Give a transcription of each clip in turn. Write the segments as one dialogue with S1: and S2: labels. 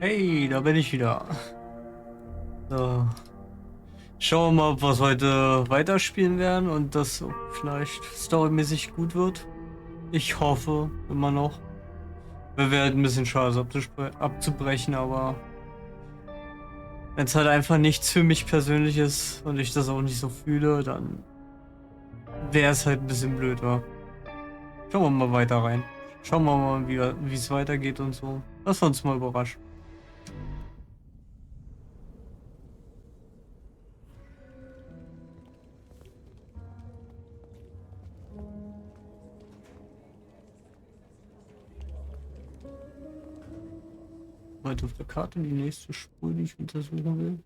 S1: Hey, da bin ich wieder. So. Schauen wir mal, ob wir es heute weiterspielen werden und das vielleicht storymäßig gut wird. Ich hoffe immer noch. Wäre halt ein bisschen schade abzubrechen, aber wenn es halt einfach nichts für mich persönlich ist und ich das auch nicht so fühle, dann wäre es halt ein bisschen blöd, wa? Schauen wir mal weiter rein. Schauen wir mal, wie es weitergeht und so. Lass uns mal überraschen. Weiter auf der Karte die nächste Spur, die ich untersuchen will.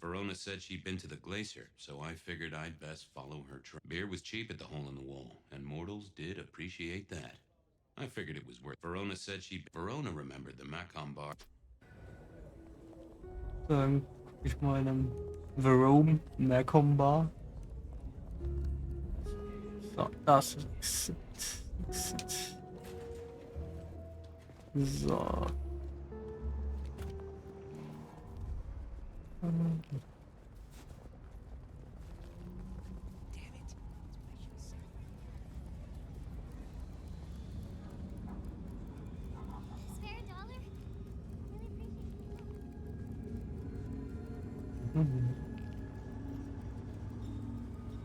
S2: Verona said she'd been to the glacier, so I figured I'd best follow her trail. Beer was cheap at the hole in the wall, and mortals did appreciate that. I figured it was worth. Verona said Verona remembered the Macon bar.
S1: Dann gucke ich mal in einem Verome Macom Bar. So, das ist Exit. So.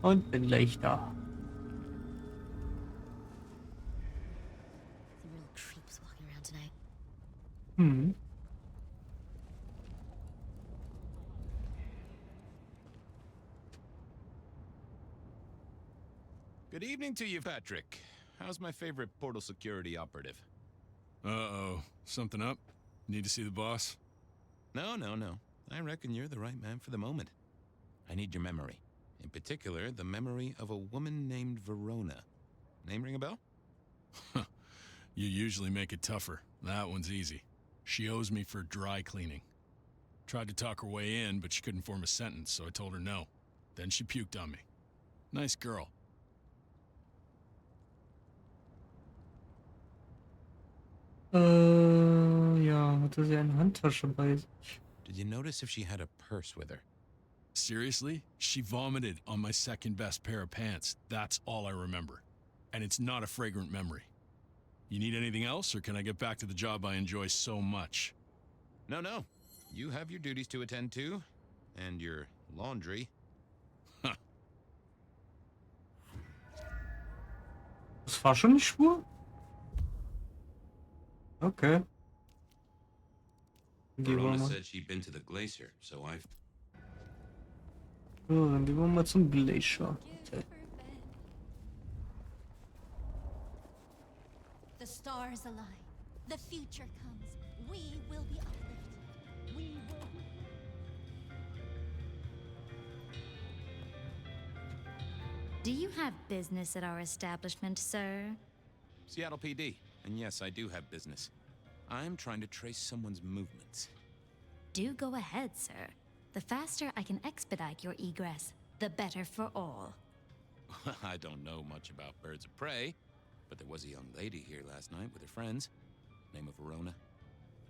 S1: Und bin gleich da. Hm.
S3: Good evening to you, Patrick. How's my favorite portal security operative?
S4: Uh-oh. Something up? Need to see the boss?
S3: No. I reckon you're the right man for the moment. I need your memory. In particular, the memory of a woman named Verona. Name ring a bell?
S4: You usually make it tougher. That one's easy. She owes me for dry cleaning. Tried to talk her way in, but she couldn't form a sentence, so I told her no. Then she puked on me. Nice girl.
S1: Ja, hatte sie eine Handtasche bei sich.
S3: Did you notice if she had a purse with her?
S4: Seriously? She vomited on my second best pair of pants. That's all I remember. And it's not a fragrant memory. You need anything else, or can I get back to the job I enjoy so much?
S3: No. You have your duties to attend to, and your laundry.
S1: Das war schon die Spur? Okay.
S2: Verona said she'd been to the glacier, so I.
S1: So, dann gehen wir mal zum Glacier. Okay.
S5: The stars align. The future comes. We will be uplifted. We will be...
S6: Do you have business at our establishment, sir?
S3: Seattle PD. And yes, I do have business. I'm trying to trace someone's movements.
S6: Do go ahead, sir. The faster I can expedite your egress, the better for all.
S3: I don't know much about birds of prey, but there was a young lady here last night with her friends. Name of Verona.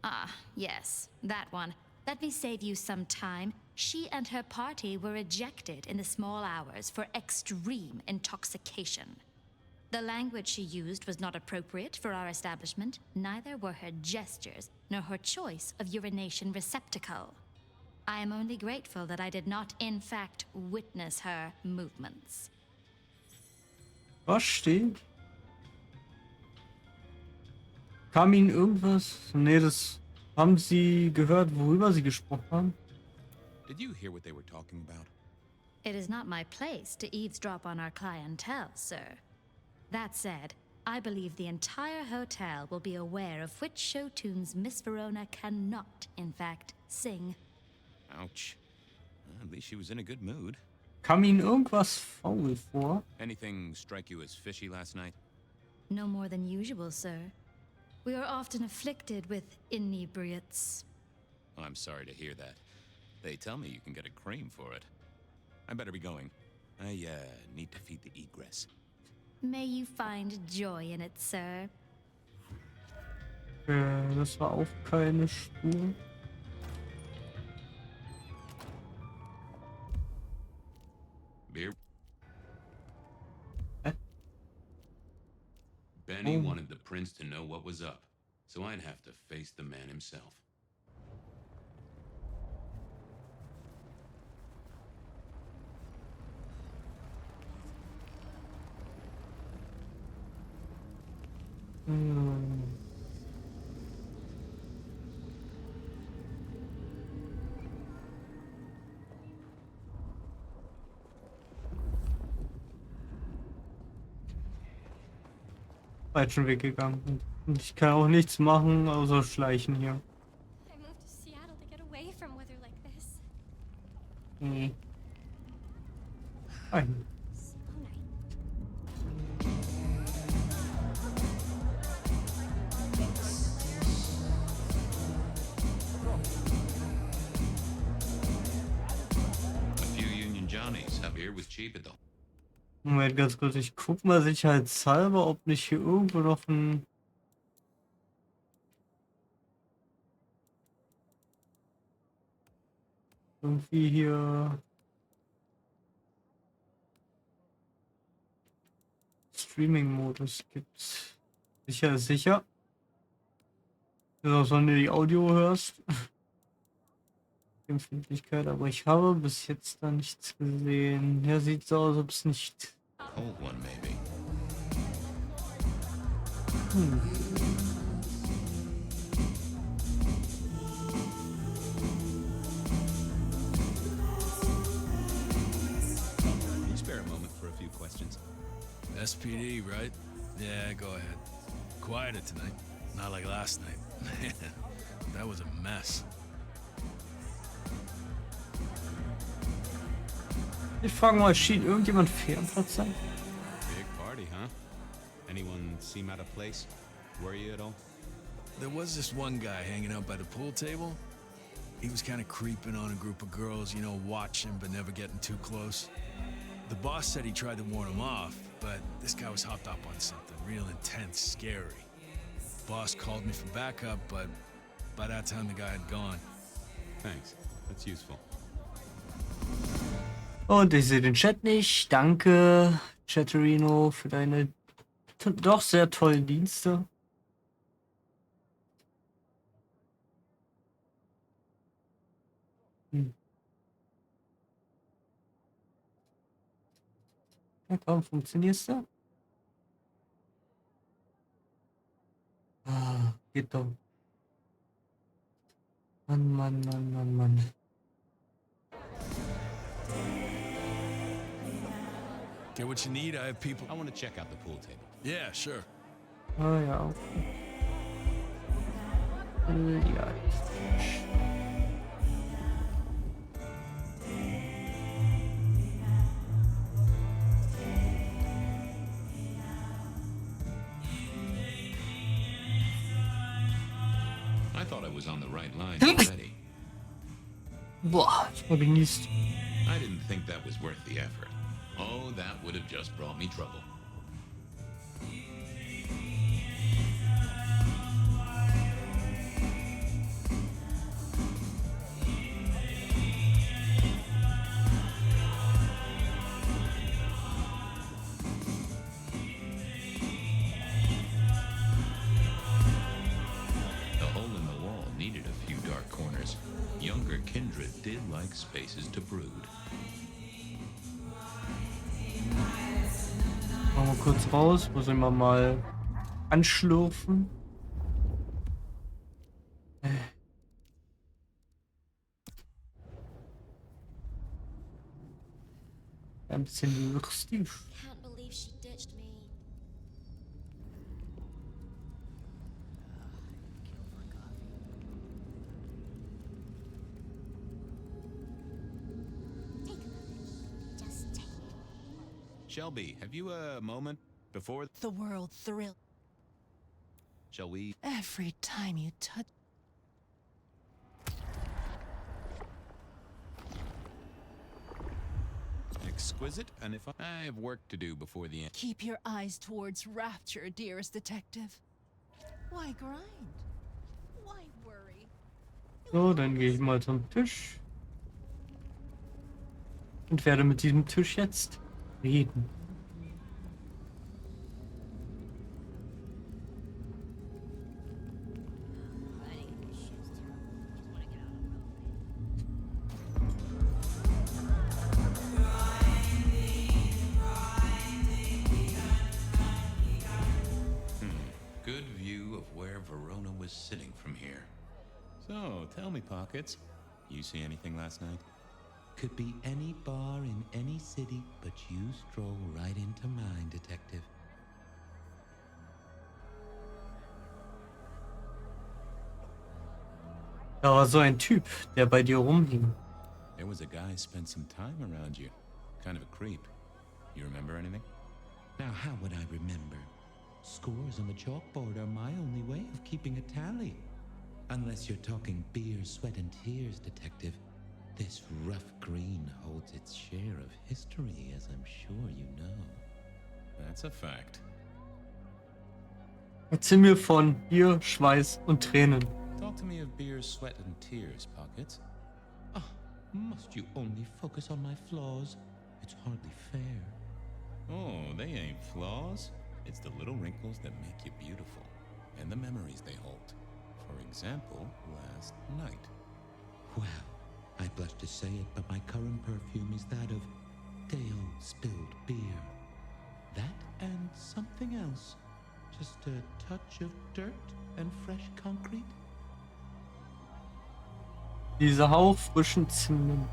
S6: Ah, yes, that one. Let me save you some time. She and her party were ejected in the small hours for extreme intoxication. The language she used was not appropriate for our establishment, neither were her gestures, nor her choice of urination receptacle. I am only grateful that I did not, in fact, witness her movements.
S1: Was steht? Kam Ihnen irgendwas? Nee, das haben Sie gehört, worüber Sie gesprochen haben?
S3: Did you hear what they were talking about?
S6: It is not my place to eavesdrop on our clientele, sir. That said, I believe the entire hotel will be aware of which show tunes Miss Verona cannot, in fact, sing.
S3: Ouch. At least she was in a good mood.
S1: Kam Ihnen irgendwas faul vor?
S3: Anything strike you as fishy last night?
S6: No more than usual, sir. We are often afflicted with inebriates.
S3: I'm sorry to hear that. They tell me you can get a cream for it. I better be going. I need to feed the egress.
S6: May you find joy in it, sir.
S1: Das war auch keine Spur.
S2: Beer.
S1: Hä?
S2: Benny
S1: Oh.
S2: wanted the prince to know what was up, so I'd have to face the man himself.
S1: Falschen Weg gegangen. Und ich kann auch nichts machen, außer schleichen hier.
S5: I moved to Seattle to get away from weather like this.
S1: Ein.
S5: Slow night.
S2: A few Union Johnnies. Beer was cheap at the.
S1: Moment, ganz kurz. Ich guck mal sicherheitshalber, ob nicht hier irgendwo noch ein... Irgendwie hier... Streaming-Modus gibt. Sicher ist sicher. Das ist auch so, wenn du die Audio hörst. Empfindlichkeit, aber ich habe bis jetzt da nichts gesehen. Ja, sieht so aus, als ob es nicht...
S3: Old one, maybe. Can you spare a moment for a few questions?
S4: SPD, right? Yeah, go ahead. Quieter tonight. Not like last night. That was a mess.
S1: Ich frage mal, schien irgendjemand fair am Platz sein?
S3: Big party, huh? Anyone seem out of place? Worry you at all?
S4: There was this one guy hanging out by the pool table. He was kind of creeping on a group of girls, you know, watching but never getting too close. The boss said he tried to warn him off, but this guy was hopped up on something real intense, scary. Boss called me for backup, but by that time the guy had gone.
S3: Thanks. That's useful.
S1: Und ich sehe den Chat nicht. Danke, Chatterino, für deine doch sehr tollen Dienste. Ja, komm, funktionierst du? Ah, geht doch. Mann, Mann, Mann, Mann, Mann.
S4: Get what you need, I have people.
S3: I want to check out the pool table.
S4: Yeah, sure.
S1: Ah ja, okay. Ja.
S2: I thought I was on the right line already.
S1: Boah, ich mal genießt.
S2: I didn't think that was worth the effort. Oh, that would have just brought me trouble. The hole in the wall needed a few dark corners. Younger kindred did like spaces to brood.
S1: Machen wir kurz raus, muss ich mal anschlürfen. Ein bisschen lustig.
S5: Can't believe she ditched me. Take a moment. Just take it.
S3: Shelby, have you a moment before?
S7: The world thrill
S3: Shall we?
S7: every time you touch.
S3: Exquisite, and if I have work to do before the end.
S7: Keep your eyes towards rapture, dearest detective. Why grind?
S1: So, dann gehe ich mal zum Tisch. Und werde mit diesem Tisch jetzt reden.
S2: Good view of where Verona was sitting from here.
S3: So, tell me, Pockets, you see anything last night?
S2: Could be any bar in any city, but you stroll right into mine, Detective.
S1: Da war so ein Typ, der bei dir rumhing.
S3: There was a guy spent some time around you. Kind of a creep. You remember anything?
S2: Now, how would I remember? Scores on the chalkboard are my only way of keeping a tally. Unless you're talking beer, sweat, and tears, Detective. This rough green holds its share of history, as I'm sure you know.
S3: That's a fact.
S1: Erzähl mir von Bier, Schweiß und Tränen.
S3: Talk to me of beer, sweat, and tears, Pockets.
S2: Ah, must you only focus on my flaws? It's hardly fair.
S3: Oh, they ain't flaws. It's the little wrinkles that make you beautiful, and the memories they hold. For example, last night.
S2: Well, I blush to say it, but my current perfume is that of Deo spilled beer. That and something else. Just a touch of dirt and fresh concrete.
S1: Dieser Hauch frischen Zement.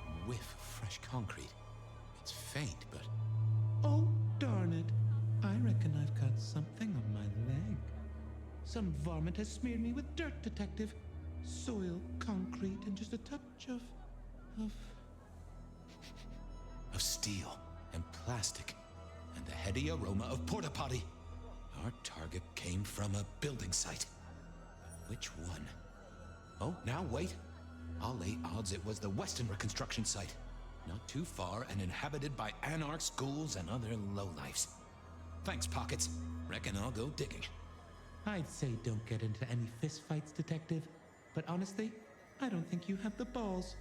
S3: That whiff of fresh concrete. It's faint, but
S2: Oh, darn it. I reckon I've got something on my leg. Some varmint has smeared me with dirt, Detective. Soil, concrete, and just a touch of
S3: steel and plastic and the heady aroma of porta potty. Our target came from a building site. But which one? Oh, now wait. I'll lay odds it was the Weston reconstruction site. Not too far and inhabited by anarchs, ghouls, and other lowlifes. Thanks, Pockets. Reckon I'll go digging.
S2: I'd say don't get into any fistfights, Detective. But honestly, I don't think you have the balls.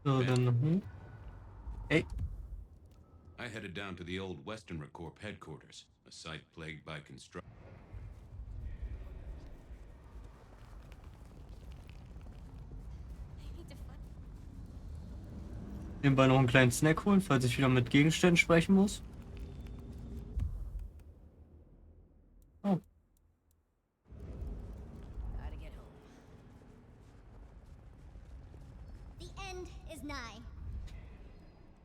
S1: So, dann. Ey,
S2: I headed down to the old Western Corp headquarters, a site plagued by construction.
S1: nebenbei noch einen kleinen Snack holen, falls ich wieder mit Gegenständen sprechen muss. Oh.
S5: Gotta get home. The end is nigh.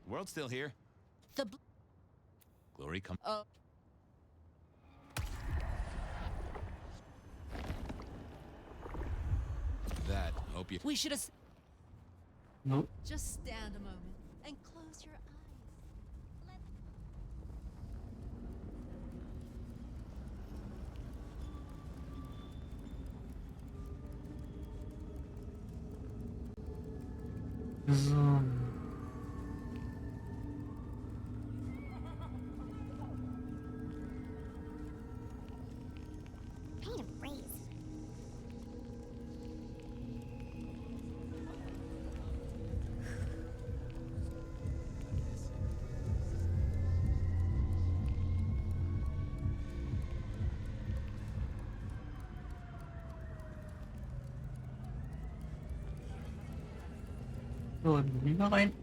S3: The world's still here. Glory come.
S7: Oh.
S3: That, hope you.
S7: We should have.
S1: No.
S7: Just stand a moment and close your eyes.
S1: So.
S5: Pain of praise.
S1: So, wieder rein.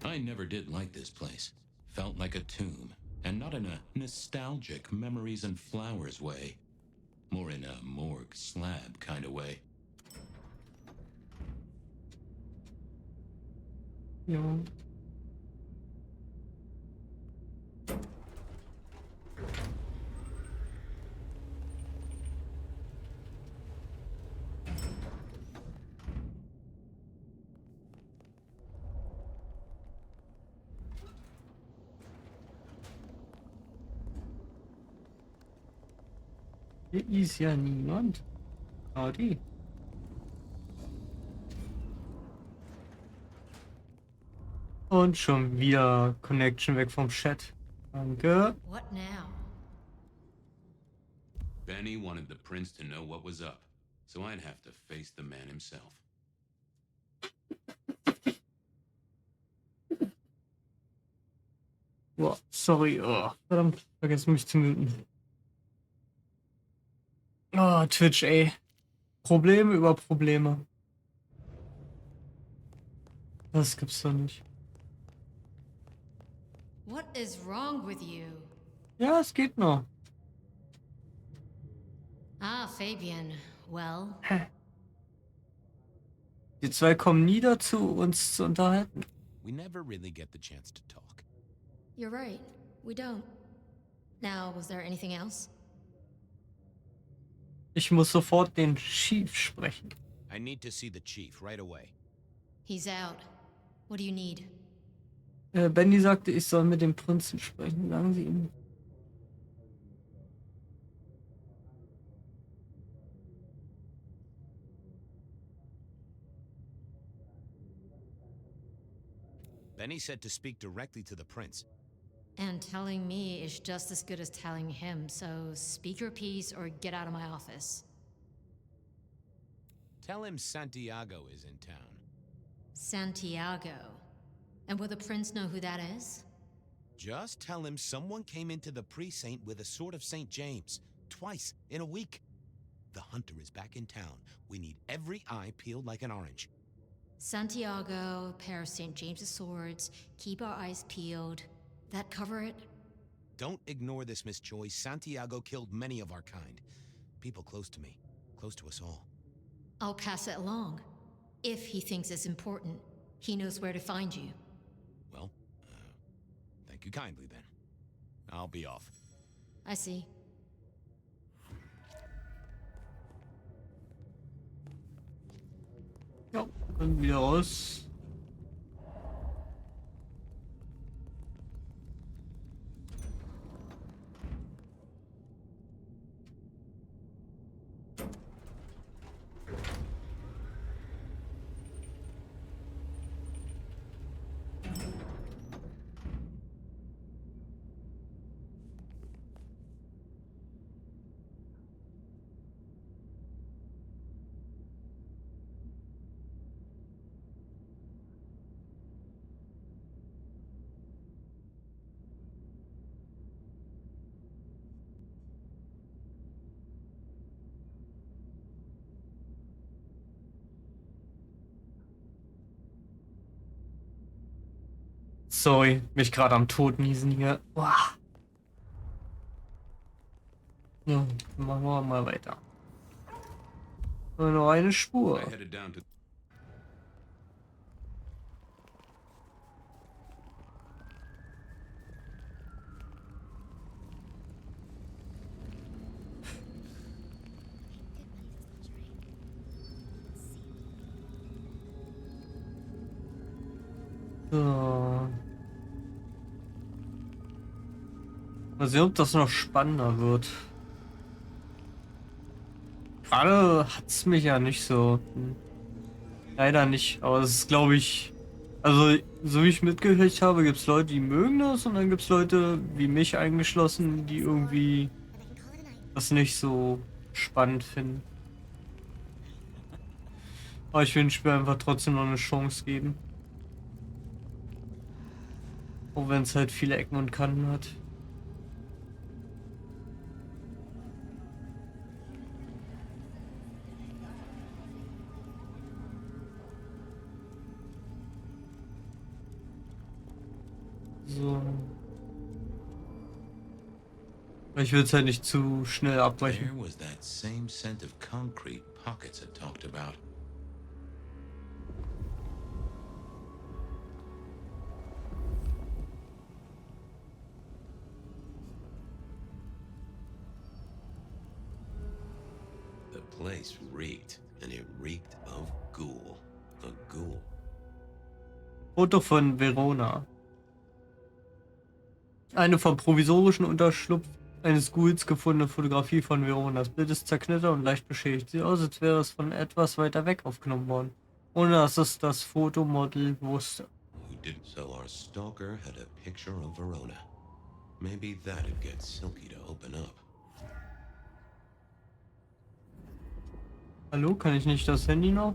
S2: I never did like this place. Felt like a tomb, and not in a nostalgic memories and flowers way. More in a morgue slab kind of way.
S1: Ja. Hier ist ja niemand. Ah, die. Und schon wieder Connection weg vom Chat. Danke.
S8: What now?
S2: Benny wanted the prince to know what was up, so I'd have to face the man himself.
S1: Boah, sorry. Oh, verdammt, vergessen mich zu muten. Oh, Twitch, ey. Probleme über Probleme. Das gibt's doch nicht.
S8: What is wrong with you?
S1: Ja, es geht noch.
S8: Ah, Fabian. Well,
S1: Die zwei kommen nie dazu, uns zu unterhalten.
S3: We never really get the chance to talk.
S8: you're right. We don't. Now, was there anything else?
S1: Ich muss sofort den Chief sprechen.
S3: I need to see the chief right away.
S8: He's out. What do you need?
S1: Benny sagte, ich soll mit dem Prinzen sprechen. Sagen Sie ihm.
S3: Benny said to speak directly to the prince.
S8: And telling me is just as good as telling him, so speak your piece or get out of my office.
S3: Tell him Santiago is in town.
S8: Santiago. And will the prince know who that is?
S3: Just tell him someone came into the precinct with a sword of St. James. Twice in a week. The hunter is back in town. We need every eye peeled like an orange.
S8: Santiago, pair of St. James's swords, keep our eyes peeled. That cover it?
S3: Don't ignore this, Miss Joy. Santiago killed many of our kind. People close to me. Close to us all.
S8: I'll pass it along. If he thinks it's important, he knows where to find you.
S3: Well, thank you kindly then. I'll be off.
S8: I see.
S1: Ja, und wieder raus. Sorry, mich gerade am Tod niesen hier. Boah. Ja, machen wir mal weiter. Nur eine Spur.
S2: I headed down to
S1: So. Mal sehen, ob das noch spannender wird. Gerade hat's mich ja nicht so. Leider nicht, aber es ist, glaube ich, also so wie ich mitgekriegt habe, gibt es Leute, die mögen das und dann gibt es Leute, wie mich eingeschlossen, die irgendwie das nicht so spannend finden. Aber ich will dem Spiel einfach trotzdem noch eine Chance geben. Auch wenn es halt viele Ecken und Kanten hat. So. Ich will es halt nicht zu schnell abbrechen.
S2: there was that same scent of concrete pockets I talked about. The place reeked, and it reeked of ghoul. A ghoul.
S1: Foto von Verona. Eine vom provisorischen Unterschlupf eines Ghouls gefundene Fotografie von Verona. Das Bild ist zerknittert und leicht beschädigt. Sieht aus, als wäre es von etwas weiter weg aufgenommen worden. Ohne dass es das Fotomodel wusste.
S2: Who didn't. So our stalker had a picture of Verona. Maybe that'd get Silky to open up.
S1: Hallo, kann ich nicht das Handy noch?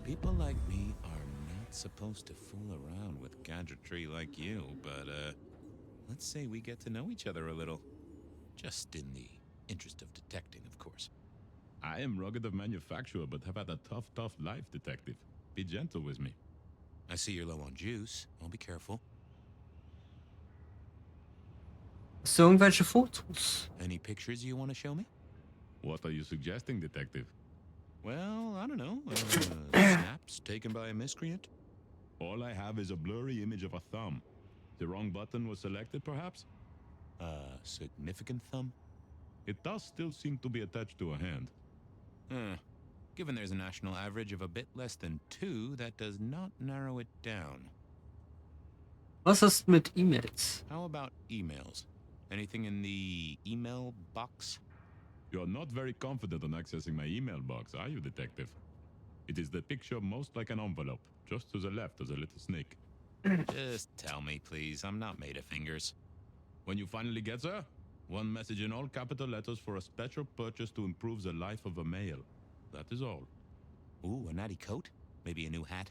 S3: People like me are not supposed to fool around with gadgetry like you, but, let's say we get to know each other a little. Just in the interest of detecting, of course.
S9: I am rugged of manufacture, but have had a tough life, detective. Be gentle with me.
S3: I see you're low on juice. I'll be careful.
S1: Hast du irgendwelche Fotos?
S3: Any pictures you want to show me?
S9: What are you suggesting, detective?
S3: Well, I don't know. Snaps taken by a miscreant?
S9: All I have is a blurry image of a thumb. The wrong button was selected, perhaps?
S3: Significant thumb?
S9: It does still seem to be attached to a hand.
S3: Given there's a national average of a bit less than 2, that does not narrow it down.
S1: Was ist mit E-Mails?
S3: How about emails? Anything in the email box?
S9: You are not very confident on accessing my email box, are you, detective? It is the picture most like an envelope. Just to the left is a little snake.
S3: Just tell me, please. I'm not made of fingers.
S9: When you finally get there, one message in all capital letters for a special purchase to improve the life of a male. That is all.
S3: Ooh, a natty coat? Maybe a new hat?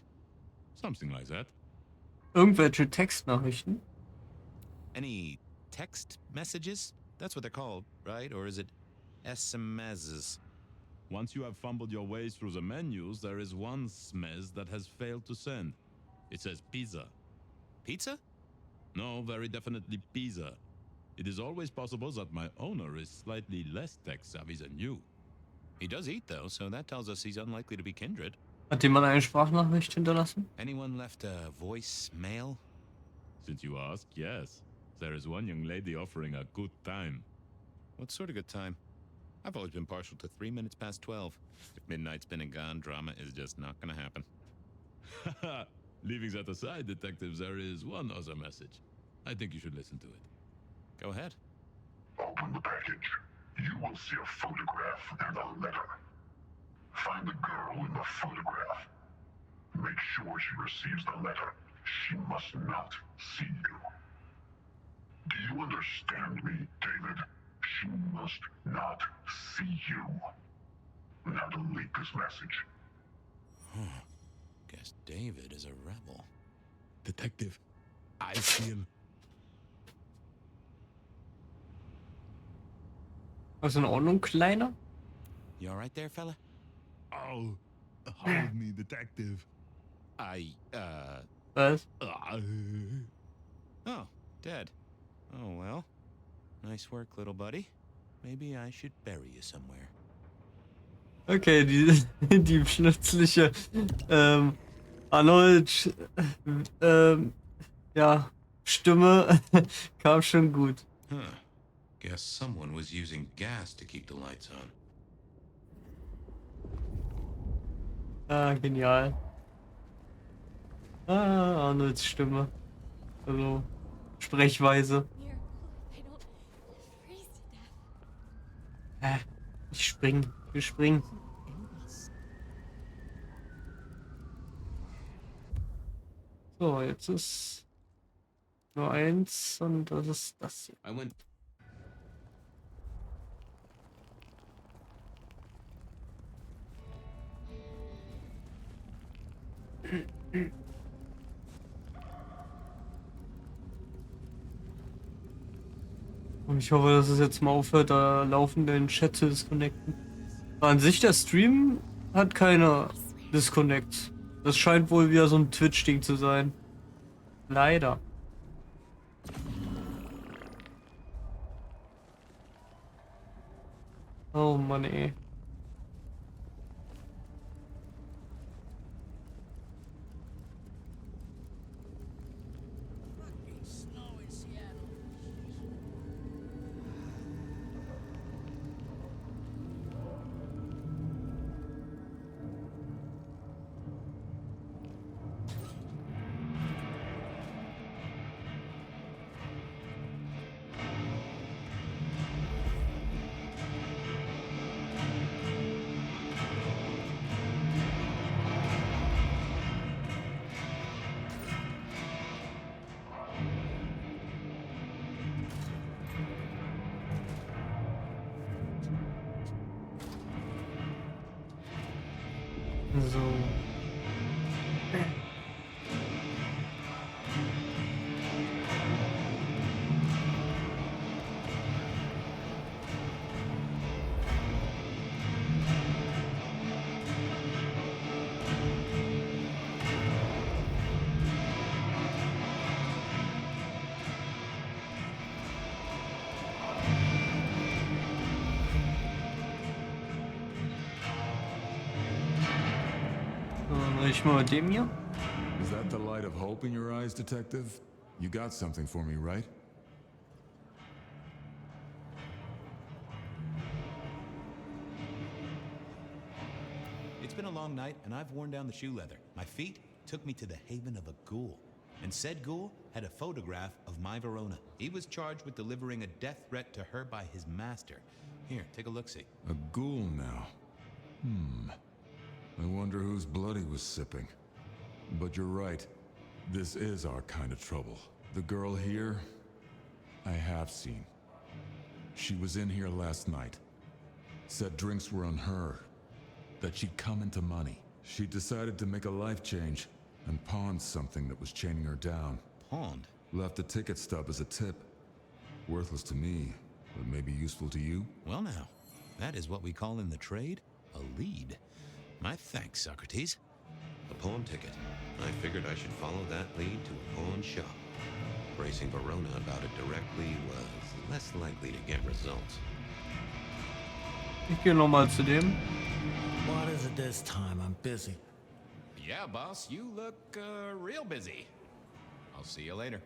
S9: Something like that.
S1: Irgendwelche Textnachrichten?
S3: Any text messages? That's what they're called, right? Or is it SMSs?
S9: Once you have fumbled your way through the menus, there is one smez that has failed to send. It says pizza.
S3: Pizza?
S9: No, very definitely pizza. It is always possible that my owner is slightly less tech-savvy than you.
S3: He does eat, though, so that tells us he's unlikely to be kindred.
S1: Hat jemand eine Sprachnachricht hinterlassen?
S3: Anyone left a voicemail?
S9: Since you ask, yes. There is one young lady offering a good time.
S3: What sort of good time? I've always been partial to 3 minutes past 12. If midnight's been and gone, drama is just not gonna happen.
S9: Haha, leaving that aside, detectives, there is one other message. I think you should listen to it.
S3: Go ahead.
S10: Open the package. You will see a photograph and a letter. Find the girl in the photograph. Make sure she receives the letter. She must not see you. Do you understand me, David? She must not see you. Now delete this message.
S3: Guess David is a rebel.
S9: Detective, I feel...
S1: Was in Ordnung, Kleiner?
S3: You alright there, fella?
S9: Oh, hold me, detective.
S1: Was?
S3: Oh, dead. Oh, well. Nice work, little buddy. Maybe I should bury you somewhere.
S1: Okay, die plötzliche Arnold ja, Stimme kam schon gut.
S2: Huh. Guess someone was using gas to keep the lights on.
S1: Ah, genial. Ah, Arnolds Stimme. Also, Sprechweise.
S7: Miracle, I don't freeze to death.
S1: Ich spring. Wir springen. So, jetzt ist nur eins und das ist das hier.
S2: I went.
S1: Und ich hoffe, dass es jetzt mal aufhört, da laufend den Chat zu disconnecten. Aber an sich, der Stream hat keine Disconnects. Das scheint wohl wieder so ein Twitch-Ding zu sein. Leider. Oh Mann, ey. So. Ich mal mit dem hier.
S11: Is that the light of hope in your eyes, Detective? You got something for me, right?
S3: It's been a long night, and I've worn down the shoe leather. My feet took me to the haven of a ghoul. And said ghoul had a photograph of my Verona. He was charged with delivering a death threat to her by his master. Here, take a look-see.
S11: A ghoul now. I wonder whose blood he was sipping. But you're right. This is our kind of trouble. The girl here, I have seen. She was in here last night. Said drinks were on her. That she'd come into money. She decided to make a life change and pawned something that was chaining her down.
S3: Pawned?
S11: Left a ticket stub as a tip. Worthless to me, but maybe useful to you?
S3: Well now, that is what we call in the trade a lead. My thanks, Socrates.
S2: A pawn ticket. I figured I should follow that lead to a pawn shop. Bracing Verona about it directly was less likely to get results.
S1: Ich gehe nochmal zu dem.
S12: What is it this time? I'm busy.
S3: Yeah, boss, you look real busy. I'll see you later.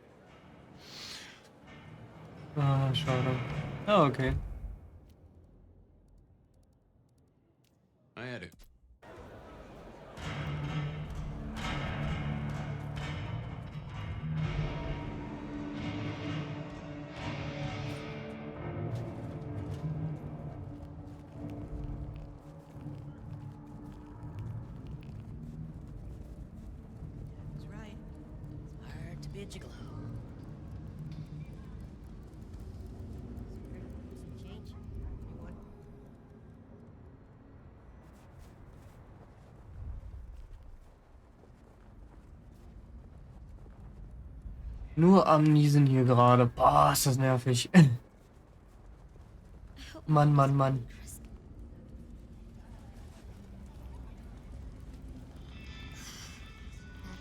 S1: Ah, schade. Ah, okay.
S2: I had it.
S1: Nur am Niesen hier gerade. Boah, ist das nervig. Mann, Mann, Mann.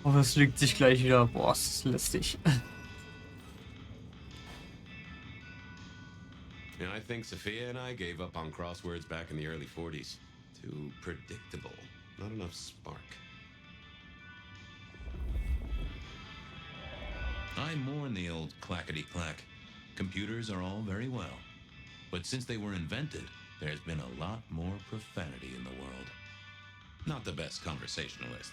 S1: Oh, es lügt sich gleich wieder. Boah, ist das lästig.
S2: And I think Sophia and I gave up on crosswords back in the early 40s. Too predictable. Not enough spark. I mourn the old clackety-clack. Computers are all very well. But since they were invented, there's been a lot more profanity in the world. Not the best conversationalist.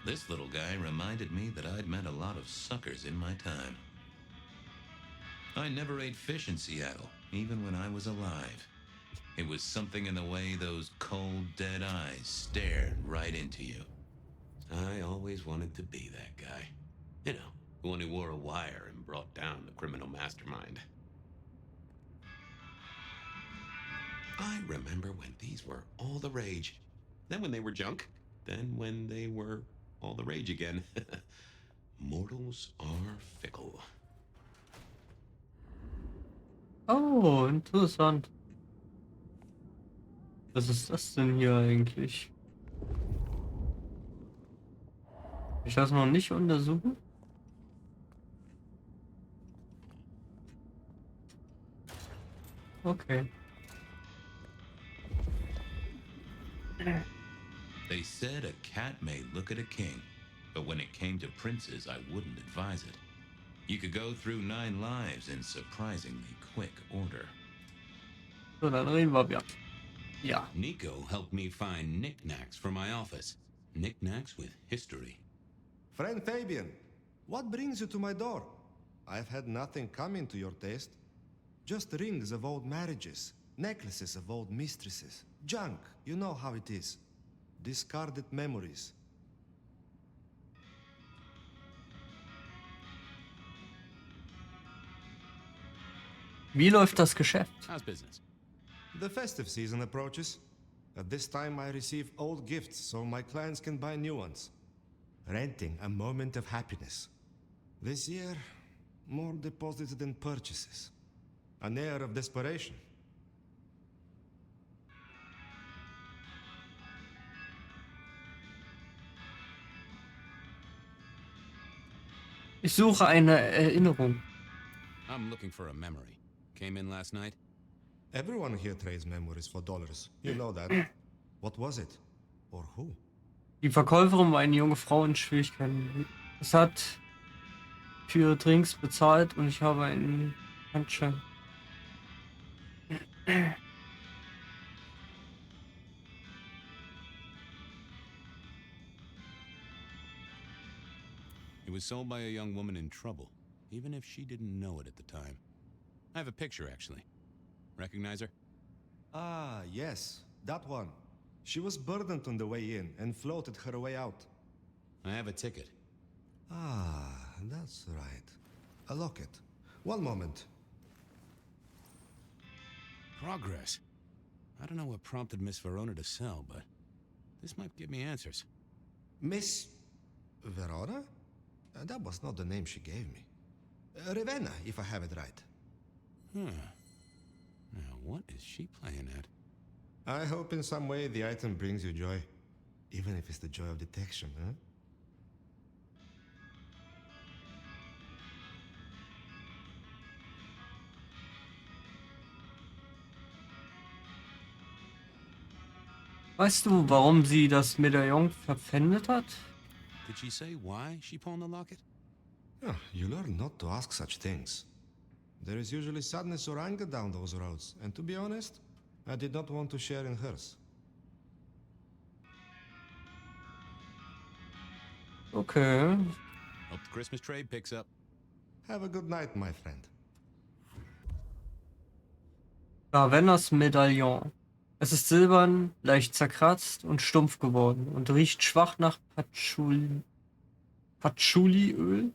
S2: This little guy reminded me that I'd met a lot of suckers in my time. I never ate fish in Seattle, even when I was alive. It was something in the way those cold, dead eyes stared right into you. I always wanted to be that guy. You know, the one who wore a wire and brought down the criminal mastermind. I remember when these were all the rage. Then when they were junk. Then when they were all the rage again. Mortals are fickle.
S1: Oh, interessant. Was ist das denn hier eigentlich? Ich das noch nicht untersuchen? Okay.
S2: They said a cat may look at a king, but when it came to princes, I wouldn't advise it. You could go through 9 lives in surprisingly quick order.
S1: So, dann reden wir wieder. Ja.
S2: Nico helped me find knickknacks for my office. Knickknacks with history.
S13: Friend Fabian, what brings you to my door? I've had nothing coming to your taste. Just rings of old marriages, necklaces of old mistresses. Junk, you know how it is. Discarded memories.
S1: Wie läuft das Geschäft?
S2: How's business?
S13: The festive season approaches. At this time, I receive old gifts so my clients can buy new ones. Renting a moment of happiness. This year, more deposits than purchases. An air of desperation.
S1: Ich suche eine Erinnerung.
S2: I'm looking for a memory. Came in last night?
S13: Everyone here trades memories for dollars. You know that. What was it? Or who?
S1: Die Verkäuferin war eine junge Frau in Schwierigkeiten. Es hat für Drinks bezahlt und ich habe einen Handschein.
S2: It was sold by a young woman in trouble, even if she didn't know it at the time. I have a picture, actually. Recognize her?
S13: Ah, yes. That one. She was burdened on the way in and floated her way out.
S2: I have a ticket.
S13: Ah, that's right. A locket. One moment.
S2: Progress. I don't know what prompted Miss Verona to sell, but this might give me answers.
S13: Miss Verona? That was not the name she gave me. Ravenna, if I have it right.
S2: Now, what is she playing at?
S13: I hope in some way the item brings you joy. Even if it's the joy of detection, huh?
S1: Weißt du, warum sie das Medaillon verpfändet hat?
S2: Did she say why she pawned the locket?
S13: Oh, you learn not to ask such things. There is usually sadness or anger down those roads, and to be honest, I did not want to share in hers.
S1: Okay.
S2: Hope the Christmas trade picks up.
S13: Have a good night, my friend.
S1: Ravennas Medaillon. Es ist silbern, leicht zerkratzt und stumpf geworden und riecht schwach nach Patchouliöl.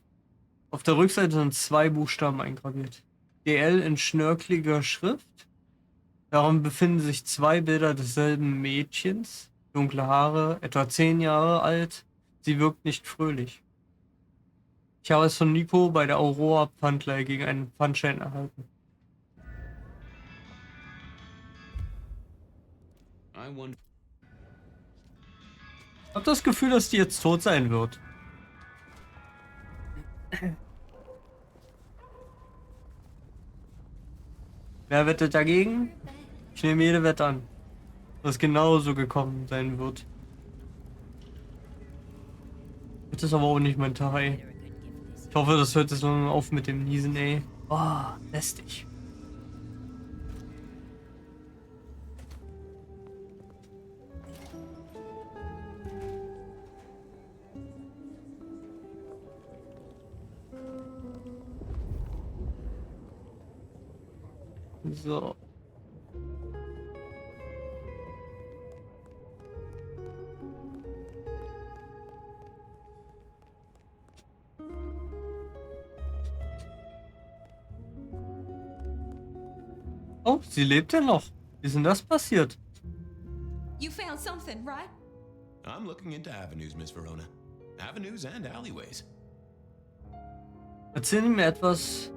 S1: Auf der Rückseite sind 2 Buchstaben eingraviert. DL in schnörkeliger Schrift. Darum befinden sich 2 Bilder desselben Mädchens. Dunkle Haare, etwa 10 Jahre alt. Sie wirkt nicht fröhlich. Ich habe es von Nico bei der Aurora Pfandleihe gegen einen Pfandschein erhalten. Ich habe das Gefühl, dass die jetzt tot sein wird. Wer wettet dagegen? Ich nehme jede Wette an, dass genauso gekommen sein wird. Jetzt ist aber auch nicht mein Tag, ey. Ich hoffe, das hört jetzt mal auf mit dem Niesen, ey. Oh, lästig. So. Oh, sie lebt ja noch. Wie ist denn das passiert?
S7: You found something, right?
S2: I'm looking into avenues, Miss Verona. Avenues and alleyways.
S1: Erzählen mir etwas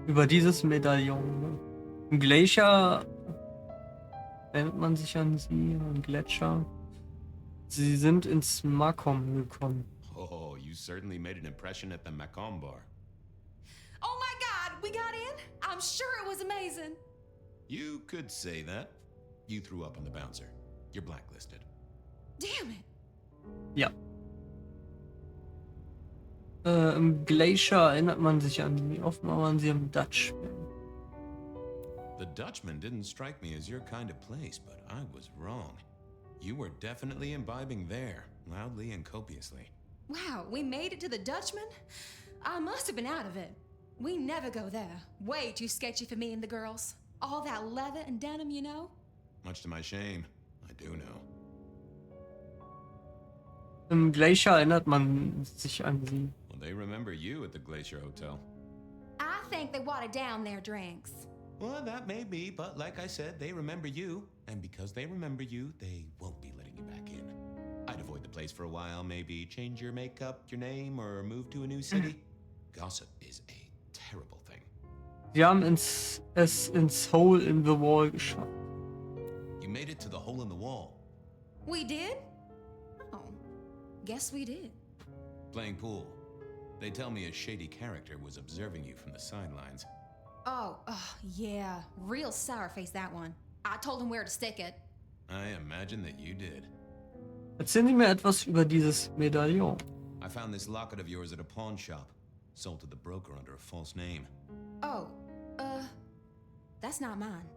S1: über dieses Medaillon. Im Glacier erinnert man sich an sie, an Gletscher. Sie sind ins Macomb gekommen.
S2: Oh, you certainly made an impression at the Macomb bar.
S7: Oh my God, we got in? I'm sure it was amazing.
S2: You could say that. You threw up on the bouncer. You're blacklisted.
S7: Damn it.
S1: Ja. Im Glacier erinnert man sich an sie. Offenbar waren sie am Dutchman.
S2: The Dutchman didn't strike me as your kind of place, but I was wrong. You were definitely imbibing there, loudly and copiously.
S7: Wow, we made it to the Dutchman? I must have been out of it. We never go there. Way too sketchy for me and the girls. All that leather and denim, you know?
S2: Much to my shame, I do know.
S1: Im Glacier erinnert man sich an sie.
S2: Well, they remember you at the Glacier Hotel.
S7: I think they watered down their drinks.
S2: Well, that may be, but like I said, they remember you,
S3: And because they remember you, they won't be letting you back in. I'd avoid the place for a while, maybe change your makeup, your name, or move to a new city. Gossip is a terrible thing.
S1: Sie haben es ins Hole in the Wall geschafft.
S3: You made it to the hole in the wall.
S7: We did? Oh, guess we did.
S3: Playing pool. They tell me a shady character was observing you from the sidelines.
S7: Oh, yeah. Real sour face, that one. I told him where to stick it.
S3: I imagine that you did.
S1: Erzählen Sie mir etwas über dieses Medaillon.
S3: I found this locket of yours at a pawn shop. Sold to the broker under a false name.
S7: Oh, that's not mine.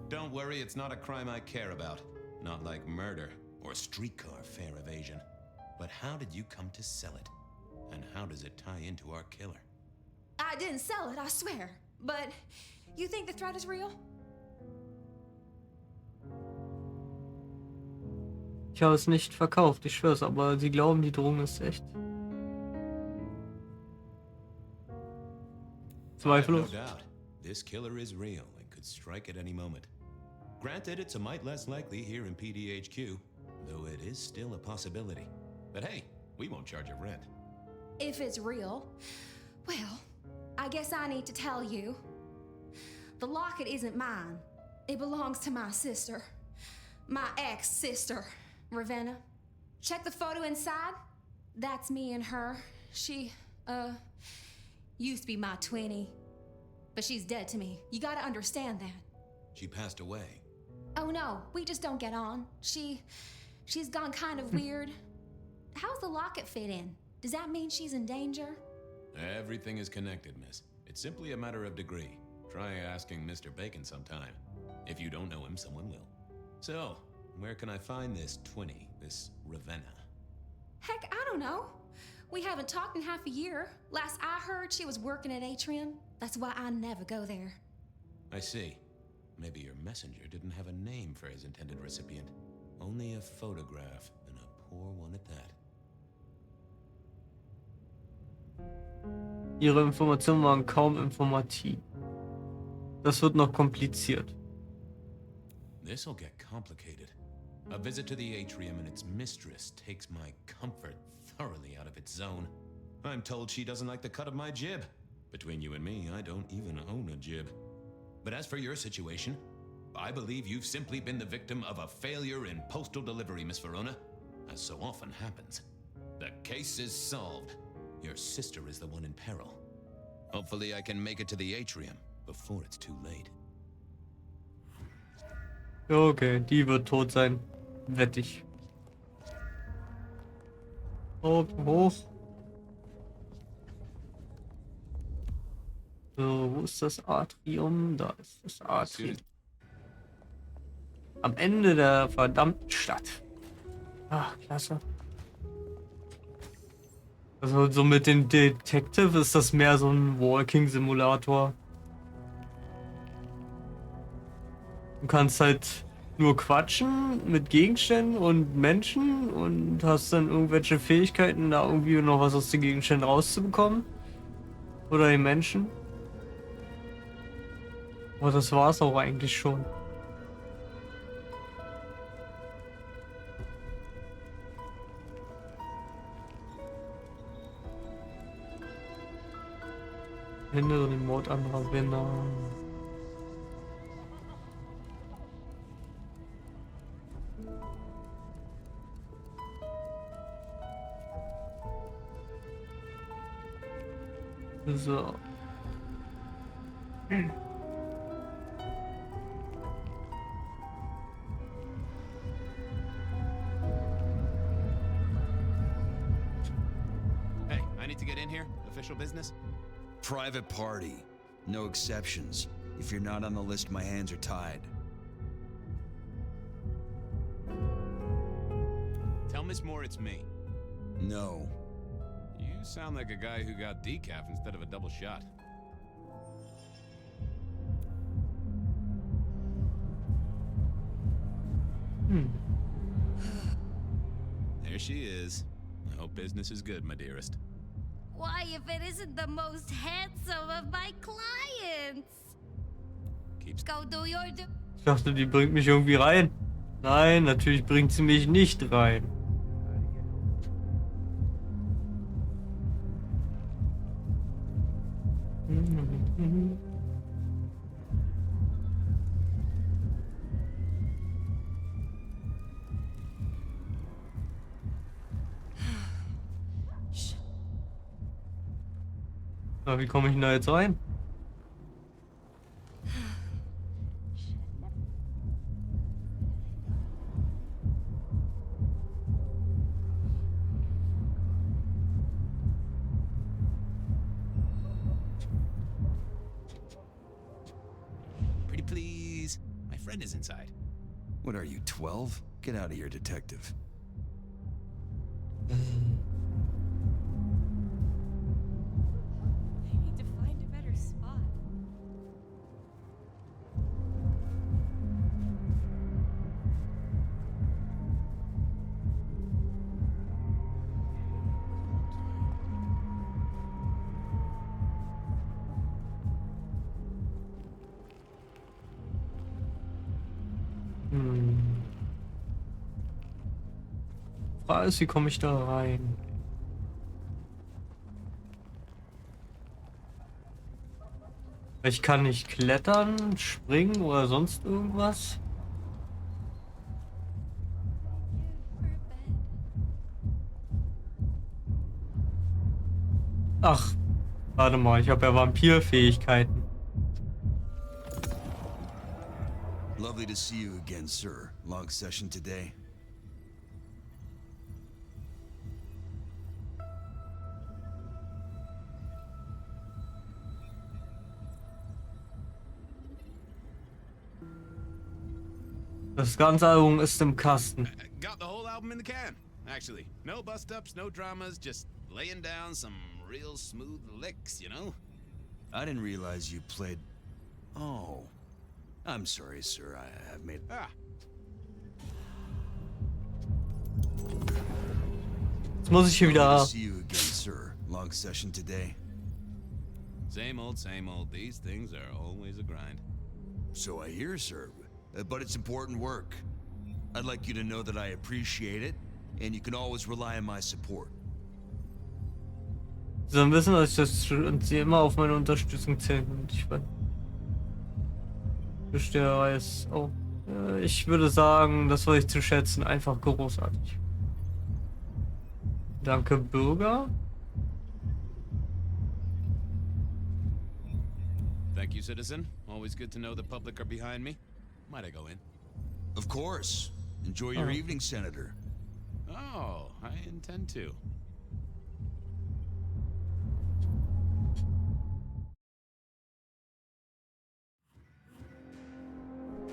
S3: Don't worry, it's not a crime I care about. Not like murder or streetcar fare evasion. But how did you come to sell it? And how does it tie into our killer?
S7: I didn't sell it, I swear. But you think the threat is real?
S1: Ich habe es nicht verkauft, ich schwör's, aber sie glauben, die Drohung ist echt. Zweifellos.
S3: No doubt. This killer is real and could strike at any moment. Granted, it's a mite less likely here in PDHQ, though it is still a possibility. But hey, we won't charge a rent.
S7: If it's real, well, I guess I need to tell you. The locket isn't mine. It belongs to my sister. My ex-sister, Ravenna. Check the photo inside. That's me and her. She, used to be my twinnie. But she's dead to me. You gotta understand that.
S3: She passed away.
S7: Oh no, we just don't get on. She's gone kind of weird. How's the locket fit in? Does that mean she's in danger?
S3: Everything is connected, miss. It's simply a matter of degree. Try asking Mr. Bacon sometime. If you don't know him, someone will. So, where can I find this twinnie, this Ravenna?
S7: Heck, I don't know. We haven't talked in half a year. Last I heard, she was working at Atrium. That's why I never go there.
S3: I see. Maybe your messenger didn't have a name for his intended recipient. Only a photograph, and a poor one at that.
S1: Ihre Informationen waren kaum informativ. Das wird noch kompliziert.
S3: This'll get complicated. A visit to the atrium and its mistress takes my comfort thoroughly out of its zone. I'm told she doesn't like the cut of my jib. Between you and me, I don't even own a jib. But as for your situation, I believe you've simply been the victim of a failure in postal delivery, Miss Verona, as so often happens. The case is solved. Your sister is the one in peril. Hopefully I can make it to the atrium before it's too late.
S1: Okay, die wird tot sein. Wette ich. Hoch. So, wo ist das Atrium? Da ist das Atrium. Am Ende der verdammten Stadt. Ach, klasse. Also so mit dem Detective ist das mehr so ein Walking-Simulator. Du kannst halt nur quatschen mit Gegenständen und Menschen und hast dann irgendwelche Fähigkeiten, da irgendwie noch was aus den Gegenständen rauszubekommen. Oder den Menschen. Aber das war's auch eigentlich schon. Hindere den Mord an Ravenna. So.
S3: Hey, I need to get in here. Official business?
S14: Private party. No exceptions. If you're not on the list, my hands are tied.
S3: Tell Miss Moore it's me.
S14: No.
S3: You sound like a guy who got decaf instead of a double shot. she is. I hope business is good, my dearest.
S6: Why, if it isn't the most handsome of my clients? Go do your
S1: Ich dachte, die bringt mich irgendwie rein. Nein, natürlich bringt sie mich nicht rein. Na, wie komme ich denn da jetzt rein?
S3: Pretty please. My friend is inside.
S14: What are you, 12? Get out of here, detective.
S15: I need to find a better spot.
S1: Frage ist, wie komme ich da rein? Ich kann nicht klettern, springen oder sonst irgendwas. Ach, warte mal, ich habe ja Vampirfähigkeiten.
S14: Lovely to see you again, sir. Long session today.
S1: Das ganze Album ist im Kasten.
S3: Got the whole album in the can, actually. No bust-ups, no dramas, just laying down some real smooth licks, you know?
S14: I didn't realize you played... Oh. I'm sorry, sir. I've made...
S3: Ah.
S1: Jetzt muss ich hier
S14: Lovely
S1: wieder...
S14: to see you again, sir. Long session today.
S3: Same old, same old. These things are always a grind.
S14: So I hear, sir. But it's important work. I'd like you to know that I appreciate it, and you can always rely on my support.
S1: Sie sollen wissen, dass ich das und sie immer auf meine Unterstützung zählen. Und ich verstehe es. Oh, ich würde sagen, das war ich zu schätzen. Einfach großartig. Danke, Bürger.
S3: Thank you, citizen. Always good to know the public are behind me. Might I go in?
S14: Of course. Enjoy your evening, Senator.
S3: Oh, I intend to.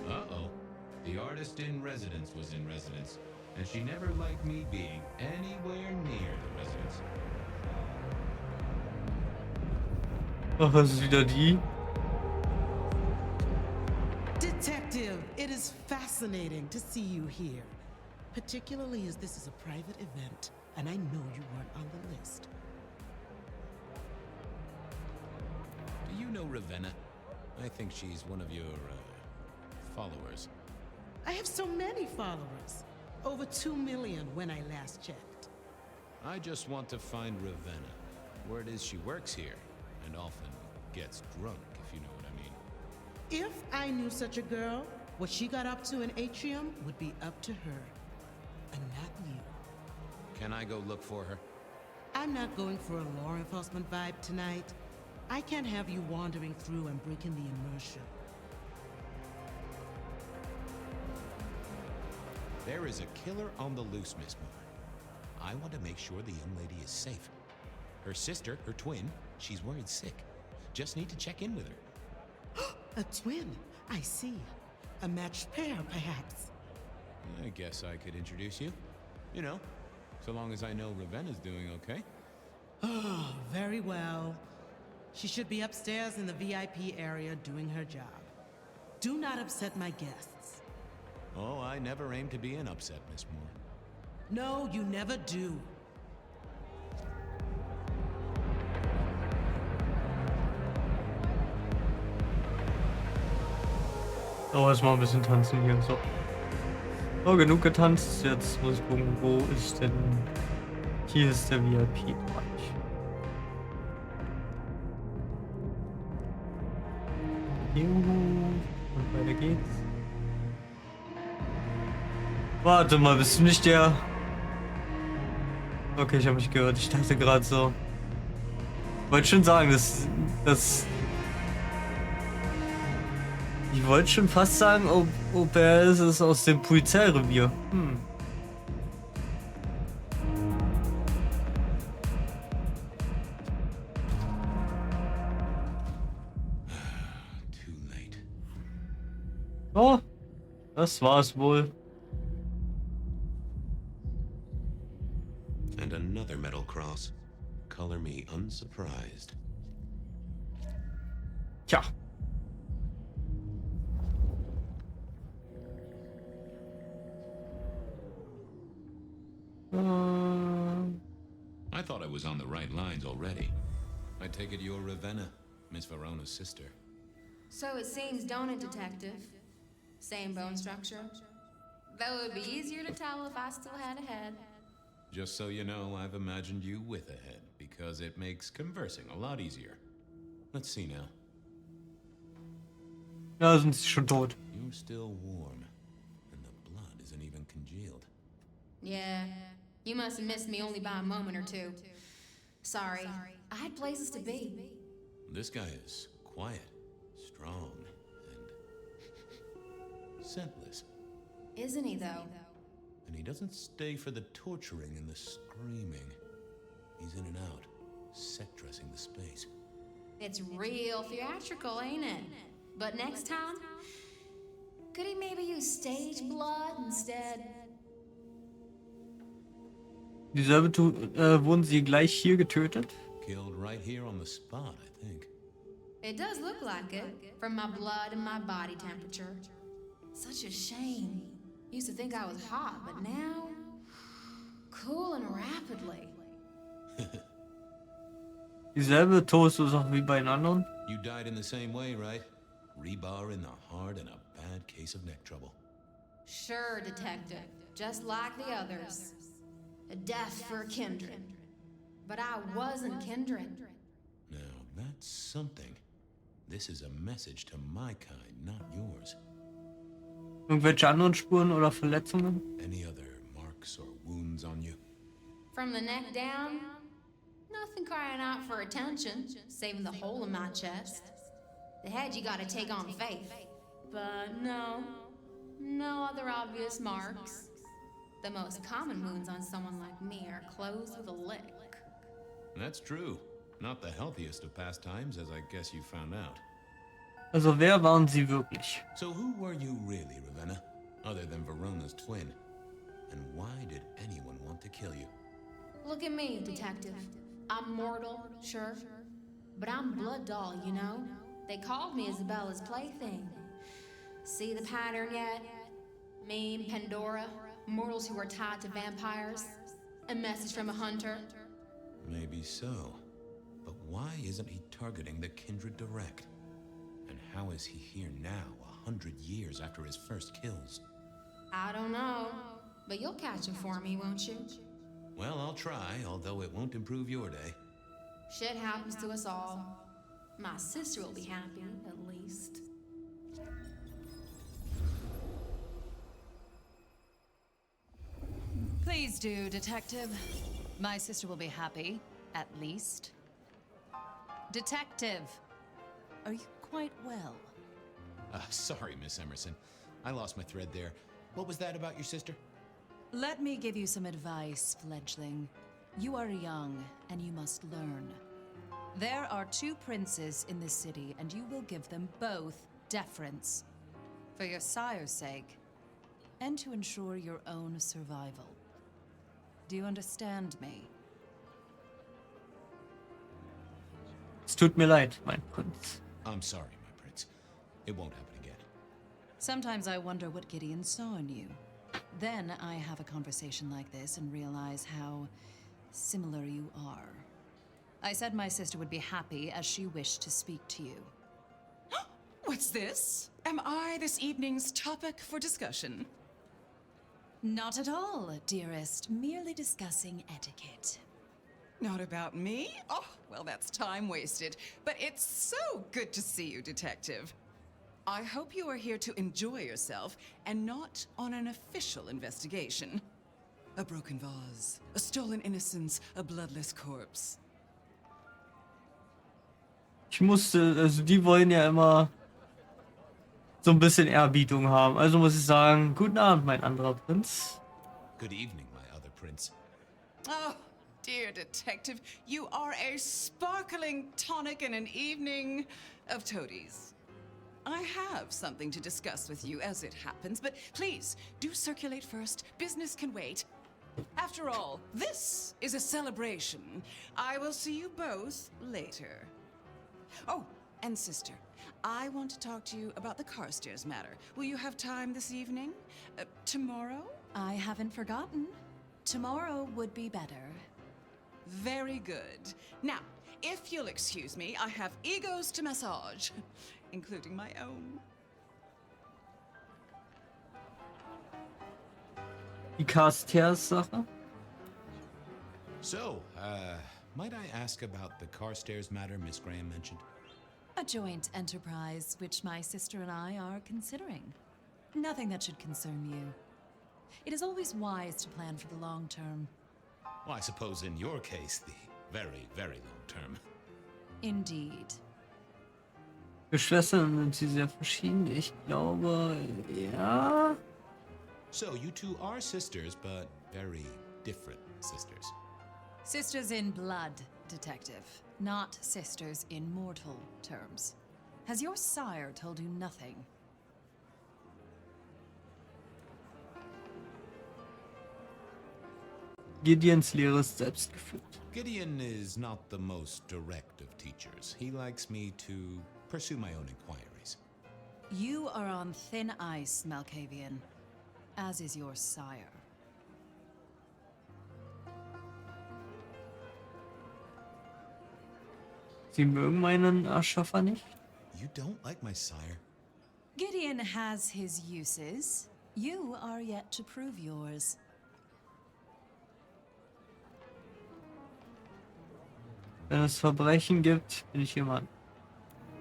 S2: Uh-oh. The artist in residence was in residence, and she never liked me being anywhere near the residence.
S1: Ach, was ist wieder die?
S16: Detective, it is fascinating to see you here. Particularly as this is a private event, and I know you weren't on the list.
S3: Do you know Ravenna? I think she's one of your, followers.
S16: I have so many followers. Over 2 million when I last checked.
S3: I just want to find Ravenna. Word is she works here, and often gets drunk, if you know what I mean.
S16: If I knew such a girl, what she got up to in Atrium would be up to her, and not you.
S3: Can I go look for her?
S16: I'm not going for a law enforcement vibe tonight. I can't have you wandering through and breaking the immersion.
S3: There is a killer on the loose, Miss Moore. I want to make sure the young lady is safe. Her sister, her twin, she's worried sick. Just need to check in with her.
S16: A twin, I see. A matched pair, perhaps.
S3: I guess I could introduce you. You know, so long as I know Ravenna's doing okay.
S16: Oh, very well. She should be upstairs in the VIP area doing her job. Do not upset my guests.
S3: Oh, I never aim to be an upset, Miss Moore.
S16: No, you never do.
S1: So, erstmal ein bisschen tanzen hier. So. So, genug getanzt. Jetzt muss ich gucken, wo ist denn. Hier ist der VIP-Bereich. Und weiter geht's. Warte mal, bist du nicht der... Okay, ich habe mich gehört. Ich dachte gerade so... Wollte schon sagen, dass... Ich wollte schon fast sagen, ob er ist aus dem Polizeirevier. Oh, das war's wohl.
S2: And another metal cross. Color me unsurprised.
S1: Tja.
S2: I thought I was on the right lines already. I take it you're Ravenna, Miss Verona's sister.
S7: So it seems, don't it, Detective? Same bone structure. Though it would be easier to tell if I still had a head.
S2: Just so you know, I've imagined you with a head, because it makes conversing a lot easier. Let's see now.
S1: Ja, sind sie schon tot.
S2: You're still warm, and the blood isn't even congealed.
S7: Yeah, you must have missed me only by a moment or two. Sorry, I had places to be.
S2: This guy is quiet, strong, and scentless.
S7: Isn't he, though?
S2: And he doesn't stay for the torturing and the screaming. He's in and out, set dressing the space.
S7: It's real theatrical, ain't it? But next time, could he maybe use stage blood instead?
S1: Dieselbe wurden sie gleich hier getötet?
S2: Killed right here on the spot, I think.
S7: It does look like it, from my blood and my body temperature. Such a shame. Used to think I was hot, but now... cooling rapidly.
S1: Dieselbe Todesursache wie bei den anderen?
S2: You died in the same way, right? Rebar in the heart and a bad case of neck trouble.
S7: Sure, Detective. Just like the others. A death for kindred. But I wasn't kindred.
S2: Now, that's something. This is a message to my kind, not yours.
S1: Irgendwelche anderen Spuren oder Verletzungen?
S2: Any other marks or wounds on you?
S7: From the neck down, nothing crying out for attention, saving the hole in my chest. The head you gotta take on faith. But no other obvious marks. The most common wounds on someone like me are closed with a lick.
S2: That's true. Not the healthiest of pastimes, as I guess you found out.
S1: Also wer waren sie wirklich?
S2: So who were you really, Ravenna? Other than Verona's twin? And why did anyone want to kill you?
S7: Look at me, Detective. I'm mortal, sure. But I'm blood doll, you know? They called me Isabella's plaything. See the pattern yet? Me, Pandora, mortals who are tied to vampires. A message from a hunter.
S2: Maybe so. But why isn't he targeting the kindred direct? And how is he here now, 100 years after his first kills?
S7: I don't know. But you'll catch him for me, won't you?
S2: Well, I'll try, although it won't improve your day.
S7: Shit happens to us all. My sister will be happy, at least.
S17: Please do, Detective. My sister will be happy, at least. Detective, are you quite well?
S3: Sorry, Miss Emerson. I lost my thread there. What was that about your sister?
S17: Let me give you some advice, fledgling. You are young, and you must learn. There are 2 princes in this city, and you will give them both deference. For your sire's sake, and to ensure your own survival. Do you understand me?
S1: Es tut mir leid, mein Prinz.
S3: I'm sorry, my prince. It won't happen again.
S17: Sometimes I wonder what Gideon saw in you. Then I have a conversation like this and realize how similar you are. I said my sister would be happy as she wished to speak to you.
S18: What's this? Am I this evening's topic for discussion?
S17: Not at all, dearest. Merely discussing etiquette.
S18: Not about me? Oh, well, that's time wasted. But it's so good to see you, Detective. I hope you are here to enjoy yourself and not on an official investigation. A broken vase, a stolen innocence, a bloodless corpse.
S1: Ich musste, also die wollen ja immer so ein bisschen Ehrerbietung haben. Also muss ich sagen, guten Abend, mein anderer Prinz.
S3: Good evening, my other prince.
S18: Oh, dear Detective, you are a sparkling tonic in an evening of toadies. I have something to discuss with you as it happens, but please, do circulate first. Business can wait. After all, this is a celebration. I will see you both later. Oh, and sister, I want to talk to you about the Carstairs matter. Will you have time this evening? Tomorrow?
S17: I haven't forgotten. Tomorrow would be better.
S18: Very good. Now, if you'll excuse me, I have egos to massage, including my own.
S1: Die Carstairs-Sache?
S3: So, might I ask about the Carstairs matter Miss Graham mentioned?
S17: A joint enterprise which my sister and I are considering. Nothing that should concern you. It is always wise to plan for the long term.
S3: Well, I suppose in your case, the very, very long term.
S17: Indeed.
S1: Geschwistern sind sie sehr verschieden. Ich glaube, ja.
S3: So, you two are sisters, but very different sisters.
S17: Sisters in blood, Detective. Not sisters in mortal terms. Has your sire told you nothing?
S1: Gideons Lehre ist selbstgeführt.
S3: Gideon is not the most direct of teachers. He likes me to pursue my own inquiries.
S17: You are on thin ice, Malkavian. As is your sire.
S1: Sie mögen meinen Erschaffer nicht?
S3: You don't like my sire?
S17: Gideon has his uses. You are yet to prove yours.
S1: Wenn es Verbrechen gibt, bin ich jemand.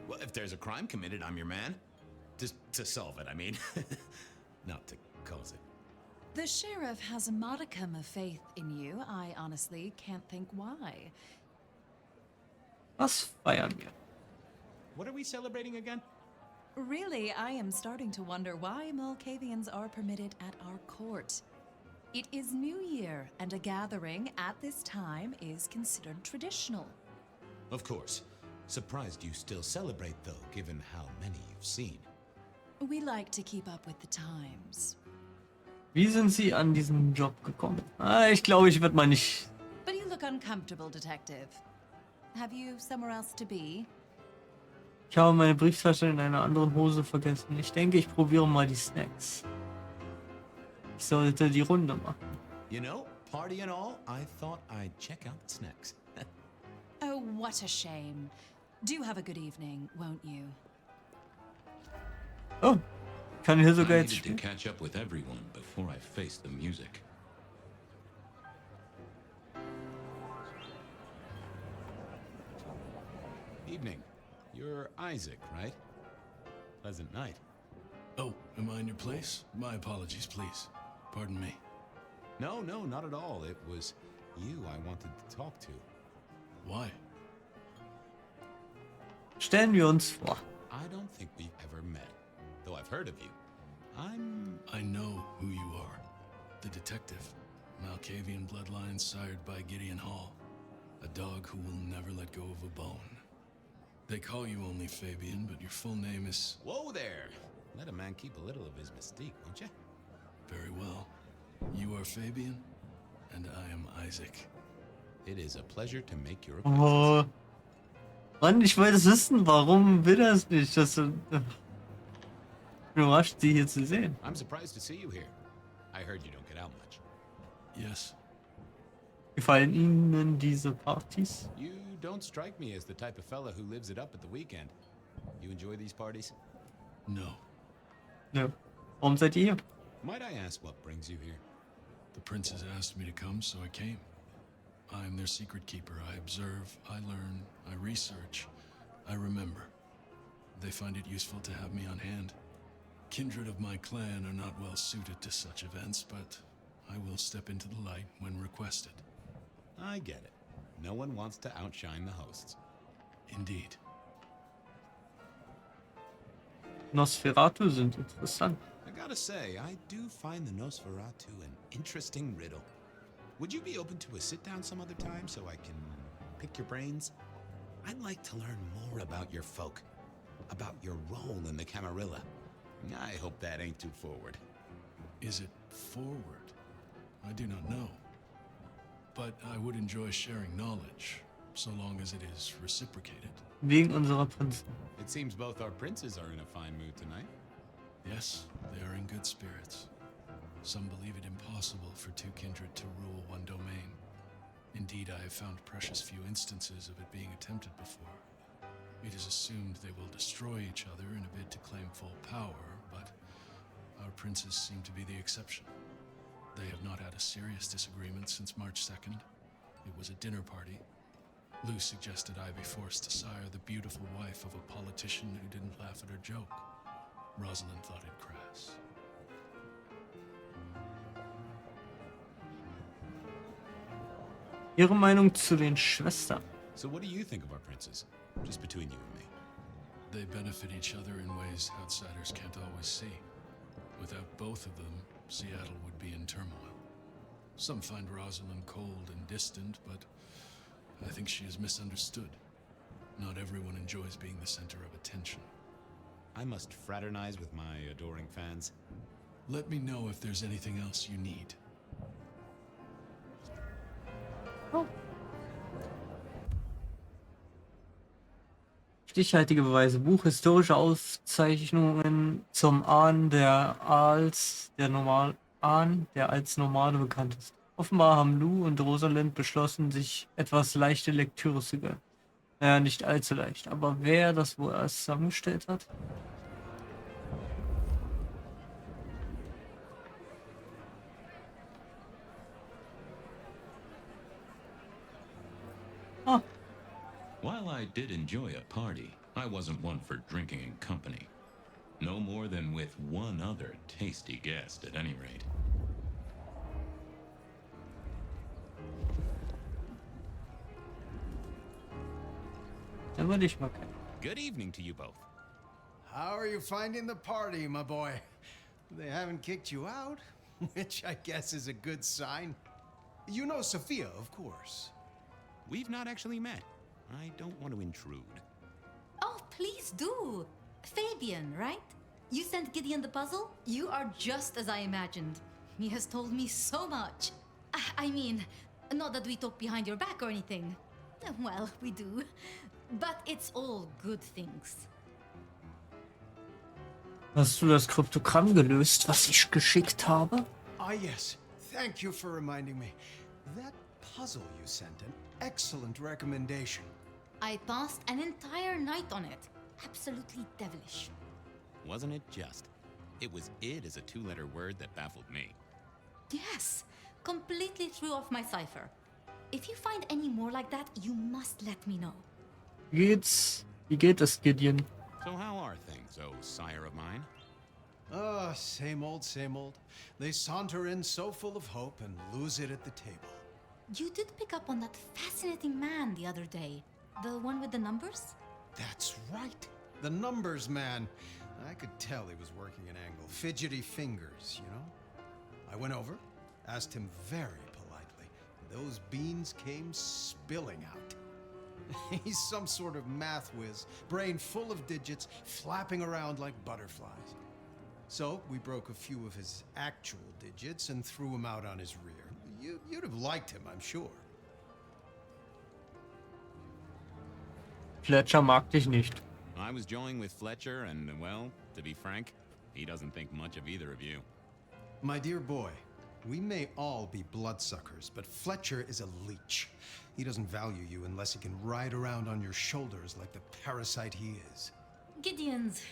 S3: Well, if there's a crime committed, I'm your man. Just to solve it, I mean. Not to cause it.
S17: The sheriff has a modicum of faith in you. I honestly can't think why.
S1: Was feiern wir?
S3: What are we celebrating again?
S17: Really, I am starting to wonder why Malkavians are permitted at our court. It is New Year, and a gathering at this time is considered traditional.
S3: Of course. Surprised you still celebrate, though, given how many you've seen.
S17: We like to keep up with the times.
S1: Wie sind Sie an diesen Job gekommen? Ich glaube, ich werde mal nicht.
S17: But you look uncomfortable, Detective. Have you somewhere else to be?
S1: Ich habe meine Brieftasche in einer anderen Hose vergessen. Ich denke, ich probiere mal die Snacks. Ich sollte die Runde machen.
S3: You know, party and all, I thought I'd check out the snacks.
S17: Oh, what a shame. Do have a good evening, won't you?
S1: Oh, kann hier sogar
S2: I
S1: jetzt
S2: needed to
S1: spielen?
S2: catch up with everyone before I faced the music.
S3: Evening. You're Isaac, right? Pleasant night.
S4: Oh, am I in your place? My apologies, please. Pardon me.
S3: No, not at all. It was you I wanted to talk to.
S4: Why?
S1: Stellen wir uns vor.
S3: I don't think we've ever met, though I've heard of you.
S4: I know who you are. The detective. Malkavian bloodlines sired by Gideon Hall. A dog who will never let go of a bone. They call you only Fabian, but your full name is...
S3: Whoa there! Let a man keep a little of his mystique, won't you?
S4: Very well. You are Fabian, and I am Isaac.
S3: It is a pleasure to make your
S1: Oh. Mann, ich wollte es wissen, warum will er es nicht? Das überrascht, Sie hier zu sehen.
S3: I'm surprised to see you here. I heard you don't get out much.
S4: Yes.
S1: Gefallen Ihnen diese Partys?
S3: You don't strike me as the type of fella who lives it up at the weekend. You enjoy these parties?
S4: No.
S1: Ja. Warum seid ihr hier?
S3: Might I ask what brings you here?
S4: The princes asked me to come, so I came. I'm their secret keeper. I observe, I learn, I research, I remember. They find it useful to have me on hand. Kindred of my clan are not well suited to such events, but I will step into the light when requested.
S3: I get it. No one wants to outshine the hosts.
S4: Indeed.
S1: Nosferatu sind interessant.
S3: I gotta say, I do find the Nosferatu an interesting riddle. Would you be open to a sit-down some other time so I can pick your brains? I'd like to learn more about your folk, about your role in the Camarilla. I hope that ain't too forward.
S4: Is it forward? I do not know. But I would enjoy sharing knowledge, so long as it is reciprocated.
S1: Wegen unserer Prinzen.
S3: It seems both our princes are in a fine mood tonight.
S4: Yes, they are in good spirits. Some believe it impossible for two kindred to rule one domain. Indeed, I have found precious few instances of it being attempted before. It is assumed they will destroy each other in a bid to claim full power, but our princes seem to be the exception. They have not had a serious disagreement since March 2nd. It was a dinner party. Lou suggested I be forced to sire the beautiful wife of a politician who didn't laugh at her joke. Rosalind thought it crass.
S1: Ihre Meinung zu den Schwestern?
S3: So what do you think of our princes? Just between you and me.
S4: They benefit each other in ways outsiders can't always see. Without both of them, Seattle would be in turmoil. Some find Rosalind cold and distant, but I think she is misunderstood. Not everyone enjoys being the center of attention.
S3: I must fraternize with my adoring fans.
S4: Let me know if there's anything else you need.
S1: Oh. Stichhaltige Beweise. Buch historische Auszeichnungen zum Ahn der als Nomade bekannt ist. Offenbar haben Lou und Rosalind beschlossen, sich etwas leichte Lektüre zu gönnen. Naja, nicht allzu leicht. Aber wer das wohl erst zusammengestellt hat? Ah.
S2: While I did enjoy a party, I wasn't one for drinking in company. No more than with one other tasty guest, at any rate.
S1: Dann würde ich mal kennen.
S3: Good evening to you both.
S19: How are you finding the party, my boy? They haven't kicked you out, which I guess is a good sign. You know Sophia, of course.
S3: We've not actually met. I don't want to intrude.
S6: Oh, please do. Fabian, right? You sent Gideon the puzzle? You are just as I imagined. He has told me so much. I mean, not that we talk behind your back or anything. Well, we do. But it's all good things.
S1: Hast du das Kryptogramm gelöst, was ich geschickt habe?
S19: Ah, yes. Thank you for reminding me. That puzzle you sent, an excellent recommendation.
S6: I passed an entire night on it. Absolutely devilish.
S3: Wasn't it just? It was id as a two-letter word that baffled me.
S6: Yes, completely threw off my cipher. If you find any more like that, you must let me know.
S1: Wie geht es, Gideon?
S3: So how are things, oh sire of mine?
S19: Ah, same old, same old. They saunter in so full of hope and lose it at the table.
S6: You did pick up on that fascinating man the other day. The one with the numbers?
S19: That's right. The numbers man. I could tell he was working an angle. Fidgety fingers, you know? I went over, asked him very politely. Those beans came spilling out. He's some sort of math whiz, brain full of digits, flapping around like butterflies. So we broke a few of his actual digits and threw him out on his rear. You'd have liked him, I'm sure.
S1: Fletcher mag dich nicht.
S3: I was joining with Fletcher and, well, to be frank, he doesn't think much of either of you.
S19: My dear boy, We may all be bloodsuckers, but Fletcher is a leech. He doesn't value you unless he can ride around on your shoulders like the parasite he is.
S20: Gideon's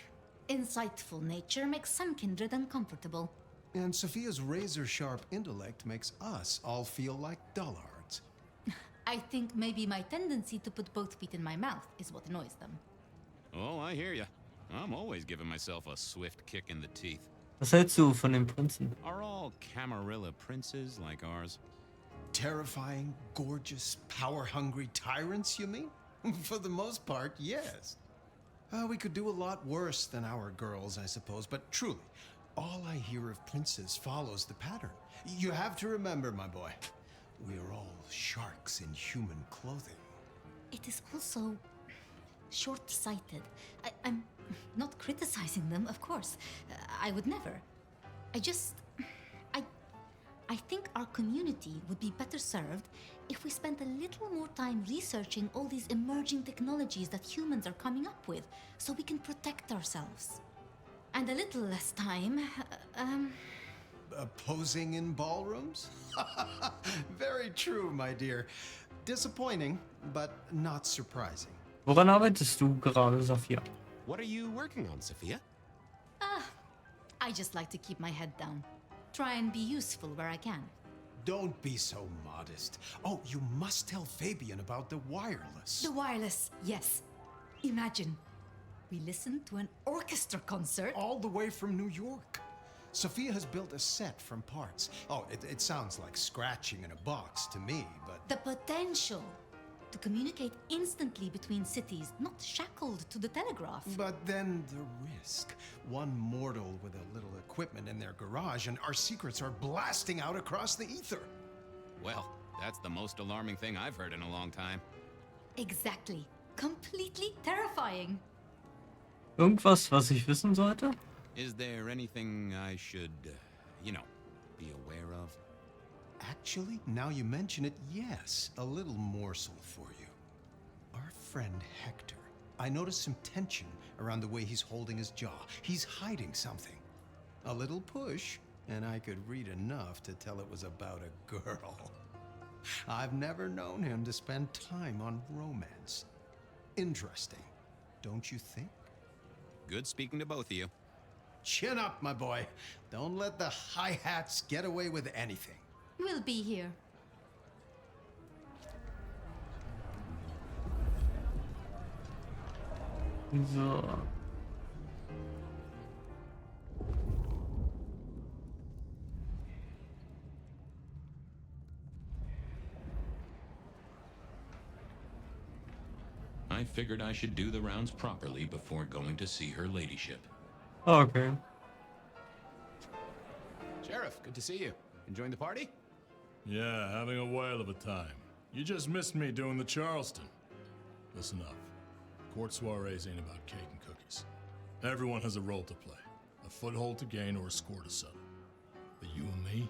S20: insightful nature makes some kindred uncomfortable.
S19: And Sophia's razor-sharp intellect makes us all feel like dullards.
S20: I think maybe my tendency to put both feet in my mouth is what annoys them.
S2: Oh, I hear ya. I'm always giving myself a swift kick in the teeth.
S1: Was hältst du von den Prinzen?
S2: Are all Camarilla princes like ours?
S19: Terrifying, gorgeous, power-hungry tyrants, you mean? For the most part, yes. We could do a lot worse than our girls, I suppose, but truly, all I hear of princes follows the pattern. You have to remember, my boy, we are all sharks in human clothing.
S20: It is also short-sighted. I'm not criticizing them, of course. I would never. I think our community would be better served if we spent a little more time researching all these emerging technologies that humans are coming up with, so we can protect ourselves. And a little less time,
S19: Posing in ballrooms? Very true, my dear. Disappointing, but not surprising.
S1: Woran arbeitest du gerade, Sophia?
S3: What are you working on, Sophia?
S20: I just like to keep my head down. Try and be useful where I can.
S19: Don't be so modest. Oh, you must tell Fabian about the wireless.
S20: The wireless, yes. Imagine, we listened to an orchestra concert.
S19: All the way from New York. Sophia has built a set from parts. Oh, it sounds like scratching in a box to me, but...
S20: The potential to communicate instantly between cities, not shackled to the telegraph.
S19: But then the risk. One mortal with a little equipment in their garage and our secrets are blasting out across the ether.
S2: Well, that's the most alarming thing I've heard in a long time.
S20: Exactly. Completely terrifying.
S1: Irgendwas, was ich wissen sollte?
S2: Is there anything I should, be aware of?
S19: Actually, now you mention it, yes, a little morsel for you. Our friend Hector. I noticed some tension around the way he's holding his jaw. He's hiding something. A little push, and I could read enough to tell it was about a girl. I've never known him to spend time on romance. Interesting, don't you think?
S2: Good speaking to both of you.
S19: Chin up, my boy. Don't let the hi-hats get away with anything.
S20: We'll be here.
S1: So.
S2: I figured I should do the rounds properly before going to see her ladyship.
S1: Okay.
S3: Sheriff, good to see you. Enjoying the party?
S4: Yeah, having a whale of a time. You just missed me doing the Charleston. Listen up. Court soirees ain't about cake and cookies. Everyone has a role to play. A foothold to gain or a score to settle. But you and me?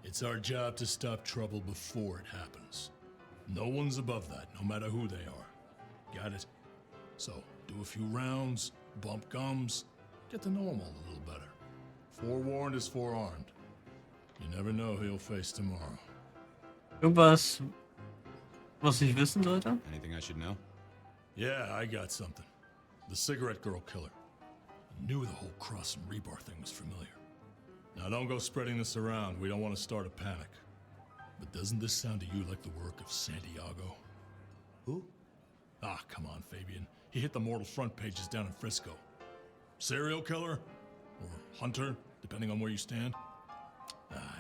S4: It's our job to stop trouble before it happens. No one's above that, no matter who they are. Got it? So, do a few rounds, bump gums, get to know them all a little better. Forewarned is forearmed. You never know who you'll face tomorrow.
S1: Irgendwas, was ich wissen sollte?
S2: Anything I should know?
S4: Yeah, I got something. The cigarette girl killer. I knew the whole cross and rebar thing was familiar. Now don't go spreading this around. We don't want to start a panic. But doesn't this sound to you like the work of Santiago?
S19: Who?
S4: Ah, come on, Fabian. He hit the mortal front pages down in Frisco. Serial killer? Or hunter, depending on where you stand?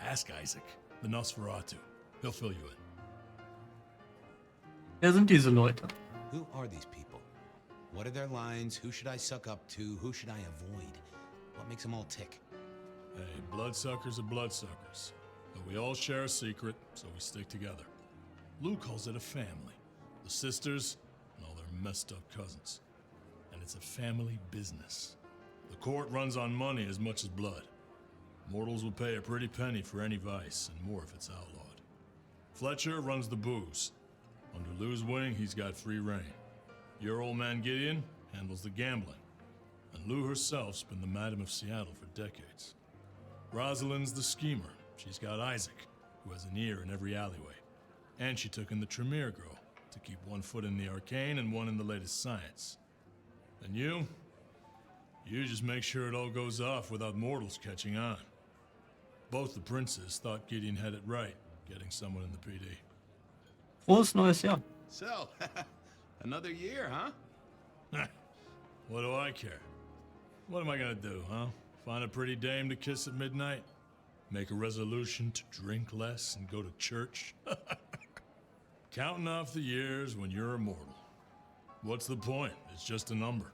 S4: Ask Isaac, the Nosferatu. He'll fill you in.
S1: Wer sind diese Leute?
S3: Who are these people? What are their lines? Who should I suck up to? Who should I avoid? What makes them all tick?
S4: Hey, bloodsuckers are bloodsuckers. But we all share a secret, so we stick together. Lou calls it a family. The sisters and all their messed up cousins. And it's a family business. The court runs on money as much as blood. Mortals will pay a pretty penny for any vice, and more if it's outlawed. Fletcher runs the booze. Under Lou's wing, he's got free reign. Your old man Gideon handles the gambling. And Lou herself's been the Madam of Seattle for decades. Rosalind's the schemer, She's got Isaac, who has an ear in every alleyway. And she took in the Tremere girl to keep one foot in the arcane and one in the latest science. And you just make sure it all goes off without mortals catching on. Both the princes thought Gideon had it right, getting someone in the PD.
S1: Frohes neues Jahr.
S3: So, another year, huh?
S4: What do I care? What am I gonna do, huh? Find a pretty dame to kiss at midnight? Make a resolution to drink less and go to church? Counting off the years when you're immortal. What's the point? It's just a number.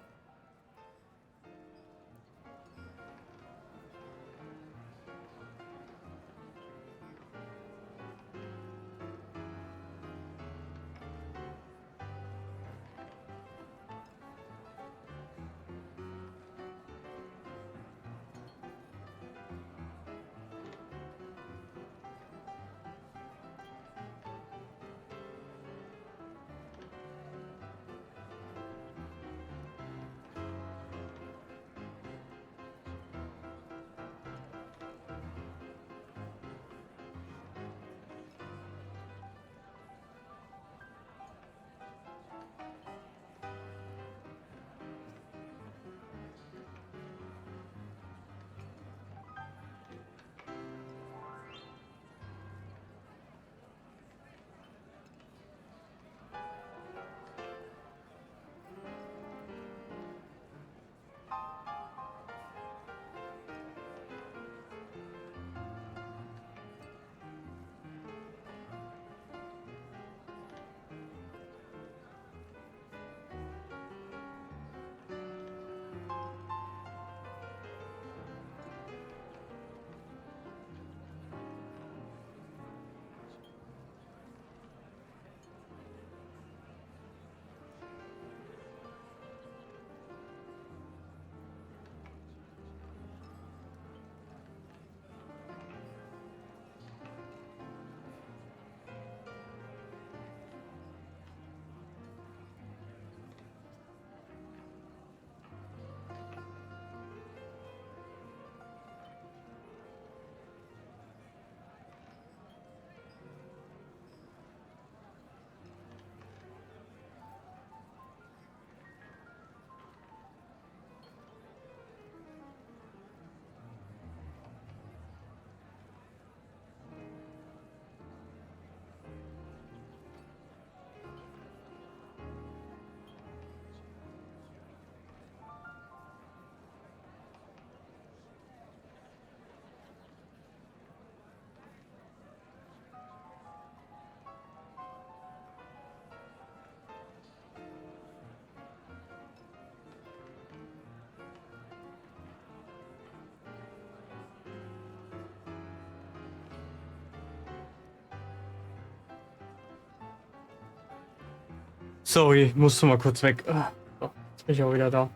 S1: Sorry, musste mal kurz weg. So, jetzt bin ich auch wieder da.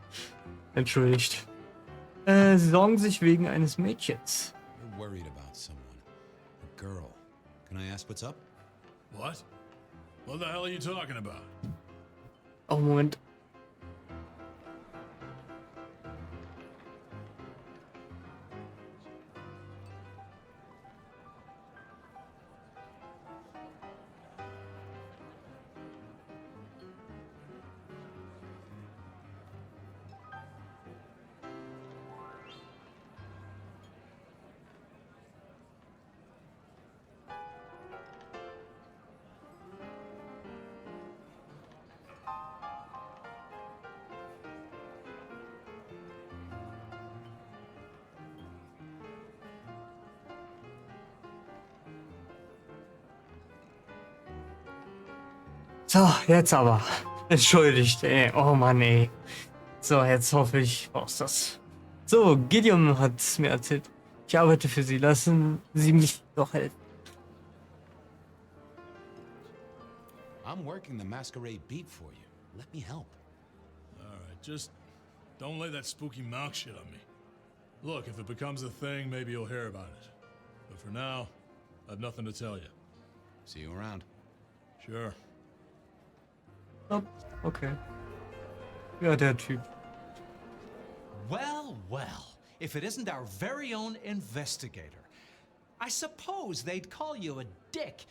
S1: Entschuldigt. Sie sorgen sich wegen eines Mädchens.
S2: You're worried about someone. A girl. Can I ask what's up?
S4: What? What the hell are you talking about?
S1: Oh, Moment. So, jetzt aber. Entschuldigt, ey. Oh Mann, ey. So, jetzt hoffe ich, brauchst das. So, Gideon hat es mir erzählt. Ich arbeite für Sie. Lassen Sie mich doch helfen.
S2: I'm working the Masquerade beat for you. Let me help.
S4: Alright, just don't lay that spooky mouth shit on me. Look, if it becomes a thing, maybe you'll hear about it. But for now, I have nothing to tell you.
S2: See you around.
S4: Sure.
S1: Oh, okay. Ja, der Typ.
S21: Well, well, if it isn't our very own investigator. I suppose they'd call you a dick,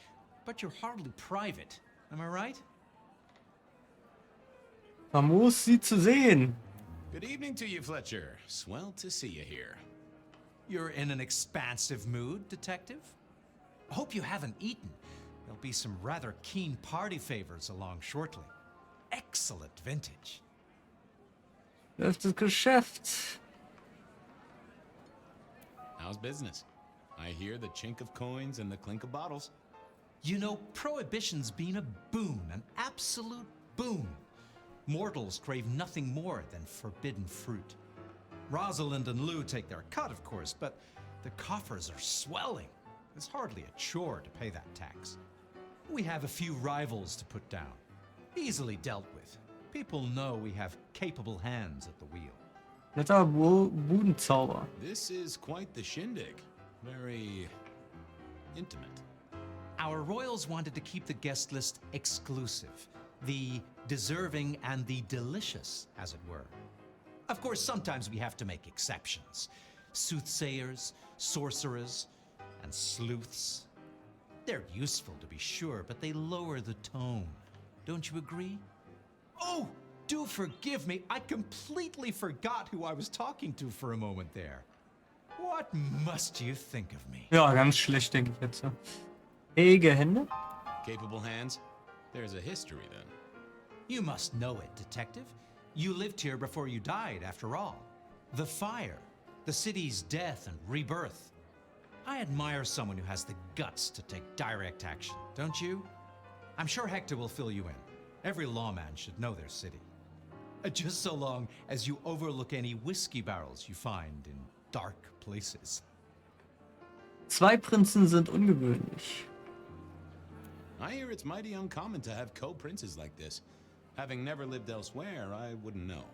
S21: but you're hardly private. Am I right?
S1: Famos, Sie zu sehen.
S3: Good evening to you, Fletcher. Swell to see you here.
S21: You're in an expansive mood, Detective? Hope you haven't eaten. There'll be some rather keen party favors along shortly. Excellent vintage.
S1: Läuft das Geschäft.
S3: How's business? I hear the chink of coins and the clink of bottles.
S21: You know, Prohibition's been a boon, an absolute boon. Mortals crave nothing more than forbidden fruit. Rosalind and Lou take their cut, of course, but the coffers are swelling. It's hardly a chore to pay that tax. We have a few rivals to put down. Easily dealt with. People know we have capable hands at the wheel.
S1: Jetzt aber Budenzauber.
S3: This is quite the shindig. Very intimate.
S21: Our royals wanted to keep the guest list exclusive. The deserving and the delicious, as it were. Of course, sometimes we have to make exceptions. Soothsayers, sorcerers, and sleuths. They're useful, to be sure, but they lower the tone. Don't you agree? Oh, do forgive me. I completely forgot who I was talking to for a moment there. What must you think of me?
S1: Ja, ganz schlecht, denke ich jetzt. Fähige Hände?
S3: Capable hands? There's a history then.
S21: You must know it, Detective. You lived here before you died, after all. The fire, the city's death and rebirth. I admire someone who has the guts to take direct action, don't you? I'm sure Hector will fill you in. Every lawman should know their city. Just so long as you overlook any whiskey barrels you find in dark places.
S1: Zwei Prinzen sind ungewöhnlich.
S3: I hear it's mighty uncommon to have co-princes like this. Having never lived elsewhere, I wouldn't know.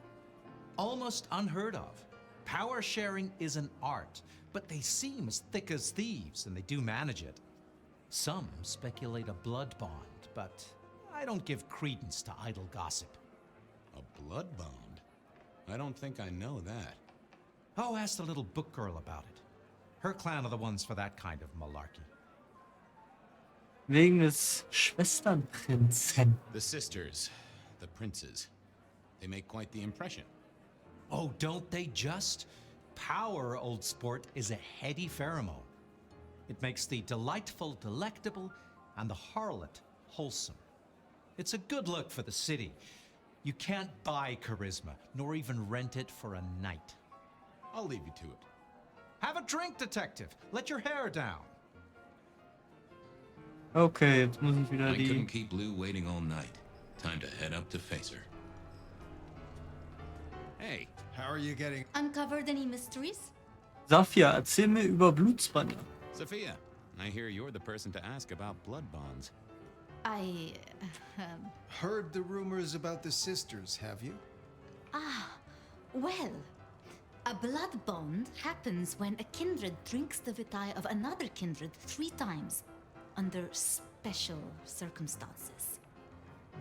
S21: Almost unheard of. Power sharing is an art, but they seem as thick as thieves, and they do manage it. Some speculate a blood bond, but I don't give credence to idle gossip.
S3: A blood bond? I don't think I know that.
S21: Oh, ask the little book girl about it. Her clan are the ones for that kind of malarkey.
S1: Wegen des Schwesternprinzen.
S3: The sisters, the princes, they make quite the impression.
S21: Oh, don't they just? Power, old sport, is a heady pheromone. It makes the delightful delectable and the harlot wholesome. It's a good look for the city. You can't buy charisma, nor even rent it for a night.
S3: I'll leave you to it.
S21: Have a drink, Detective. Let your hair down.
S1: Okay, jetzt muss ich wieder
S2: I
S1: die...
S2: couldn't keep Lou waiting all night. Time to head up to face her.
S3: Hey,
S19: how are you getting...
S20: Uncovered any mysteries?
S1: Safia, erzähl mir über Blutsbande.
S3: Sophia, I hear you're the person to ask about blood bonds.
S20: I...
S19: Heard the rumors about the sisters, have you?
S20: Well, a blood bond happens when a kindred drinks the vitae of another kindred 3 times, under special circumstances.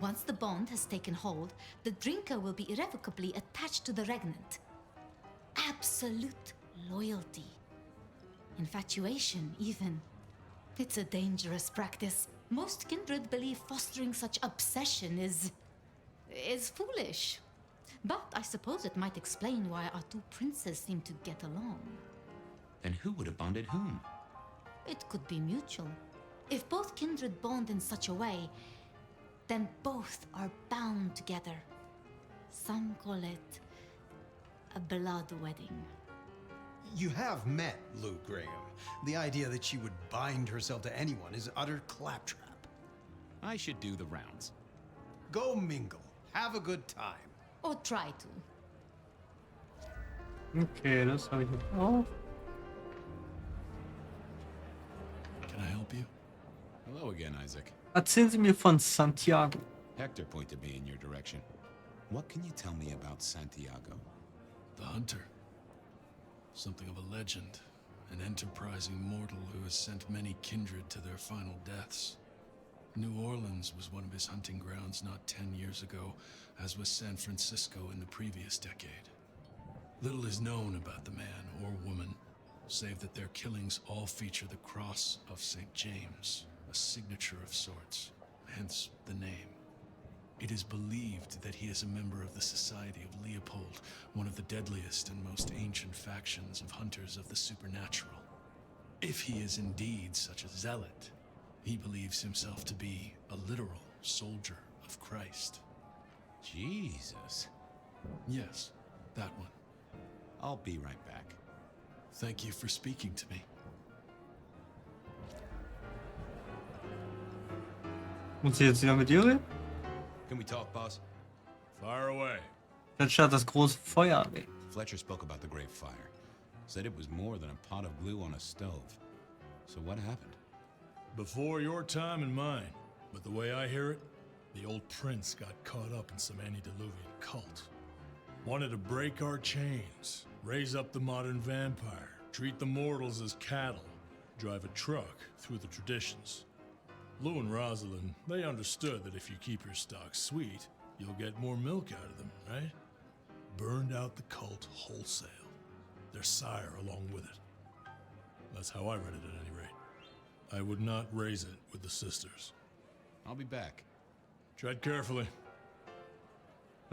S20: Once the bond has taken hold, the drinker will be irrevocably attached to the regnant. Absolute loyalty. Infatuation, even. It's a dangerous practice. Most kindred believe fostering such obsession is foolish. But I suppose it might explain why our 2 princes seem to get along.
S2: And who would have bonded whom?
S20: It could be mutual. If both kindred bond in such a way, then both are bound together. Some call it a blood wedding.
S19: You have met Lou Graham. The idea that she would bind herself to anyone is utter claptrap.
S3: I should do the rounds.
S19: Go mingle. Have a good time.
S20: Or try to.
S1: Okay, das habe ich jetzt auch.
S4: Can I help you?
S3: Hello again, Isaac.
S1: Erzählen Sie mir von Santiago.
S3: Hector pointed me in your direction. What can you tell me about Santiago?
S4: The hunter. Something of a legend. An enterprising mortal who has sent many kindred to their final deaths. New Orleans was one of his hunting grounds not 10 years ago, as was San Francisco in the previous decade. Little is known about the man or woman, save that their killings all feature the cross of St. James, a signature of sorts, hence the name. It is believed that he is a member of the Society of Leopold, one of the deadliest and most ancient factions of hunters of the supernatural. If he is indeed such a zealot, he believes himself to be a literal soldier of Christ.
S2: Jesus.
S4: Yes, that one.
S2: I'll be right back.
S4: Thank you for speaking to me.
S1: Muss ich jetzt wieder mit dir reden?
S2: Can we talk, boss?
S4: Fire away.
S1: Fletcher hat das große Feuer erwähnt.
S2: Fletcher spoke about the Great Fire. Said it was more than a pot of glue on a stove. So what happened?
S4: Before your time and mine. But the way I hear it, the old prince got caught up in some antediluvian cult. Wanted to break our chains, raise up the modern vampire, treat the mortals as cattle, drive a truck through the traditions. Lou and Rosalind, they understood that if you keep your stock sweet, you'll get more milk out of them, right? Burned out the cult wholesale. Their sire along with it. That's how I read it at any rate. I would not raise it with the sisters.
S2: I'll be back.
S4: Tread carefully.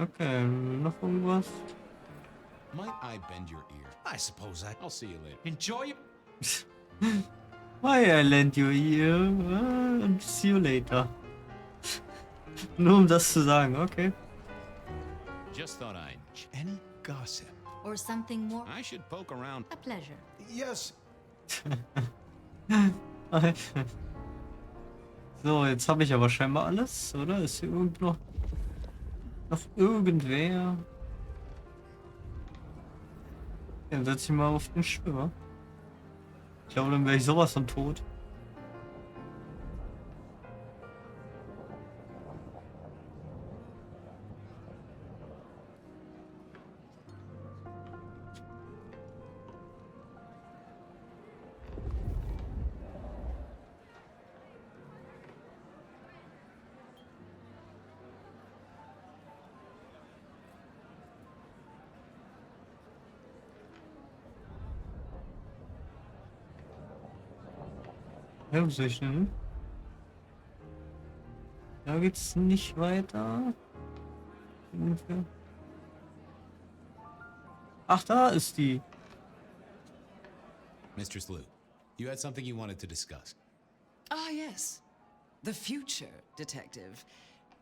S1: Okay, noch irgendwas?
S2: Might I bend your ear?
S21: I suppose
S2: I'll see you later.
S21: Enjoy it.
S1: Why I lend you here and see you later. Nur um das zu sagen, okay.
S2: Just thought I'd... Any gossip?
S20: Or something more?
S2: I should poke around.
S20: A pleasure.
S19: Yes.
S1: So, jetzt habe ich aber scheinbar alles, oder? Ist hier irgendwo noch irgendwer? Dann setze ich mal auf den Schwimmer. Ich glaube, dann wäre ich sowas von tot. Ja, wo soll ich denn? Da geht's nicht weiter. Ach, da ist die.
S2: Mistress Lou, you had something you wanted to discuss.
S18: Ah, yes. The future, Detective.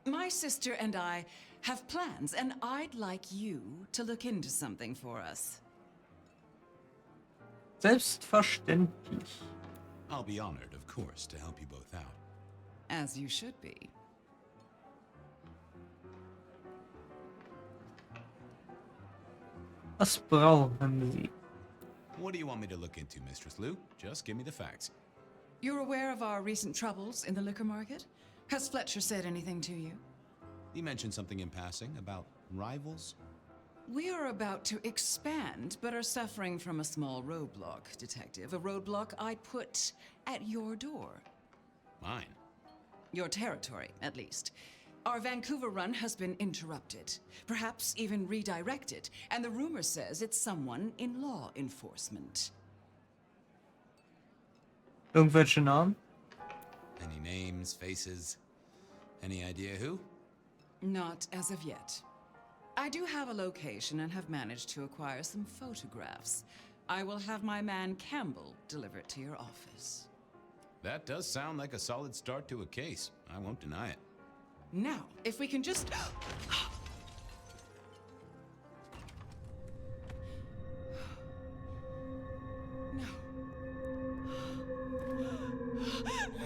S18: My sister and I have plans, and I'd like you to look into something for us.
S1: Selbstverständlich.
S2: I'll be honored, of course, to help you both out.
S18: As you should be.
S1: Was brauchen Sie?
S2: What do you want me to look into, Mistress Lou? Just give me the facts.
S18: You're aware of our recent troubles in the liquor market? Has Fletcher said anything to you?
S2: He mentioned something in passing about rivals.
S18: We are about to expand, but are suffering from a small roadblock, Detective. A roadblock I put at your door.
S2: Mine?
S18: Your territory, at least. Our Vancouver run has been interrupted, perhaps even redirected, and the rumor says it's someone in law enforcement.
S1: Irgendwelche Namen?
S2: Any names, faces? Any idea who?
S18: Not as of yet. I do have a location and have managed to acquire some photographs. I will have my man Campbell deliver it to your office.
S2: That does sound like a solid start to a case. I won't deny it.
S18: Now, if we can just... No.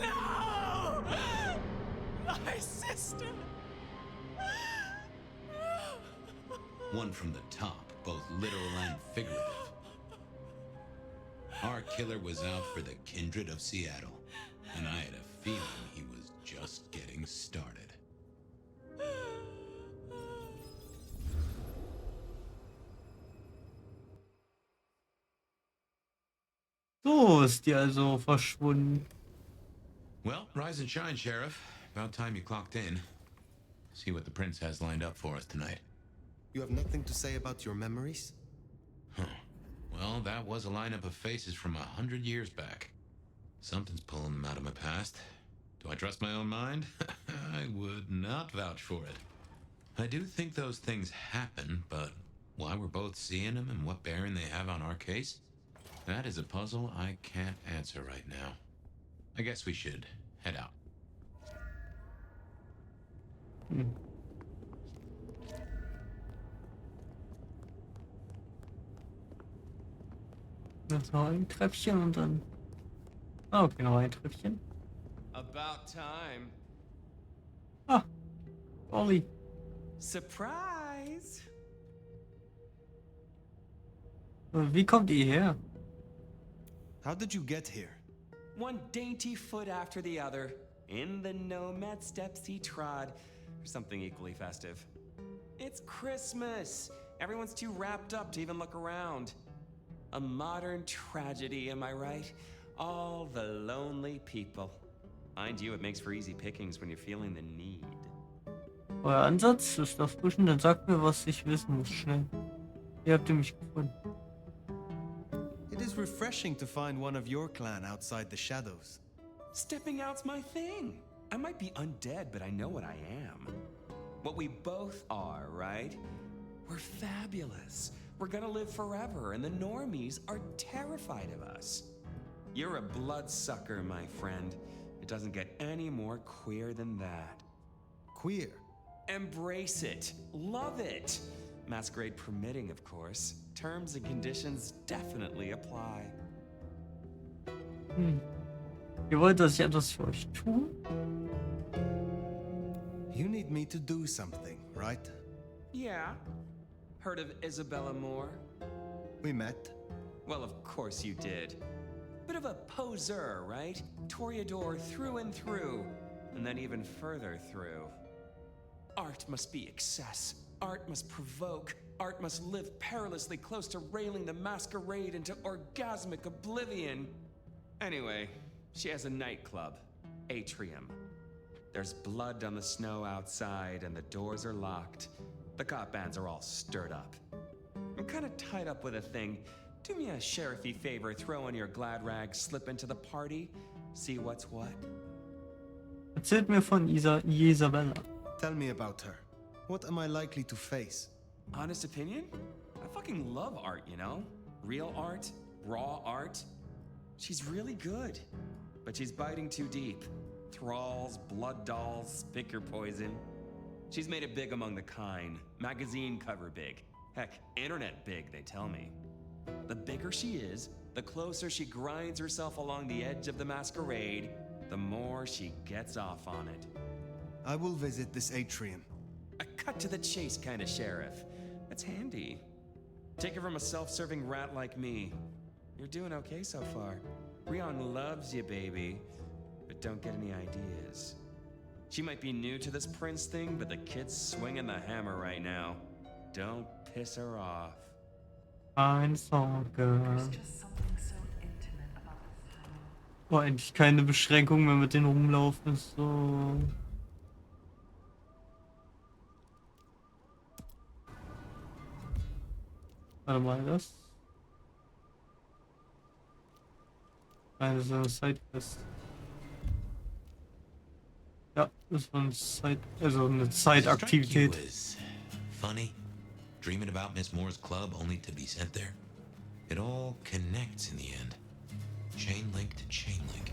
S18: No! My sister!
S2: One from the top, both literal and figurative. Our killer was out for the kindred of Seattle, and I had a feeling he was just getting started.
S1: So ist die also verschwunden.
S2: Well, rise and shine, Sheriff. About time you clocked in. See what the Prince has lined up for us tonight.
S13: You have nothing to say about your memories?
S2: Huh. Well, that was a lineup of faces from 100 years back. Something's pulling them out of my past. Do I trust my own mind? I would not vouch for it. I do think those things happen, but why we're both seeing them and what bearing they have on our case, that is a puzzle I can't answer right now. I guess we should head out.
S1: Jetzt noch ein Treppchen und dann... Ah, okay, noch ein Treppchen.
S5: About time.
S1: Ah, Olli.
S5: Surprise!
S1: Wie kommt ihr her?
S19: How did you get here?
S5: One dainty foot after the other, in the nomad steps he trod, or something equally festive. It's Christmas! Everyone's too wrapped up to even look around. A modern tragedy, am I right? All the lonely people. Mind you, it makes for easy pickings when you're feeling the need.
S1: Euer Ansatz ist erfrischend, dann sagt mir, was ich wissen muss, schnell. Hier habt ihr mich gefunden.
S19: It is refreshing to find one of your clan outside the shadows.
S5: Stepping out's my thing. I might be undead, but I know what I am. What we both are, right? We're fabulous. We're gonna live forever, and the normies are terrified of us. You're a bloodsucker, my friend. It doesn't get any more queer than that.
S19: Queer?
S5: Embrace it. Love it. Masquerade permitting, of course. Terms and conditions definitely apply.
S1: Ihr wollt, dass ich etwas für euch tue?
S19: You need me to do something, right?
S5: Yeah. Heard of Isabella Moore?
S19: We met.
S5: Well, of course you did. Bit of a poseur, right? Toreador through and through, and then even further through. Art must be excess. Art must provoke. Art must live perilously close to railing the masquerade into orgasmic oblivion. Anyway, she has a nightclub, Atrium. There's blood on the snow outside, and the doors are locked. The cop bands are all stirred up. I'm kinda tied up with a thing. Do me a sheriffy favor, throw on your glad rags, slip into the party, see what's what.
S1: Erzählt mir von Isabella.
S19: Tell me about her. What am I likely to face?
S5: Honest opinion? I fucking love art, you know? Real art, raw art. She's really good, but she's biting too deep. Thralls, blood dolls, pick your poison. She's made it big among the kind. Magazine cover big. Heck, internet big, they tell me. The bigger she is, the closer she grinds herself along the edge of the masquerade, the more she gets off on it.
S19: I will visit this atrium.
S5: A cut to the chase kind of sheriff. That's handy. Take it from a self-serving rat like me. You're doing okay so far. Rion loves you, baby, but don't get any ideas. She might be new to this prince thing, but the kid's swinging the hammer right now. Don't piss her off.
S1: Keine Sorge. Oh, endlich keine Beschränkung mehr mit den Rumlaufen. Ist so. Warte mal, das. Also Sidequest. Ja, das war eine Zeitaktivität.
S2: Funny, dreaming about Miss Moore's club only to be sent there. It all connects in the end. Chain link to chain link.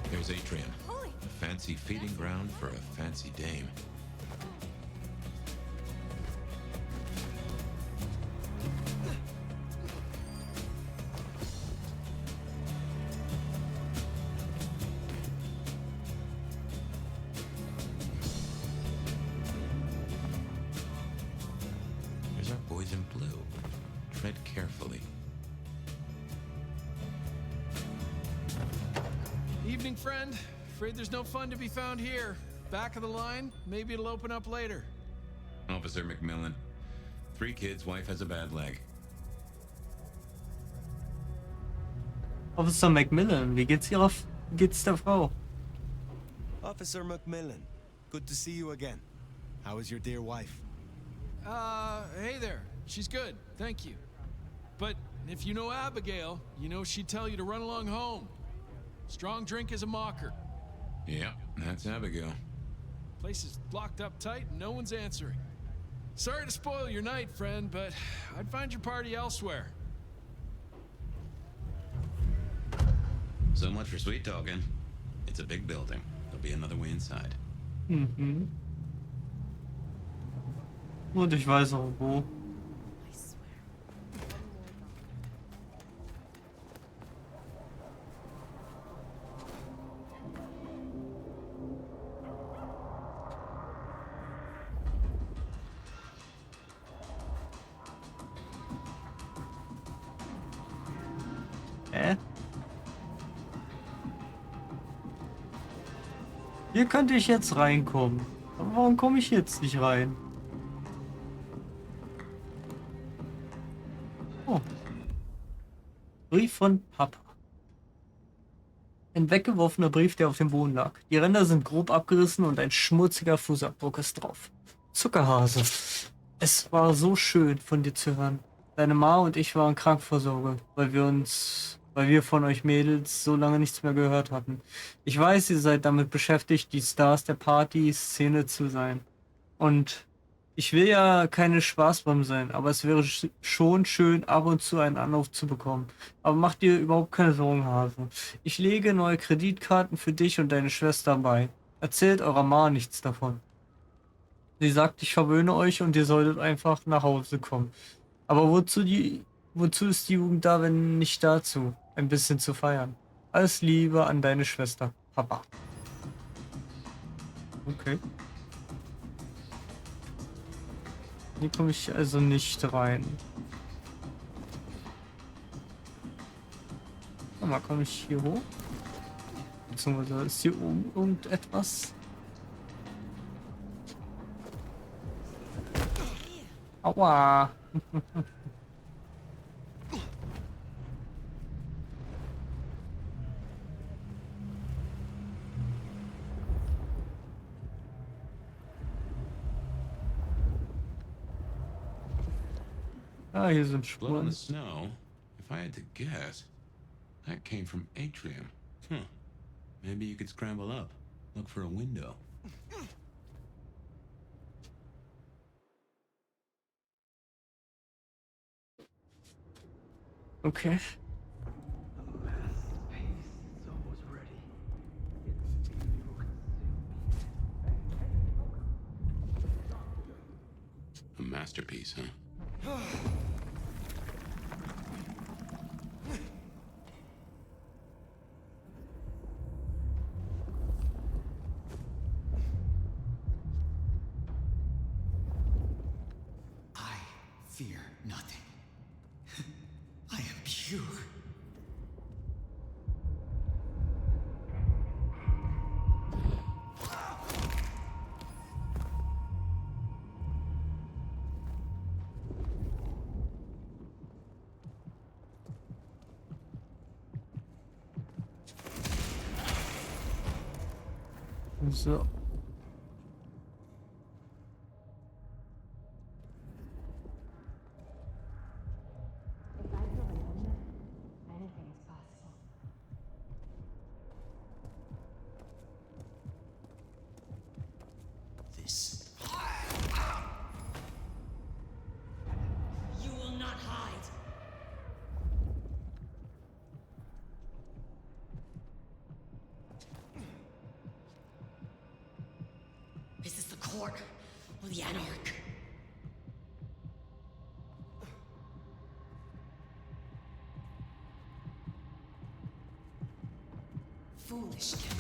S2: There's Atrium, a fancy feeding ground for a fancy dame.
S4: Evening, friend. Afraid there's no fun to be found here. Back of the line, maybe it'll open up later.
S2: Officer McMillan. 3 kids, wife has a bad leg.
S1: Officer McMillan, wie geht's der Frau?
S8: Officer McMillan, good to see you again. How is your dear wife?
S4: Hey there. She's good, thank you. But if you know Abigail, you know she'd tell you to run along home. Strong drink is a mocker.
S2: Yeah, that's Abigail.
S4: Place is blocked up tight and no one's answering. Sorry to spoil your night, friend, but I'd find your party elsewhere.
S2: So much for sweet talking. It's a big building. There'll be another way inside.
S1: Mhm. Und ich weiß auch wo. Hier könnte ich jetzt reinkommen. Aber warum komme ich jetzt nicht rein? Oh. Brief von Papa. Ein weggeworfener Brief, der auf dem Boden lag. Die Ränder sind grob abgerissen und ein schmutziger Fußabdruck ist drauf. Zuckerhase. Es war so schön von dir zu hören. Deine Ma und ich waren Krankversorger, weil wir von euch Mädels so lange nichts mehr gehört hatten. Ich weiß, ihr seid damit beschäftigt, die Stars der Party-Szene zu sein. Und ich will ja keine Spaßbombe sein, aber es wäre schon schön, ab und zu einen Anruf zu bekommen. Aber mach dir überhaupt keine Sorgen, Hase. Ich lege neue Kreditkarten für dich und deine Schwester bei. Erzählt eurer Ma nichts davon. Sie sagt, ich verwöhne euch und ihr solltet einfach nach Hause kommen. Aber wozu ist die Jugend da, wenn nicht dazu? Ein bisschen zu feiern. Alles Liebe an deine Schwester, Papa. Okay. Hier komme ich also nicht rein. Mal, komme ich hier hoch? Beziehungsweise ist hier oben irgendetwas? Aua! Ah, hier sind
S2: Blood on
S1: Spuren.
S2: the snow. If I had to guess, that came from Atrium. Huh. Maybe you could scramble up, look for a window.
S1: Okay.
S2: A masterpiece, huh?
S3: I fear nothing. I am pure.
S1: So.
S3: This.
S22: You will not hide. Is this the court or the Anarch? Foolish kid.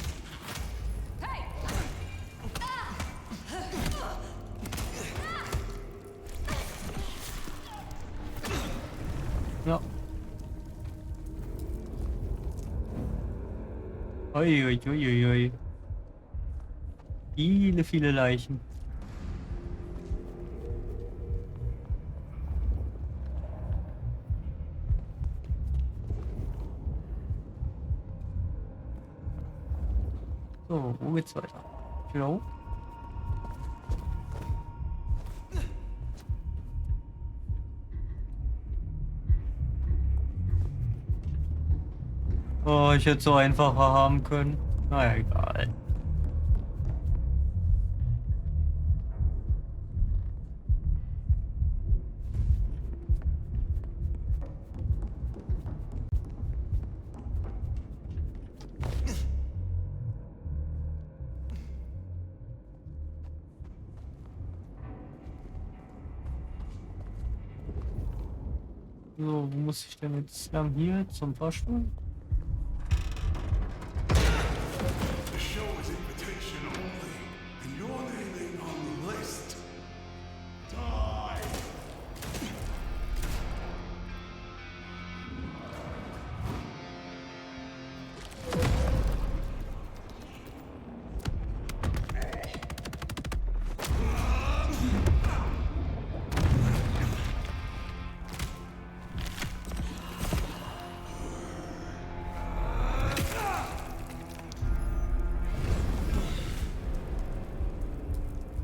S22: Hey!
S1: Ja. Uiuiuiui. Viele Leichen. So, wo geht's weiter? Wieder hoch? Oh, ich hätte so einfacher haben können. Naja, egal. So, wo muss ich denn jetzt lang? Hier zum Fahrstuhl?
S3: The show is invitation only, and your name ain't on the list. Die!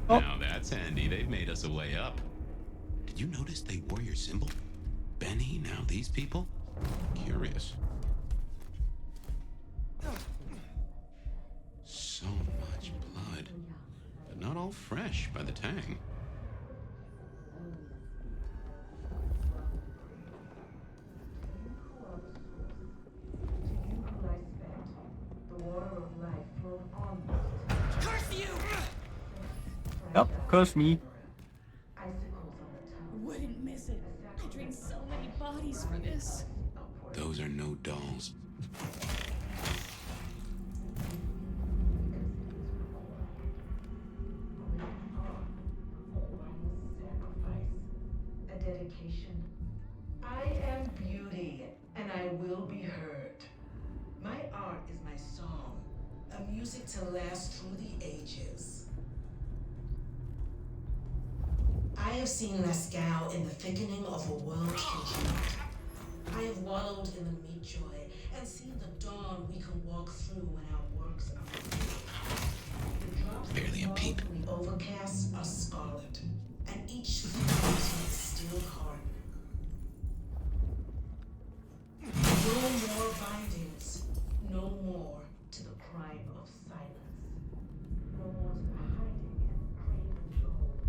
S2: Now that's handy. They've made us a way up. Did you notice they wore your symbol? Benny, now these people? Curious. So much blood. But not all fresh by the tang.
S1: Yep, curse me.
S15: Wouldn't miss it. I drained so many bodies for this.
S2: Those are no dolls.
S9: A dedication. I am beauty, and I will be heard. My art is my song, a music to last through the ages. I have seen Masquerade in the thickening of a world congealed. I have wallowed in the meat joy and seen the dawn we can walk through when our works are complete. The drops
S2: Barely a peep.
S9: from the overcast are scarlet, and each throbbs with still heart. No more bindings, no more to the crime of silence, no more to the hiding and craving gold.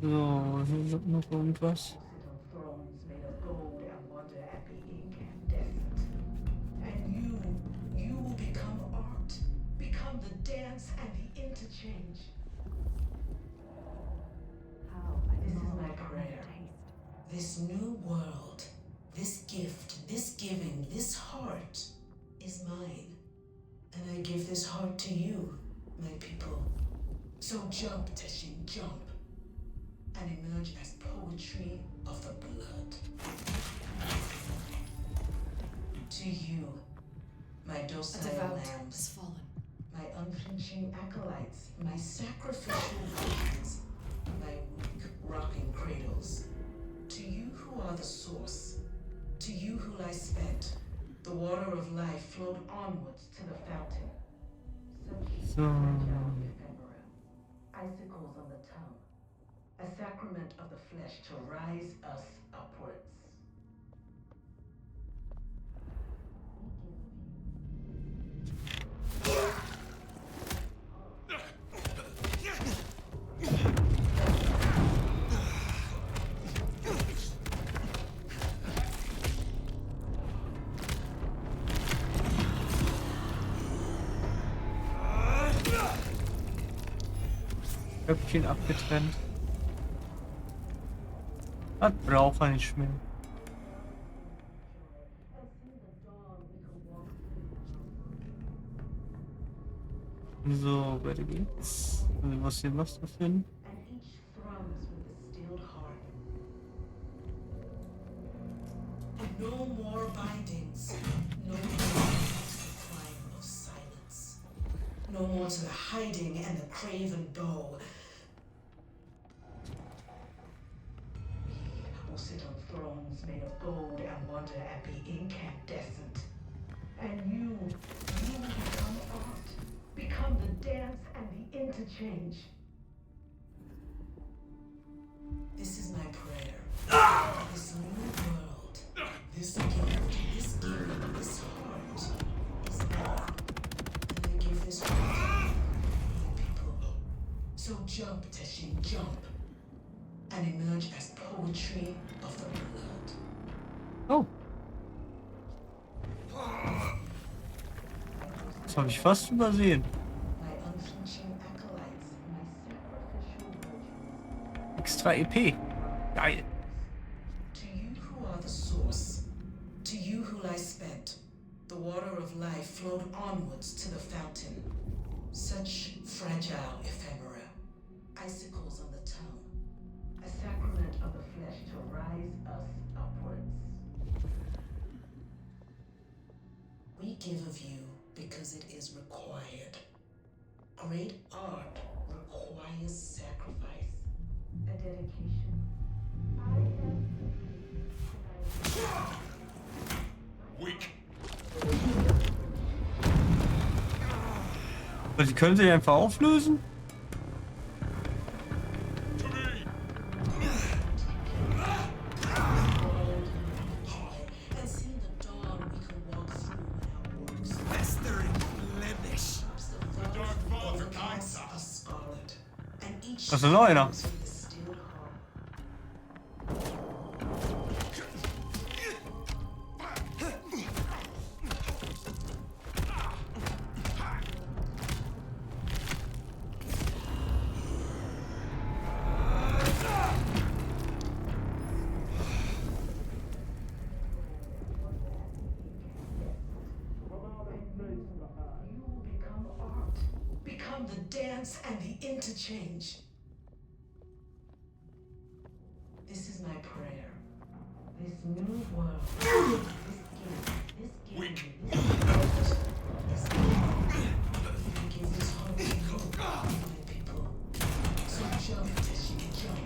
S1: So, hier wird noch irgendwas.
S9: Thrones made of gold and wonder at being incandescent. And you will become art, become the dance and the interchange. This is my prayer. This new world, this gift, this giving, this heart is mine. And I give this heart to you, my people. So jump, Teshin, jump. And emerge as poetry of the blood. To you, my docile lambs, my unflinching acolytes, my sacrificial virgins, my weak rocking cradles. To you who are the source, to you who lie spent, the water of life flowed onwards to the fountain. Such fragile ephemera, icicles on the tongue. A sacrament of the flesh to rise us upwards.
S1: Köpfchen abgetrennt. Das braucht er nicht mehr. So, weiter geht's. Also, was hier noch so finden?
S9: No more bindings, no more. No more to the hiding and the craven bow. We will sit on thrones made of gold and wonder at the incandescent. And you will become art. Become the dance and the interchange. This is my prayer. This new world, this gift, this gift, this heart is more than the gift this heart the people. So jump, Teshin, jump, and emerge as poetry of the blood.
S1: Oh. Das habe ich fast übersehen. Extra EP. Geil.
S9: To you who are the source, to you who lie spent, the water of life flowed onwards to the fountain. Such fragile ephemera, icicles on the tongue, a sacrament of the flesh to rise us upwards. We give of you because it is required. Great art requires sacrifice, a dedication.
S3: Weak.
S1: Aber die können sich einfach auflösen? Das ist noch einer.
S9: Become the dance and the interchange. This is my prayer. This new world. This gift. This give this hope to you, my people. So jump, Teshin, jump.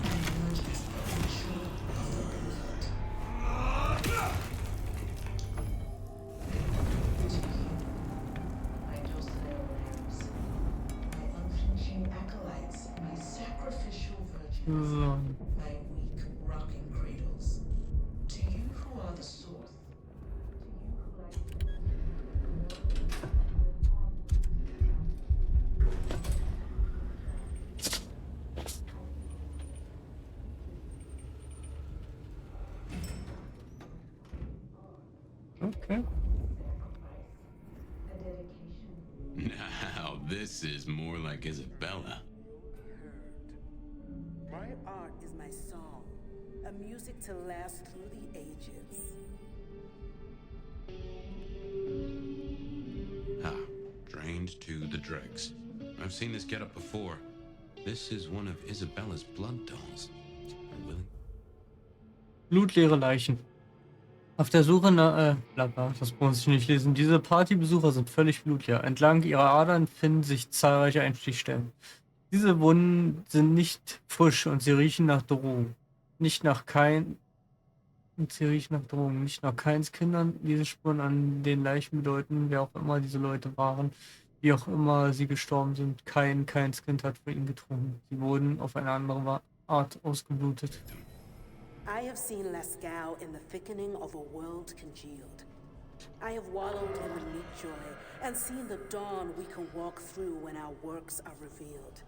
S9: And emerge as poetry of the blood. To you, my docile lambs, my unflinching acolytes, my sacrificial virgins, my weak rocking cradles. To you who are the source,
S1: Okay.
S2: Now, this is more like Isabella.
S10: My art is my song, a music to last through the ages.
S2: Ah, drained to the dregs. I've seen this getup before. This is one of Isabella's blood dolls.
S1: Blutleere Leichen. Auf der Suche nach, blabla, das muss ich nicht lesen. Diese Partybesucher sind völlig blutleer. Entlang ihrer Adern finden sich zahlreiche Einstichstellen. Diese Wunden sind nicht frisch und sie riechen nach Drohung. Nicht nach Keinskindern. Diese Spuren an den Leichen bedeuten, wer auch immer diese Leute waren, wie auch immer sie gestorben sind. Kein Kind hat von ihnen getrunken. Sie wurden auf eine andere Art ausgeblutet.
S10: I have seen Lascaux in the thickening of a world congealed. I have wallowed in the meat joy and seen the dawn we can walk through when our works are revealed.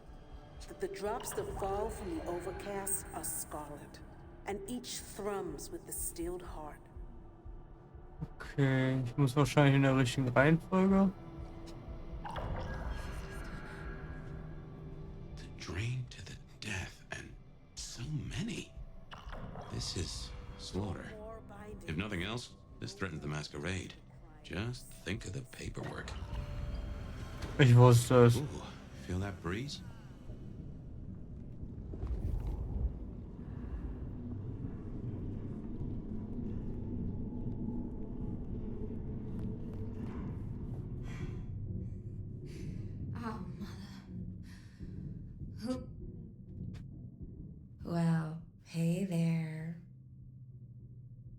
S10: The drops that fall from the overcast are scarlet, and each thrums with the stilled heart.
S1: Okay, ich muss wahrscheinlich in der richtigen Reihenfolge.
S2: The drain to the death, and so many. This is slaughter. If nothing else, this threatens the Masquerade. Just think of the paperwork.
S1: Ich wusste es.
S2: Ooh, feel that breeze?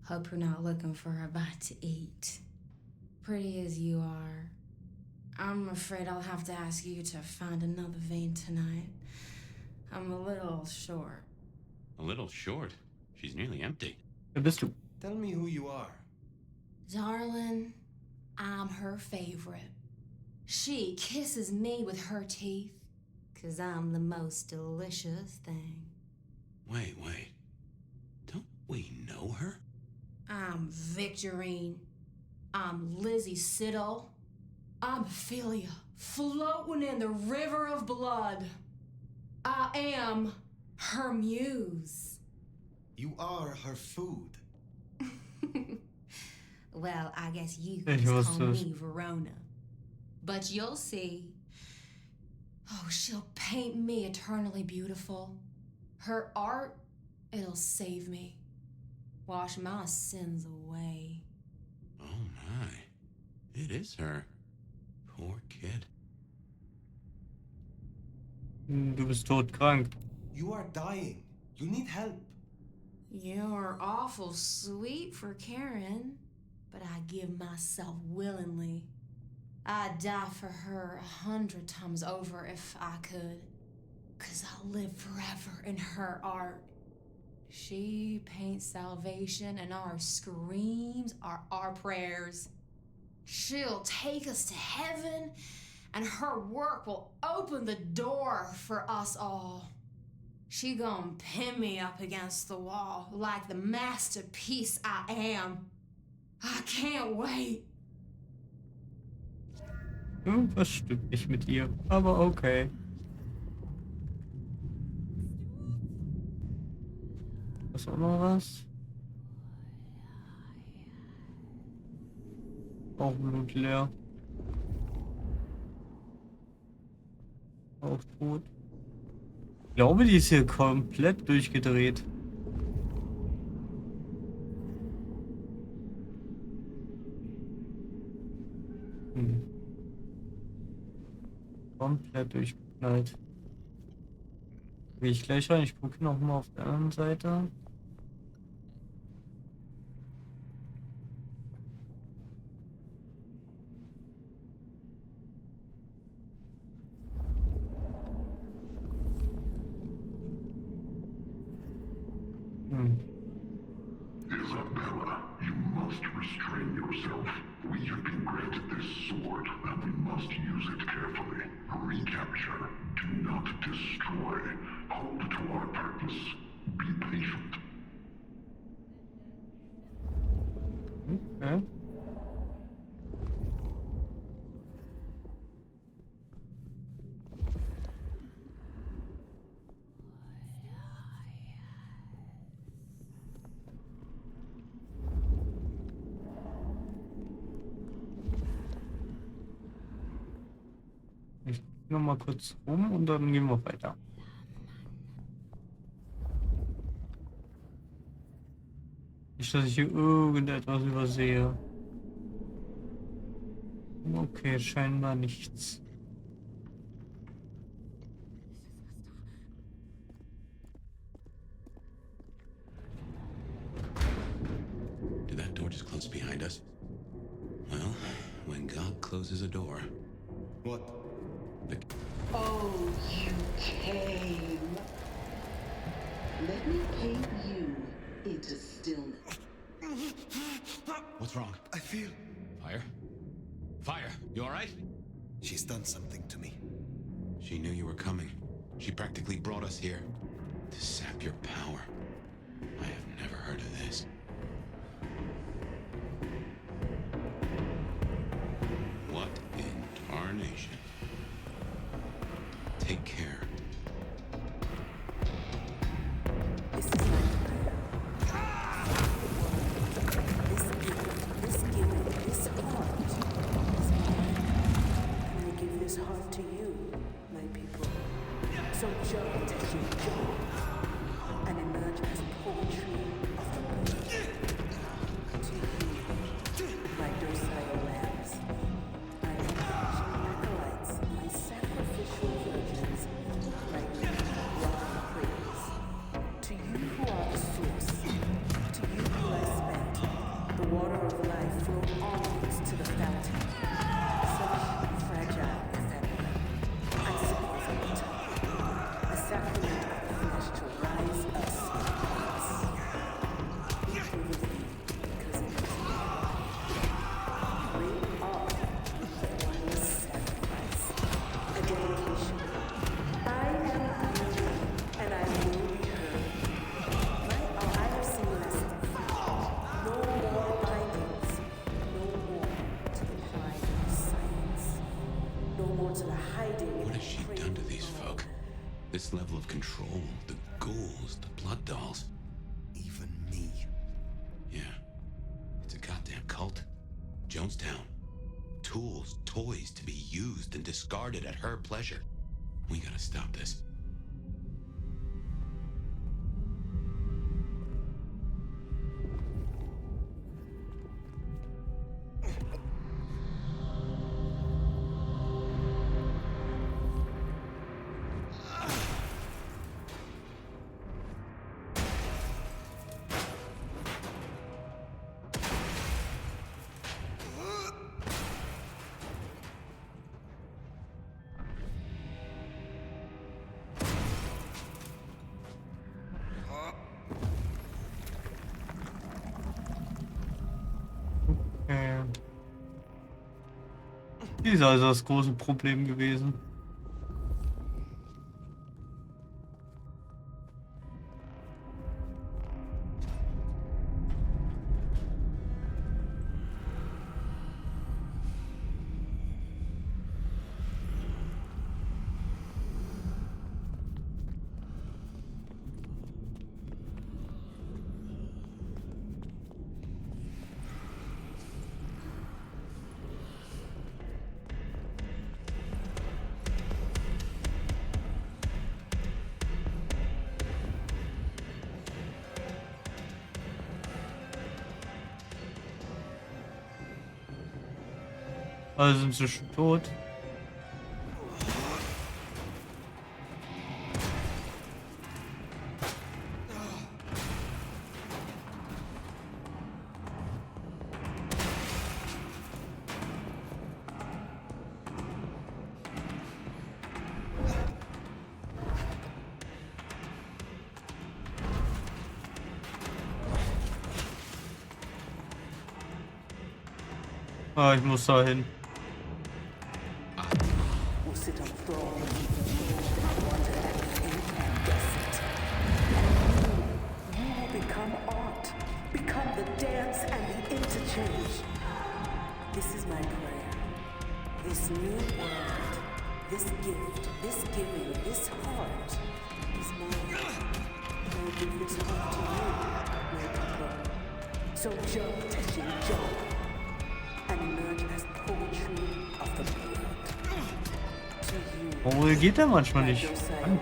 S7: Hope you're not looking for a bite to eat. Pretty as you are, I'm afraid I'll have to ask you to find another vein tonight. I'm a little short.
S2: A little short? She's nearly empty.
S8: Tell me who you are.
S7: Darling, I'm her favorite. She kisses me with her teeth, 'cause I'm the most delicious thing.
S2: Wait. Don't we know her?
S7: I'm Victorine. I'm Lizzie Siddle. I'm Ophelia, floating in the river of blood. I am her muse.
S8: You are her food.
S7: Well, I guess you can call me Verona. But you'll see. Oh, she'll paint me eternally beautiful. Her art, it'll save me. Wash my sins away.
S2: Oh my. It is her. Poor kid.
S1: Du bist todkrank.
S8: You are dying. You need help.
S7: You're awful sweet for Karen, but I give myself willingly. I'd die for her 100 times over if I could, 'cause I'll live forever in her art. She paints salvation, and our screams are our prayers. She'll take us to heaven, and her work will open the door for us all. She gonna pin me up against the wall like the masterpiece I am. I can't wait.
S1: Irgendwas stimmt nicht mit ihr, aber okay. Ist auch noch was? Auch blutleer. Auch tot. Ich glaube, die ist hier komplett durchgedreht. Komplett durchgeknallt. Gehe ich gleich rein. Ich gucke noch mal auf der anderen Seite.
S11: Isabella, you must restrain yourself. We have been granted this sword, and we must use it carefully. Recapture. Do not destroy. Hold to our purpose. Be patient.
S1: Okay. Ich noch mal kurz rum und dann gehen wir weiter. Nicht, dass ich hier irgendetwas übersehe. Okay, scheinbar nichts.
S2: Did that door just close behind us? Well, when God closes a door...
S8: What?
S10: Oh, you came. Let me paint you into stillness.
S3: What's wrong?
S8: I feel...
S3: Fire? Fire, you alright?
S8: She's done something to me.
S2: She knew you were coming. She practically brought us here to sap your power. I have never heard of this. What in tarnation? Take care.
S10: This is my This heart is mine. And I give this heart to you, my people. So jump to your job and emerge
S2: control the ghouls, the blood dolls.
S8: Even me.
S2: Yeah. It's a goddamn cult. Jonestown. Tools, toys to be used and discarded at her pleasure. We gotta stop this.
S1: Die ist also das große Problem gewesen. Also sind sie schon tot. Ah, ich muss da hin.
S10: This is my prayer. This new world, this gift, this giving, this heart is mine. I give this heart to you, my people. So jump, Teshin, jump, and emerge as poetry of the blood. To you,
S1: Wohl geht er manchmal nicht an.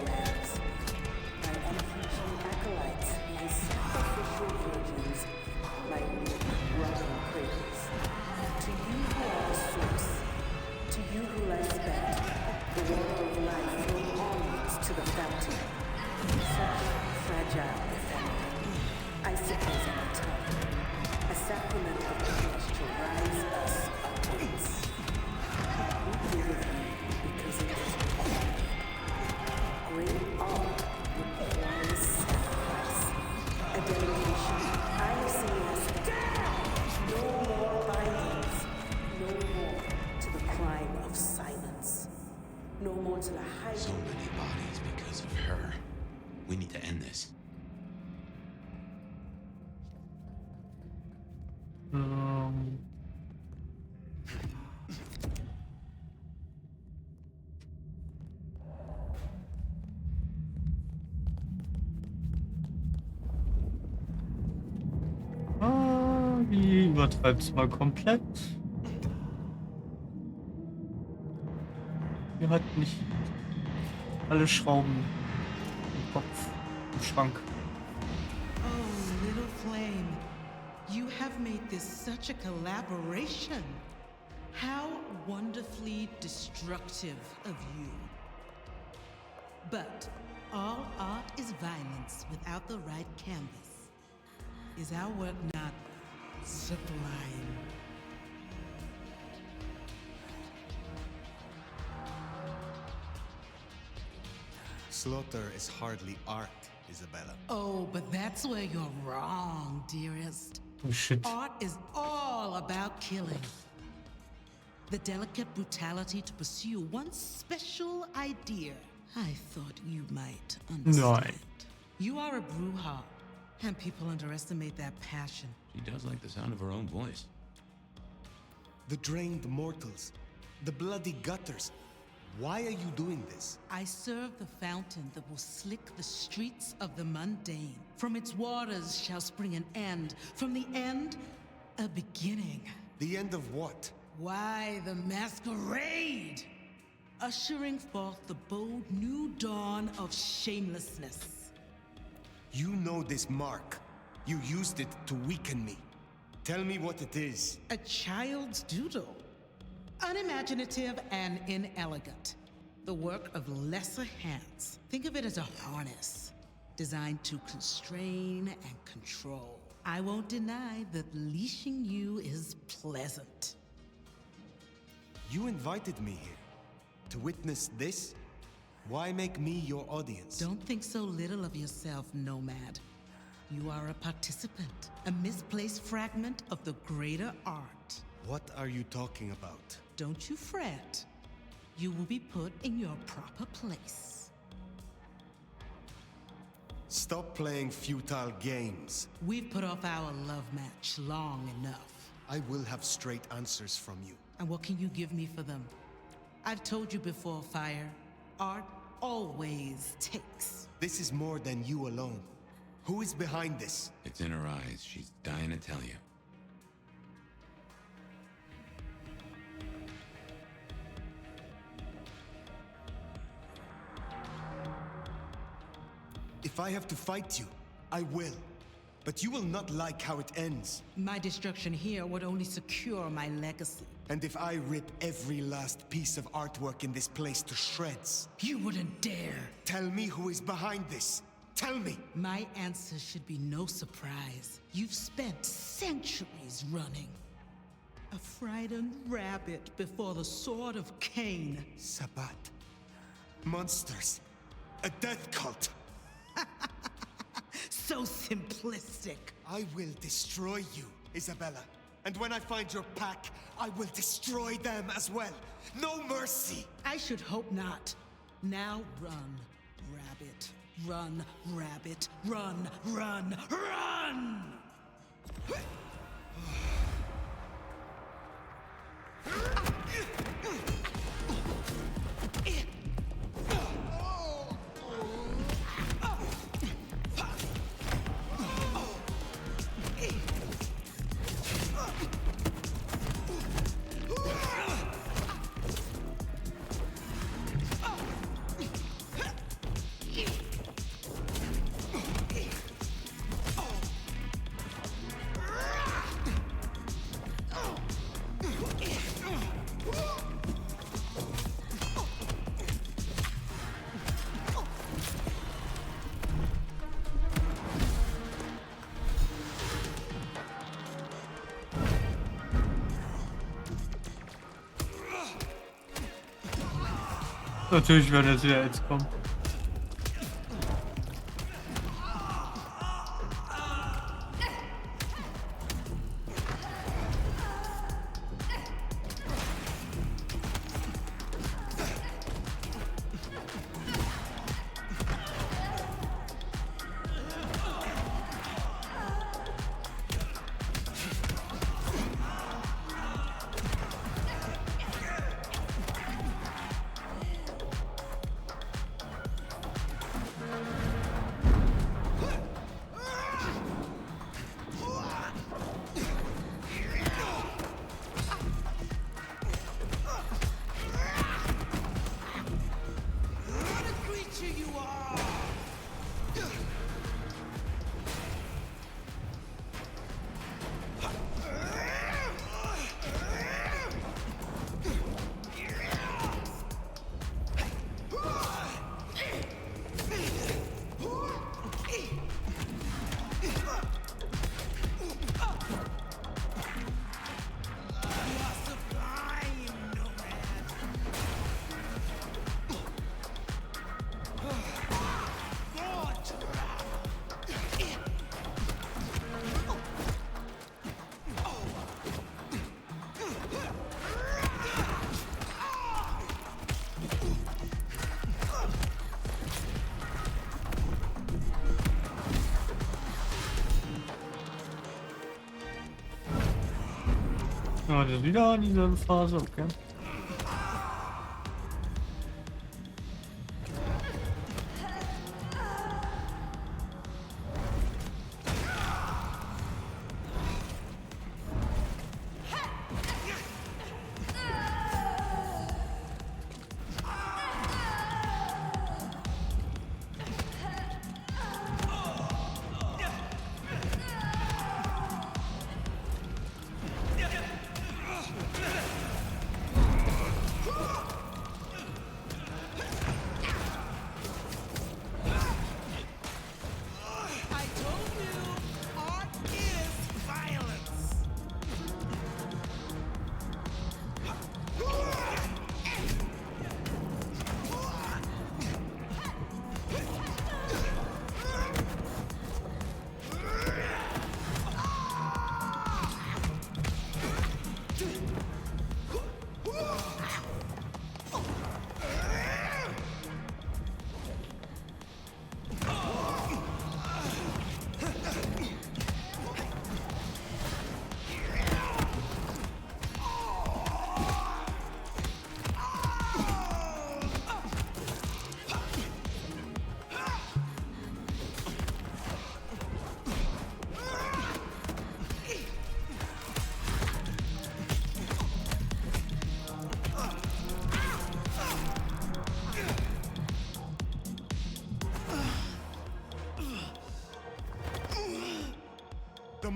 S2: So many bodies because of her. We need to end this.
S1: Die übertreibt's mal komplett. Hier hat nicht alle Schrauben im Kopf, im Schrank.
S16: Oh, little flame, you have made this such a collaboration. How wonderfully destructive of you. But all art is violence without the right canvas. Is our work not sublime?
S8: Slaughter is hardly art, Isabella.
S16: Oh, but that's where you're wrong, dearest.
S1: Oh shit.
S16: Art is all about killing. The delicate brutality to pursue one special idea. I thought you might understand.
S1: No.
S16: You are a Bruja, and people underestimate that passion.
S2: She does like the sound of her own voice.
S8: The drained mortals, the bloody gutters. Why are you doing this?
S16: I serve the fountain that will slick the streets of the mundane. From its waters shall spring an end. From the end, a beginning.
S8: The end of what?
S16: Why, the Masquerade! Ushering forth the bold new dawn of shamelessness.
S8: You know this mark. You used it to weaken me. Tell me what it is.
S16: A child's doodle. Unimaginative and inelegant. The work of lesser hands. Think of it as a harness, designed to constrain and control. I won't deny that leashing you is pleasant.
S8: You invited me here to witness this? Why make me your audience?
S16: Don't think so little of yourself, Nomad. You are a participant, a misplaced fragment of the greater art.
S8: What are you talking about?
S16: Don't you fret. You will be put in your proper place.
S8: Stop playing futile games.
S16: We've put off our love match long enough.
S8: I will have straight answers from you.
S16: And what can you give me for them? I've told you before, Fire. Art always takes.
S8: This is more than you alone. Who is behind this?
S2: It's in her eyes. She's dying to tell you.
S8: If I have to fight you, I will. But you will not like how it ends.
S16: My destruction here would only secure my legacy.
S8: And if I rip every last piece of artwork in this place to shreds?
S16: You wouldn't dare.
S8: Tell me who is behind this. Tell me!
S16: My answer should be no surprise. You've spent centuries running. A frightened rabbit before the sword of Cain.
S8: Sabbat. Monsters. A death cult.
S16: So simplistic.
S8: I will destroy you, Isabella. And when I find your pack, I will destroy them as well. No mercy!
S16: I should hope not. Now run, rabbit. Run, rabbit. Run, run, run!
S1: Natürlich wird er wieder jetzt kommen. Ja, das ist wieder in dieser Phase, okay.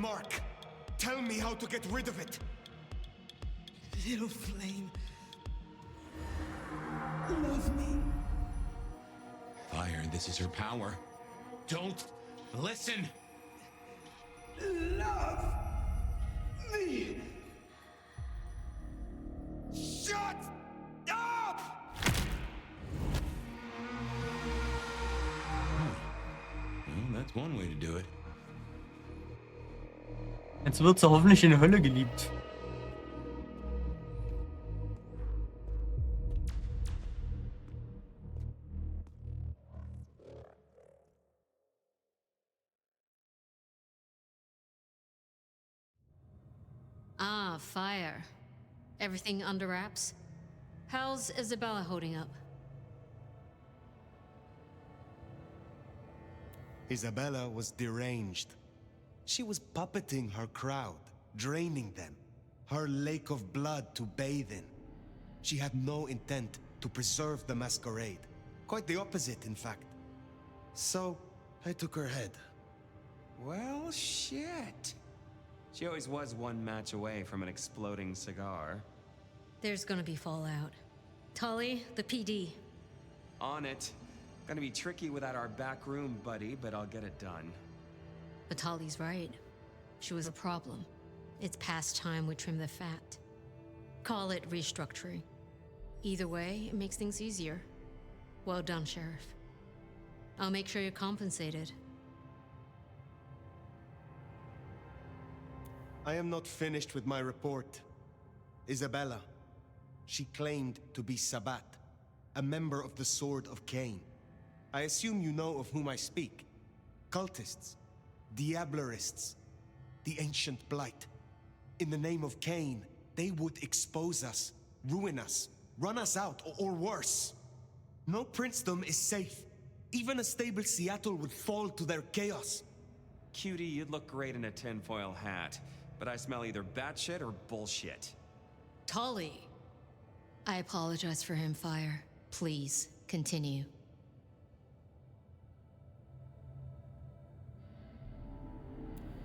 S8: mark. Tell me how to get rid of it.
S10: Little flame. Love me.
S2: Fire, this is her power. Don't listen.
S8: Love me. Shut up!
S2: Well, that's one way to do it.
S1: Jetzt wird sie hoffentlich in der Hölle geliebt.
S12: Ah, fire. Everything under wraps? How's Isabella holding up?
S8: Isabella was deranged. She was puppeting her crowd, draining them. Her lake of blood to bathe in. She had no intent to preserve the Masquerade. Quite the opposite, in fact. So, I took her head.
S5: Well, shit. She always was one match away from an exploding cigar.
S12: There's gonna be fallout. Tully, the PD.
S5: On it. Gonna be tricky without our back room, buddy, but I'll get it done.
S12: But Tully's right. She was a problem. It's past time we trim the fat. Call it restructuring. Either way, it makes things easier. Well done, Sheriff. I'll make sure you're compensated.
S8: I am not finished with my report. Isabella. She claimed to be Sabbat, a member of the Sword of Cain. I assume you know of whom I speak. Cultists, Diablerists, the ancient blight. In the name of Cain, they would expose us, ruin us, run us out, or worse. No princedom is safe. Even a stable Seattle would fall to their chaos.
S5: Cutie, you'd look great in a tinfoil hat, but I smell either batshit or bullshit.
S12: Tully! I apologize for him, Fire. Please, continue.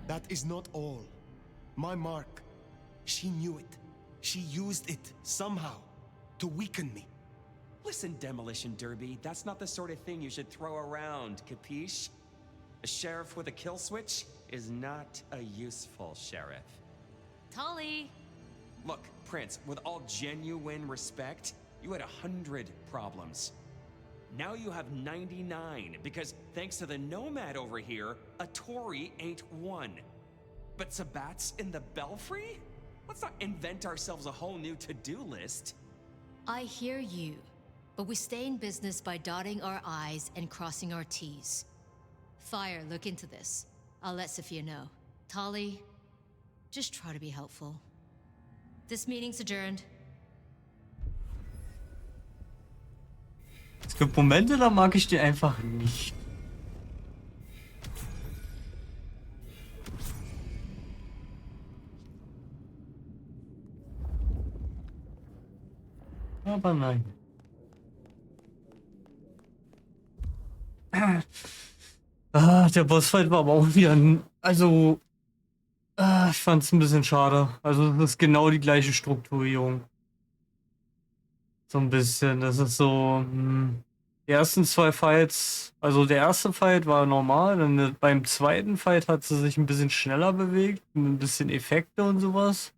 S8: That is not all. My mark. She knew it. She used it, somehow, to weaken me.
S5: Listen, Demolition Derby, that's not the sort of thing you should throw around, capiche? A sheriff with a kill switch is not a useful sheriff.
S12: Tully!
S5: Look, Prince, with all genuine respect, you had 100 problems. Now you have 99, because thanks to the Nomad over here, a Tory ain't one. But Sabbat's in the Belfry? Let's not invent ourselves a whole new to-do list.
S12: I hear you, but we stay in business by dotting our I's and crossing our T's. Fire, look into this. I'll let Sophia know. Tully, just try to be helpful. This meeting's adjourned.
S1: Es gibt Momente, da mag ich die einfach nicht. Aber nein. Der Bossfight war aber auch wieder, also, ich fand's ein bisschen schade. Also, das ist genau die gleiche Strukturierung. So ein bisschen, das ist so, die ersten zwei Fights, also der erste Fight war normal, dann beim zweiten Fight hat sie sich ein bisschen schneller bewegt, ein bisschen Effekte und sowas.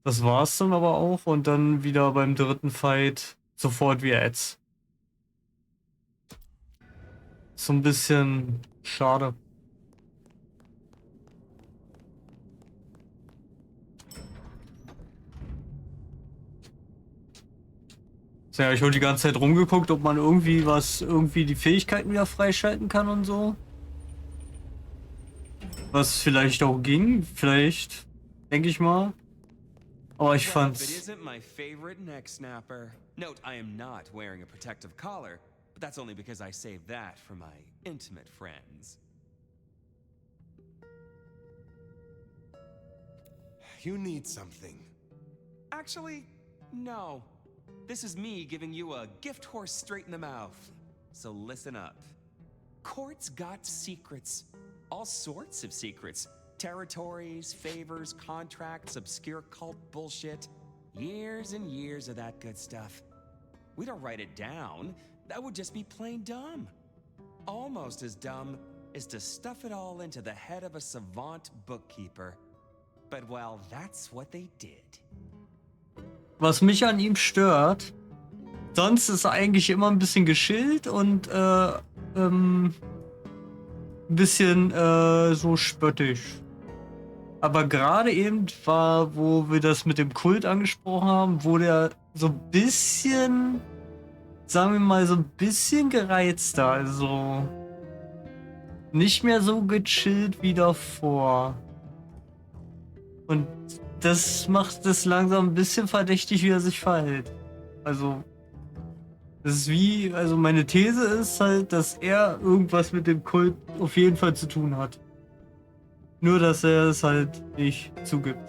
S1: Das war's dann aber auch und dann wieder beim dritten Fight sofort wie jetzt. So ein bisschen schade. Ja, ich habe die ganze Zeit rumgeguckt, ob man irgendwie die Fähigkeiten wieder freischalten kann und so. Was vielleicht auch ging, vielleicht, denke ich mal. Aber ich fand's.
S5: It isn't my favorite neck snapper. Note, I am not wearing a protective collar, but that's only because I saved that for my intimate friends.
S8: You need something.
S5: Actually, no. This is me giving you a gift horse straight in the mouth. So listen up. Court's got secrets. All sorts of secrets. Territories, favors, contracts, obscure cult bullshit. Years and years of that good stuff. We don't write it down. That would just be plain dumb. Almost as dumb as to stuff it all into the head of a savant bookkeeper. But well, that's what they did.
S1: Was mich an ihm stört, sonst ist er eigentlich immer ein bisschen geschillt und ein bisschen so spöttisch. Aber gerade eben war, wo wir das mit dem Kult angesprochen haben, wurde er so ein bisschen, sagen wir mal, so ein bisschen gereizter. Also nicht mehr so gechillt wie davor. Und das macht es langsam ein bisschen verdächtig, wie er sich verhält. Also, das ist wie, also meine These ist halt, dass er irgendwas mit dem Kult auf jeden Fall zu tun hat. Nur, dass er es halt nicht zugibt.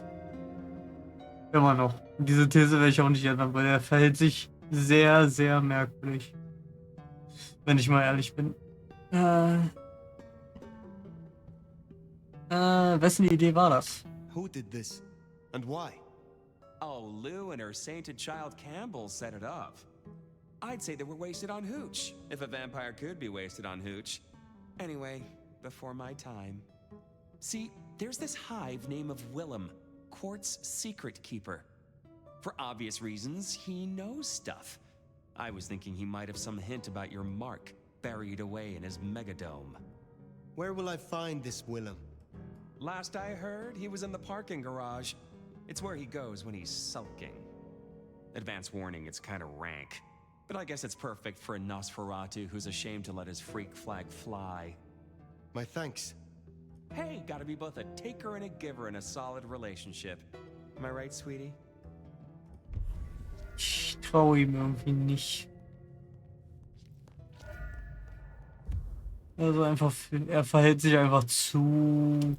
S1: Immer noch. Und diese These werde ich auch nicht ändern, weil er verhält sich sehr, sehr merkwürdig. Wenn ich mal ehrlich bin. Wessen Idee war das?
S8: Who did this? And why?
S5: Oh, Lou and her sainted child Campbell set it up. I'd say they were wasted on hooch, if a vampire could be wasted on hooch. Anyway, before my time. See, there's this hive name of Willem, Quart's secret keeper. For obvious reasons, he knows stuff. I was thinking he might have some hint about your mark buried away in his megadome.
S8: Where will I find this Willem?
S5: Last I heard, he was in the parking garage. It's where he goes when he's sulking. Advance warning, it's kind of rank. But I guess it's perfect for a Nosferatu who's ashamed to let his freak flag fly.
S8: My thanks.
S5: Hey, gotta be both a taker and a giver in a solid relationship. Am I right, sweetie?
S1: Ich traue ihm irgendwie nicht. Also einfach, er verhält sich einfach zu...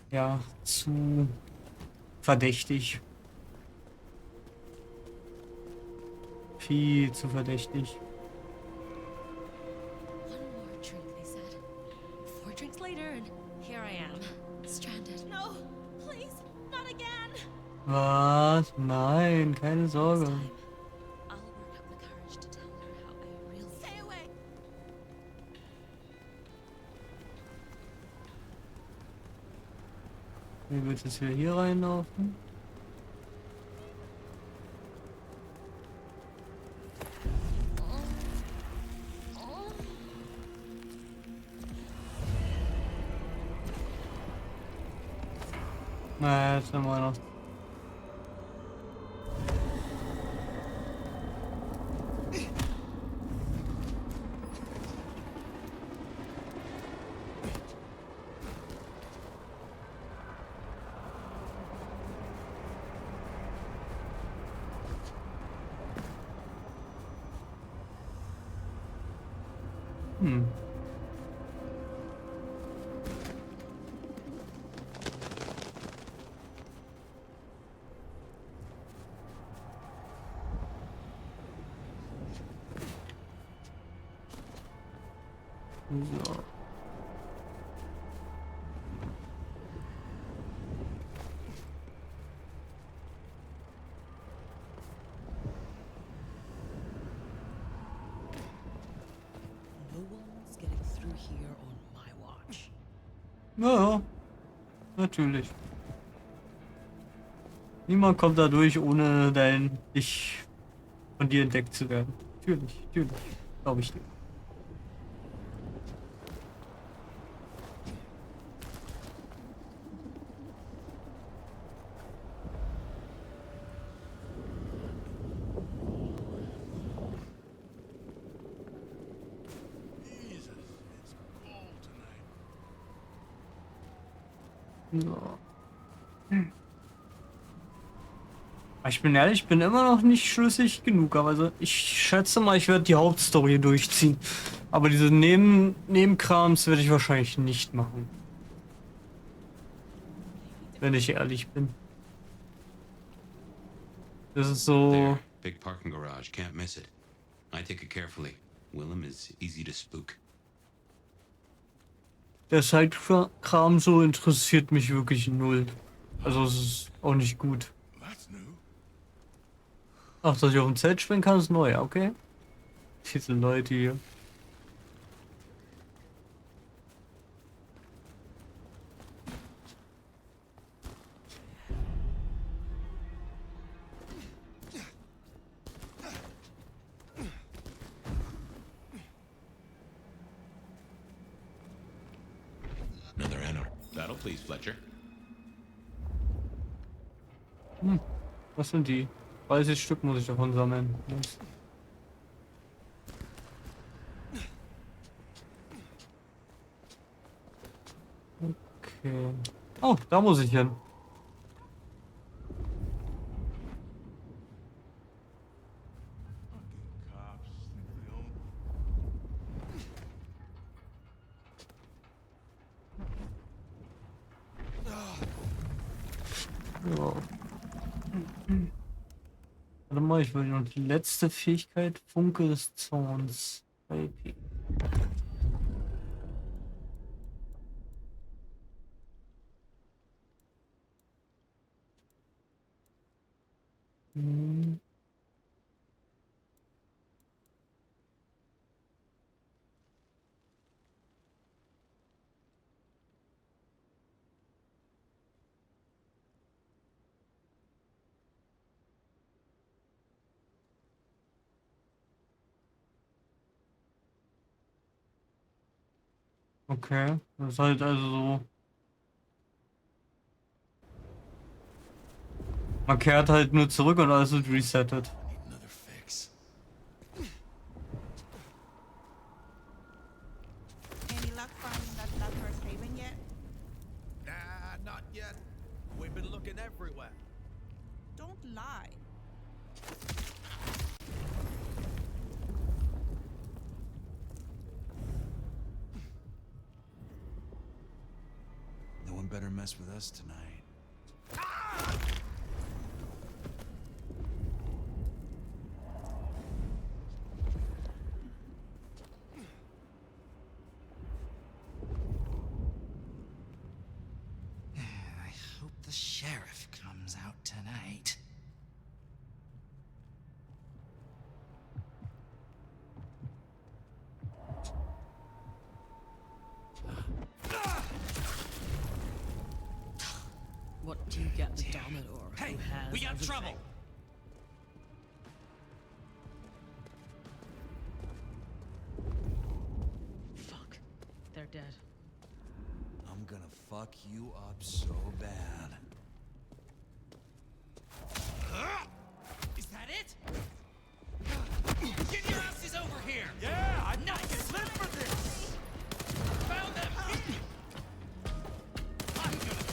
S1: Ja, zu verdächtig. Viel zu verdächtig.
S15: Drinks later, and here I am, stranded. No, please, not again.
S1: Was? Nein, keine Sorge.
S15: I'll work up the courage to tell her how I really. Stay away.
S1: Wie wird es wieder hier reinlaufen? Na, jetzt haben wir noch. So. Ja, natürlich. Niemand kommt da durch, ohne dich von dir entdeckt zu werden. Natürlich, natürlich. Glaube ich dir. So. Ich bin ehrlich, ich bin immer noch nicht schlüssig genug, aber also ich schätze mal, ich werde die Hauptstory durchziehen. Aber diese Nebenkrams werde ich wahrscheinlich nicht machen. Wenn ich ehrlich bin. Das ist so...
S2: There, big parking garage, can't miss it. I take it carefully. Willem is easy to spook.
S1: Der Sidekram so interessiert mich wirklich null. Also es ist auch nicht gut. Ach, dass ich auf dem Zelt springen kann, ist neu, okay. Diese Leute hier.
S2: Another anor. That'll please Fletcher.
S1: Was sind die? 30 Stück muss ich davon sammeln. Okay. Oh, da muss ich hin. Ja. Warte mal, ich will noch die letzte Fähigkeit. Funke des Zorns. IP. Okay, das ist halt also so. Man kehrt halt nur zurück und alles wird resettet.
S14: Any luck finding that Luther's Haven yet?
S17: Nah, not yet. We've been looking everywhere.
S14: Don't lie.
S17: No one better mess with us tonight.
S23: I hope the sheriff comes out tonight.
S24: What do you get the Dominor?
S23: Hey,
S24: who has
S23: we got
S24: everything?
S23: trouble.
S24: Fuck. They're dead.
S17: I'm gonna fuck you up so bad.
S23: Is that it? Get your asses over here!
S17: Yeah, I
S23: Nice!
S17: live for this!
S23: Found them! I'm gonna...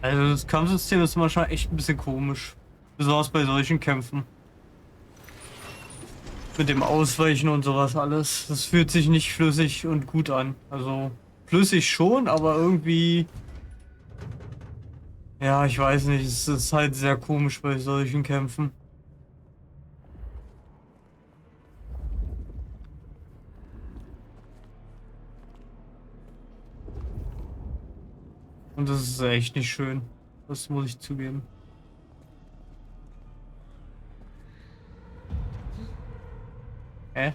S1: Also das Kampfsystem ist manchmal echt ein bisschen komisch. Besonders bei solchen Kämpfen. Mit dem Ausweichen und sowas alles. Das fühlt sich nicht flüssig und gut an. Also flüssig schon, aber irgendwie... Ja, ich weiß nicht. Es ist halt sehr komisch bei solchen Kämpfen. Und das ist echt nicht schön. Das muss ich zugeben. Hä?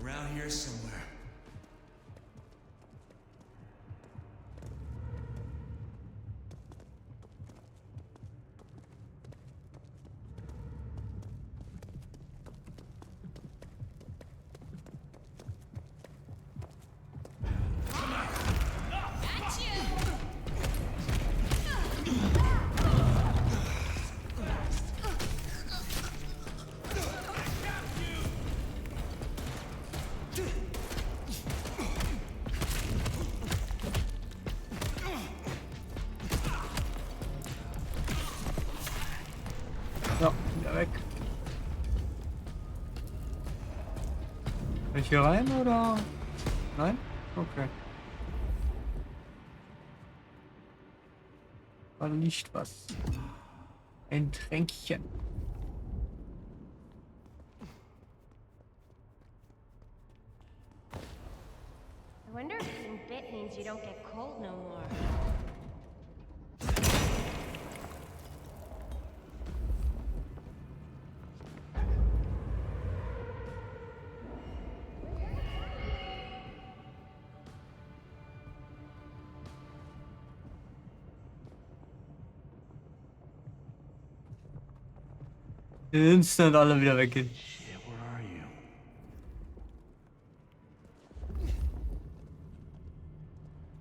S3: Around here somewhere.
S1: Ja, wieder weg. Kann ich hier rein oder? Nein? Okay. War nicht was. Ein Tränkchen.
S15: I wonder if being bit means you don't get cold no more.
S1: Instant alle wieder weggehen.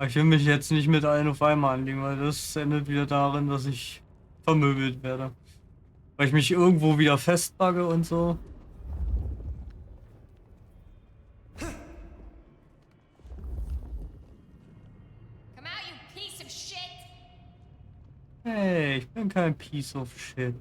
S1: Ich will mich jetzt nicht mit allen auf einmal anlegen, weil das endet wieder darin, dass ich vermöbelt werde. Weil ich mich irgendwo wieder festbagge und so. Hey, ich bin kein Piece of Shit.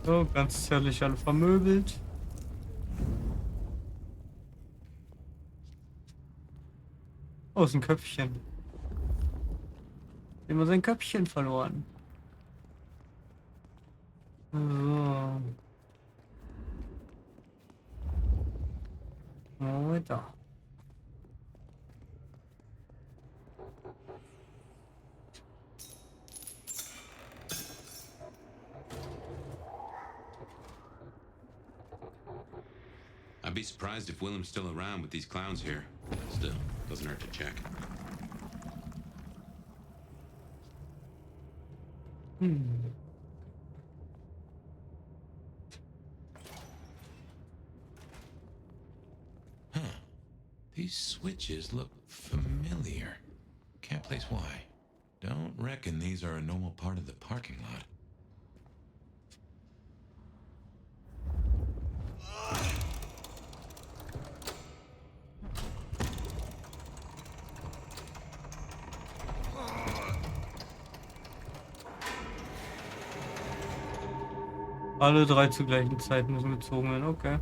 S1: So, ganz zärtlich alle vermöbelt. Oh, ist ein Köpfchen. Immer sein Köpfchen verloren. So. Weiter.
S2: I'd be surprised if Willem's still around with these clowns here. Still, doesn't hurt to check. Huh. These switches look familiar. Can't place why. Don't reckon these are a normal part of the parking lot.
S1: Alle drei zur gleichen Zeit müssen gezogen werden, okay.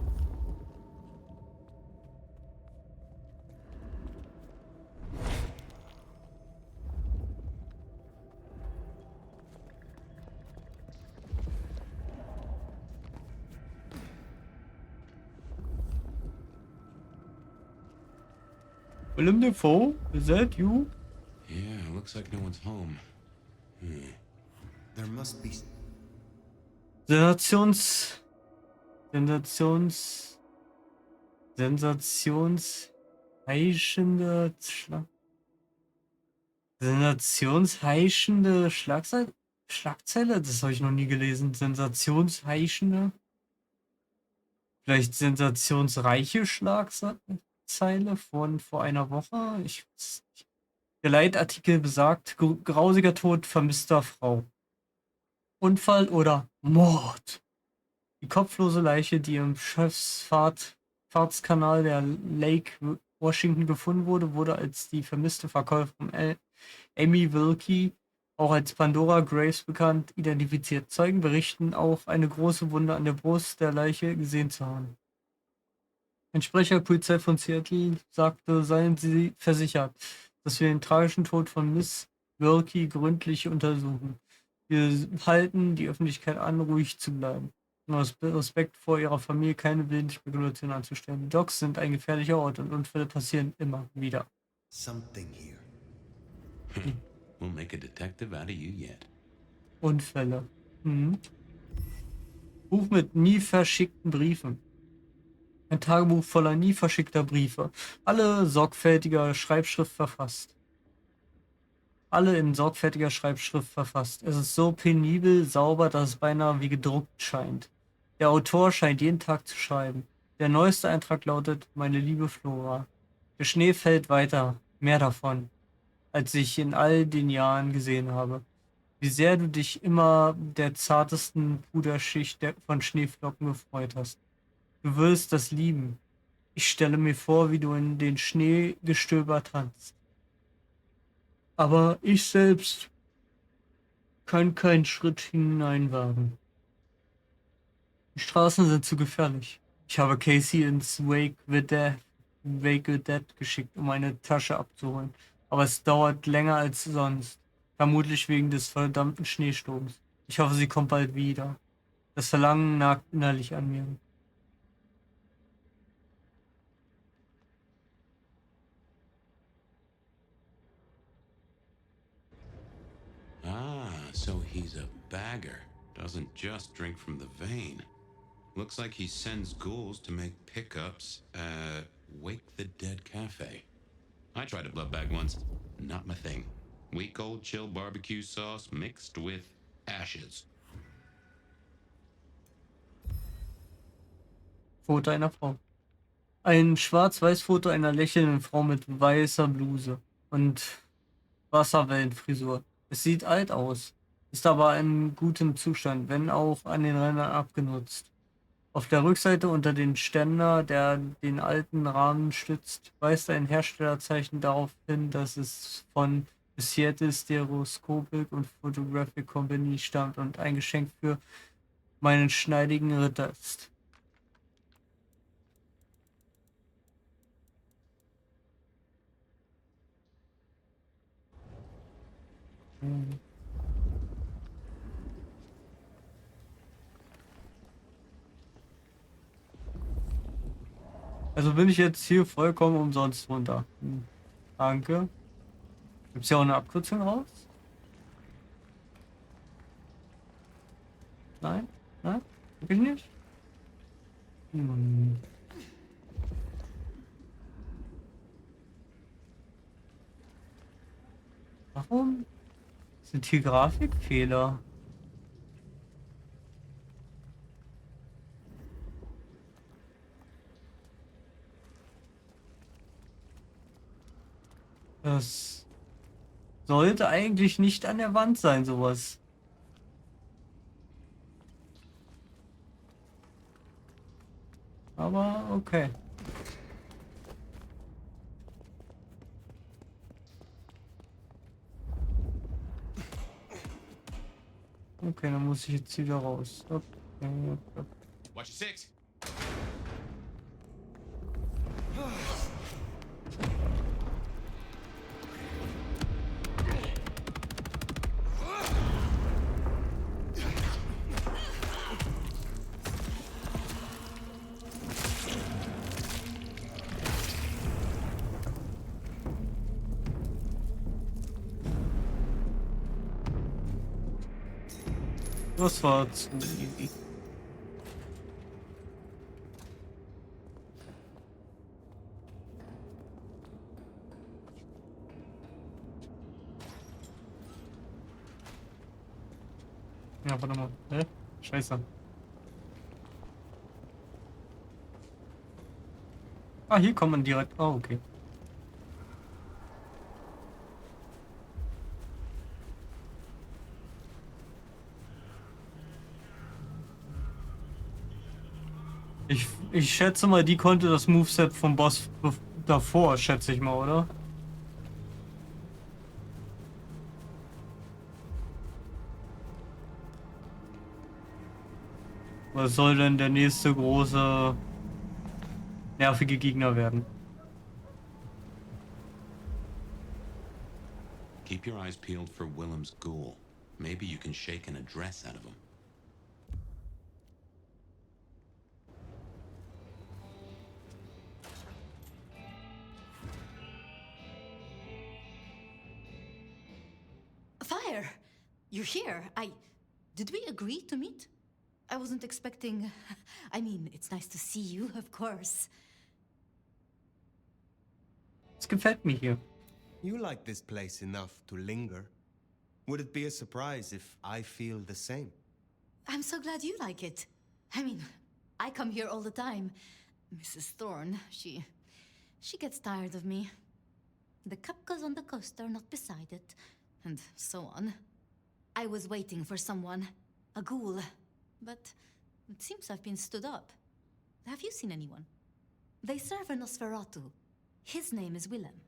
S1: Willem Dafoe, is that you?
S2: Yeah, looks like no one's home.
S8: There must be...
S1: Sensationsheischende Schlagzeile? Das habe ich noch nie gelesen. Sensationsheischende? Vielleicht sensationsreiche Schlagzeile von vor einer Woche? Der Leitartikel besagt, grausiger Tod vermisster Frau. Unfall oder Mord. Die kopflose Leiche, die im Schifffahrtskanal der Lake Washington gefunden wurde, wurde als die vermisste Verkäuferin Amy Wilkie, auch als Pandora Graves bekannt, identifiziert. Zeugen berichten auch, eine große Wunde an der Brust der Leiche gesehen zu haben. Ein Sprecher der Polizei von Seattle sagte, seien sie versichert, dass wir den tragischen Tod von Miss Wilkie gründlich untersuchen. Wir halten die Öffentlichkeit an, ruhig zu bleiben. Nur aus Respekt vor ihrer Familie keine wilden Spekulationen anzustellen. Die Docks sind ein gefährlicher Ort und Unfälle passieren immer wieder.
S8: Something here.
S2: We'll make a detective out of you yet.
S1: Unfälle. Buch mit nie verschickten Briefen. Ein Tagebuch voller nie verschickter Briefe. Alle sorgfältiger Schreibschrift verfasst. Alle in sorgfältiger Schreibschrift verfasst. Es ist so penibel, sauber, dass es beinahe wie gedruckt scheint. Der Autor scheint jeden Tag zu schreiben. Der neueste Eintrag lautet: Meine liebe Flora. Der Schnee fällt weiter, mehr davon, als ich in all den Jahren gesehen habe. Wie sehr du dich immer der zartesten Puderschicht von Schneeflocken gefreut hast. Du wirst das lieben. Ich stelle mir vor, wie du in den Schneegestöber tanzt. Aber ich selbst kann keinen Schritt hineinwagen. Die Straßen sind zu gefährlich. Ich habe Casey ins Wake with Dead geschickt, um eine Tasche abzuholen. Aber es dauert länger als sonst. Vermutlich wegen des verdammten Schneesturms. Ich hoffe, sie kommt bald wieder. Das Verlangen nagt innerlich an mir.
S2: Ah, so he's a bagger. Doesn't just drink from the vein. Looks like he sends ghouls to make pickups at Wake the Dead Cafe. I tried a blood bag once. Not my thing. Weak old chill barbecue sauce mixed with ashes.
S1: Foto einer Frau. Ein Schwarz-Weiß-Foto einer lächelnden Frau mit weißer Bluse und Wasserwellenfrisur. Es sieht alt aus, ist aber in gutem Zustand, wenn auch an den Rändern abgenutzt. Auf der Rückseite unter den Ständer, der den alten Rahmen stützt, weist ein Herstellerzeichen darauf hin, dass es von Seattle Stereoscopic und Photographic Company stammt und ein Geschenk für meinen schneidigen Ritter ist. Also bin ich jetzt hier vollkommen umsonst runter. Danke. Gibt's ja auch eine Abkürzung raus? Nein? Nein? Wirklich nicht? Warum sind hier Grafikfehler? Das sollte eigentlich nicht an der Wand sein, sowas. Aber okay. Okay, dann muss ich jetzt wieder raus. Okay.
S2: Watch your six.
S1: Das war zu easy. Ja, warte mal. Hä? Scheiße. Ah, hier kommt man direkt. Oh, okay. Ich schätze mal, die konnte das Moveset vom Boss davor, schätze ich mal, oder? Was soll denn der nächste große nervige Gegner werden?
S2: Keep your eyes peeled for Willem's ghoul. Maybe you can shake an address out of him.
S6: Fire! You're here. Did we agree to meet? I wasn't expecting... I mean, it's nice to see you, of course.
S1: Es gefällt mir hier.
S8: You like this place enough to linger. Would it be a surprise if I feel the same?
S6: I'm so glad you like it. I mean, I come here all the time. Mrs. Thorne, she gets tired of me. The cup goes on the coaster, not beside it. And so on. I was waiting for someone. A ghoul. But it seems I've been stood up. Have you seen anyone? They serve a Nosferatu. His name is Willem.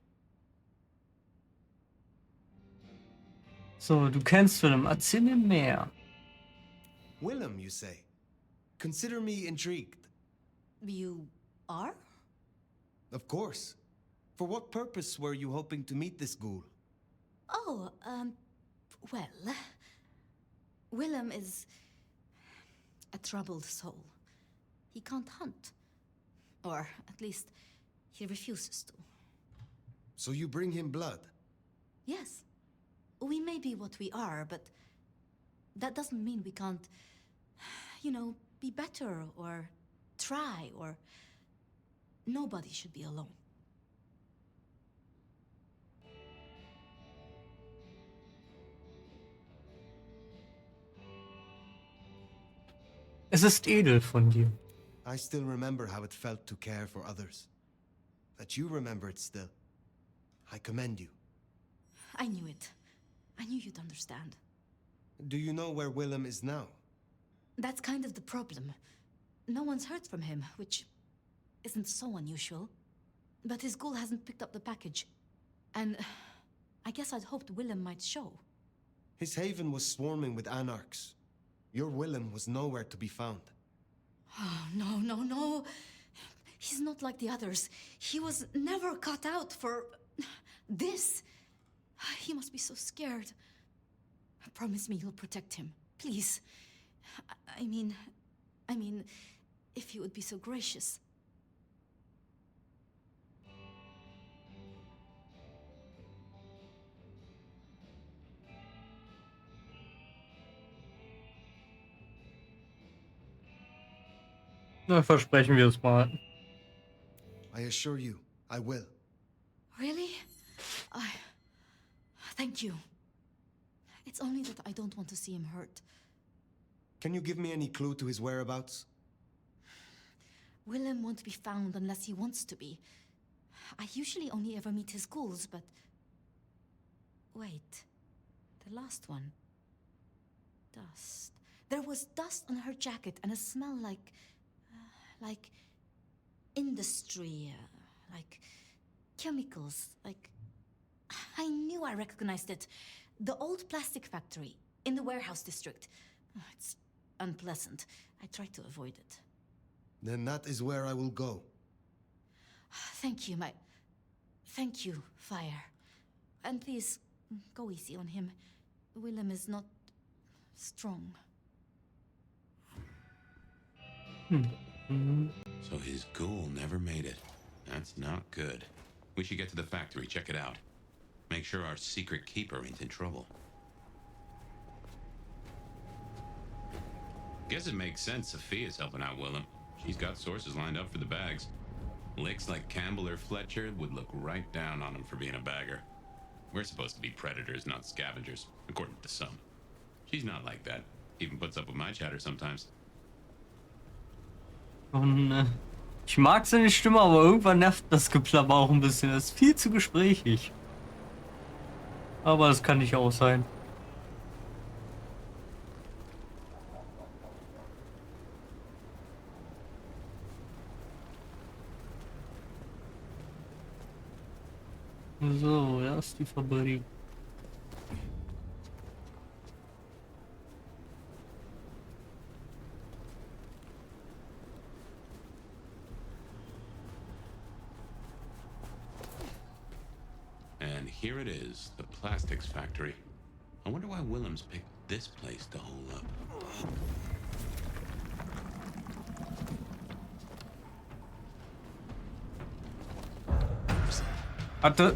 S1: So, du kennst Willem. Erzähl mir mehr.
S8: Willem, you say? Consider me intrigued.
S6: You are?
S8: Of course. For what purpose were you hoping to meet this ghoul?
S6: Oh, well... Willem is... a troubled soul. He can't hunt. Or, at least, he refuses to.
S8: So you bring him blood?
S6: Yes. We may be what we are, but... that doesn't mean we can't... you know, be better, or... try, or... nobody should be alone.
S1: Es ist edel von dir.
S8: I still remember how it felt to care for others. That you remember it still. I commend you.
S6: I knew it. I knew you'd understand.
S8: Do you know where Willem is now?
S6: That's kind of the problem. No one's heard from him, which isn't so unusual. But his ghoul hasn't picked up the package. And I guess I'd hoped Willem might show.
S8: His haven was swarming with anarchs. Your Willem was nowhere to be found.
S6: Oh, no, no, no. He's not like the others. He was never cut out for this. He must be so scared. Promise me you'll protect him, please. I mean, if you would be so gracious.
S1: Na, versprechen wir es mal.
S8: I assure you, I will.
S6: Really? Thank you. It's only that I don't want to see him hurt.
S8: Can you give me any clue to his whereabouts?
S6: Willem won't be found unless he wants to be. I usually only ever meet his ghouls, but... Wait. The last one. Dust. There was dust on her jacket and a smell like industry, like chemicals, like... I knew I recognized it. The old plastic factory in the warehouse district. It's unpleasant. I try to avoid it.
S8: Then that is where I will go.
S6: Thank you, Thank you, Fire. And please, go easy on him. Willem is not strong.
S2: So his ghoul never made it. That's not good. We should get to the factory, check it out. Make sure our secret keeper ain't in trouble. Guess it makes sense Sophia's helping out Willem. She's got sources lined up for the bags. Licks like Campbell or Fletcher would look right down on him for being a bagger. We're supposed to be predators, not scavengers, according to some. She's not like that. Even puts up with my chatter sometimes.
S1: Und ich mag seine Stimme, aber irgendwann nervt das Geplapper auch ein bisschen. Das ist viel zu gesprächig. Aber das kann nicht auch sein. So, da ist die Fabrik.
S2: And here it is, the plastics factory. I wonder why Willem's picked this place to hole up.
S1: Hatte.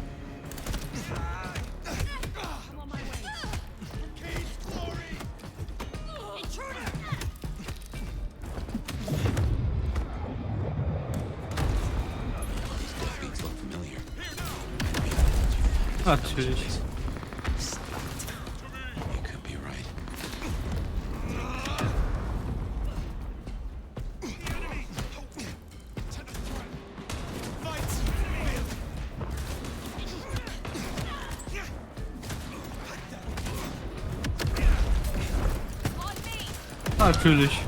S1: Natürlich.
S2: You could be right.
S1: Natürlich.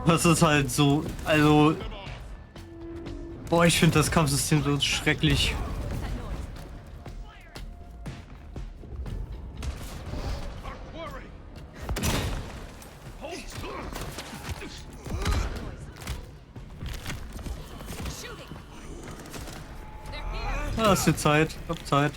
S1: Das ist halt so, also... Boah, ich finde das Kampfsystem so schrecklich. Ja, hast du Zeit? Ich hab Zeit.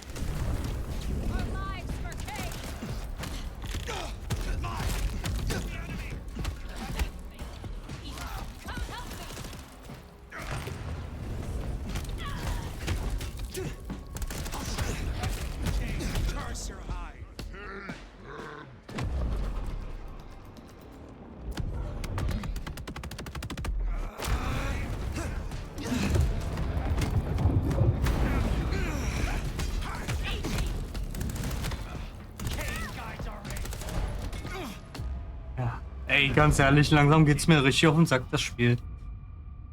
S1: Ey, ganz ehrlich, langsam geht's mir richtig auf den Sack, das Spiel.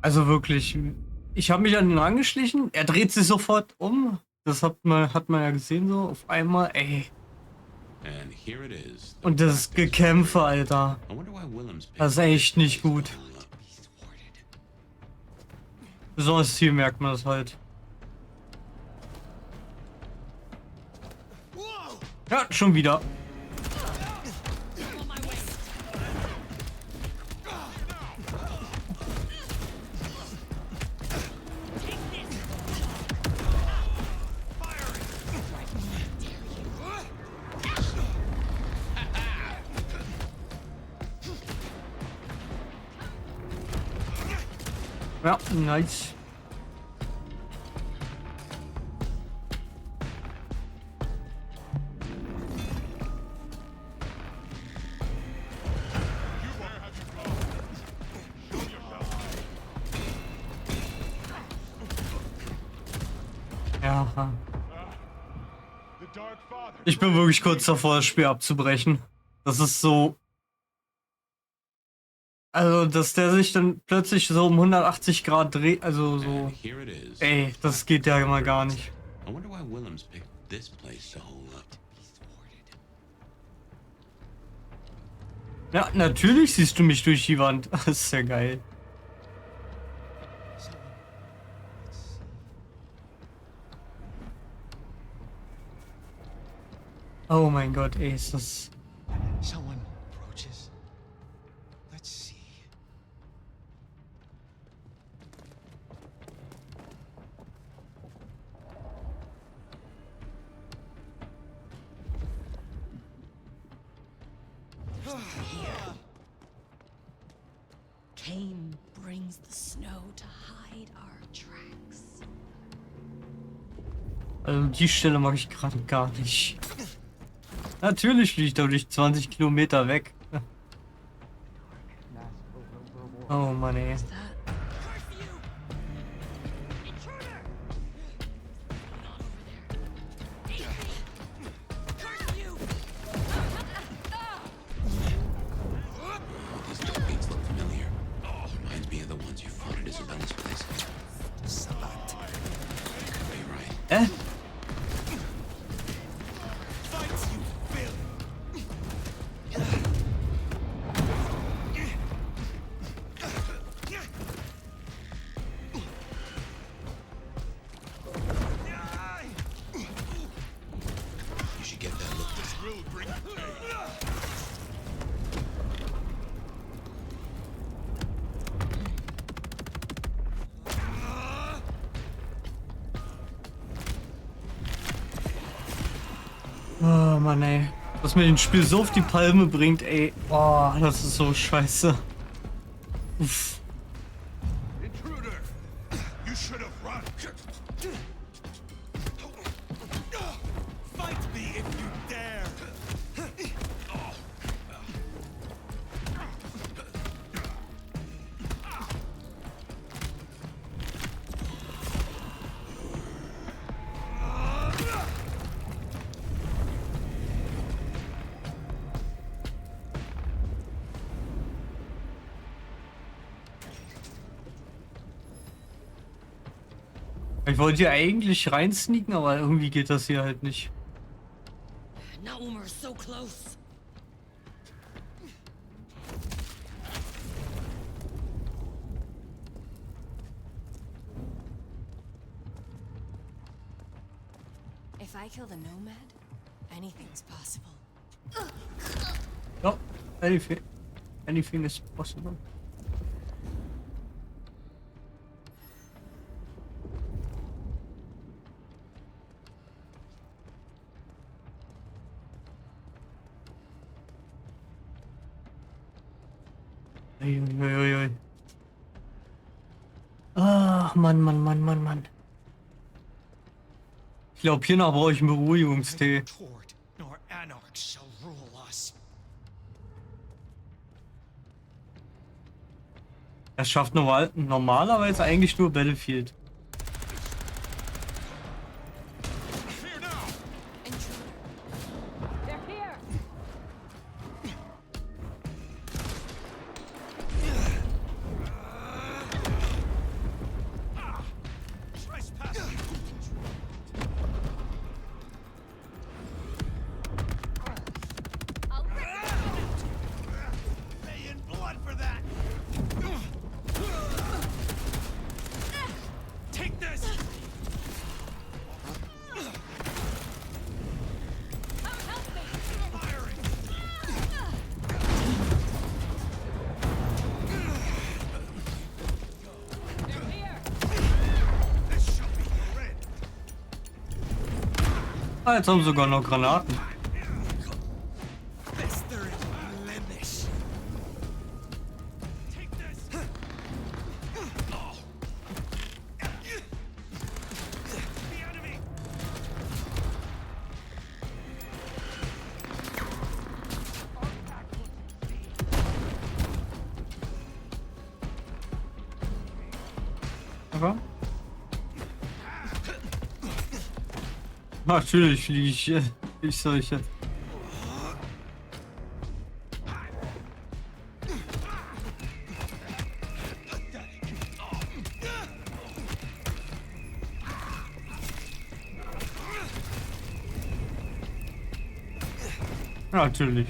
S1: Also wirklich, ich habe mich an ihn angeschlichen, er dreht sich sofort um. Das hat man ja gesehen so, auf einmal, ey. Und das Gekämpfe, Alter. Das ist echt nicht gut. Besonders hier merkt man das halt. Ja, schon wieder. Ja, nice. Ja. Ich bin wirklich kurz davor, das Spiel abzubrechen. Das ist so... Also, dass der sich dann plötzlich so um 180 Grad dreht, also so... Ey, das geht ja immer gar nicht. Ja, natürlich siehst du mich durch die Wand. Das ist ja geil. Oh mein Gott, ey, ist das...
S3: Someone approaches. Let's see.
S15: Cain brings the snow to hide our tracks.
S1: Also die Stelle mag ich gerade gar nicht. Natürlich liegt er durch 20 Kilometer weg. Oh Mann, ey. Oh Mann, ey. Was mir den Spiel so auf die Palme bringt, ey. Oh, das ist so scheiße. Uff. Ich wollte hier eigentlich reinsneaken, aber irgendwie geht das hier halt nicht.
S15: Now we're so close.
S13: If I kill the nomad, anything's possible.
S1: No, anything is possible. Uiuiui. Ach, Mann. Ich glaube, hiernach brauche ich einen Beruhigungstee. Das schafft normalerweise eigentlich nur Battlefield. Ah, jetzt haben wir sogar noch Granaten. Ja. Natürlich fliege ich solche. Natürlich.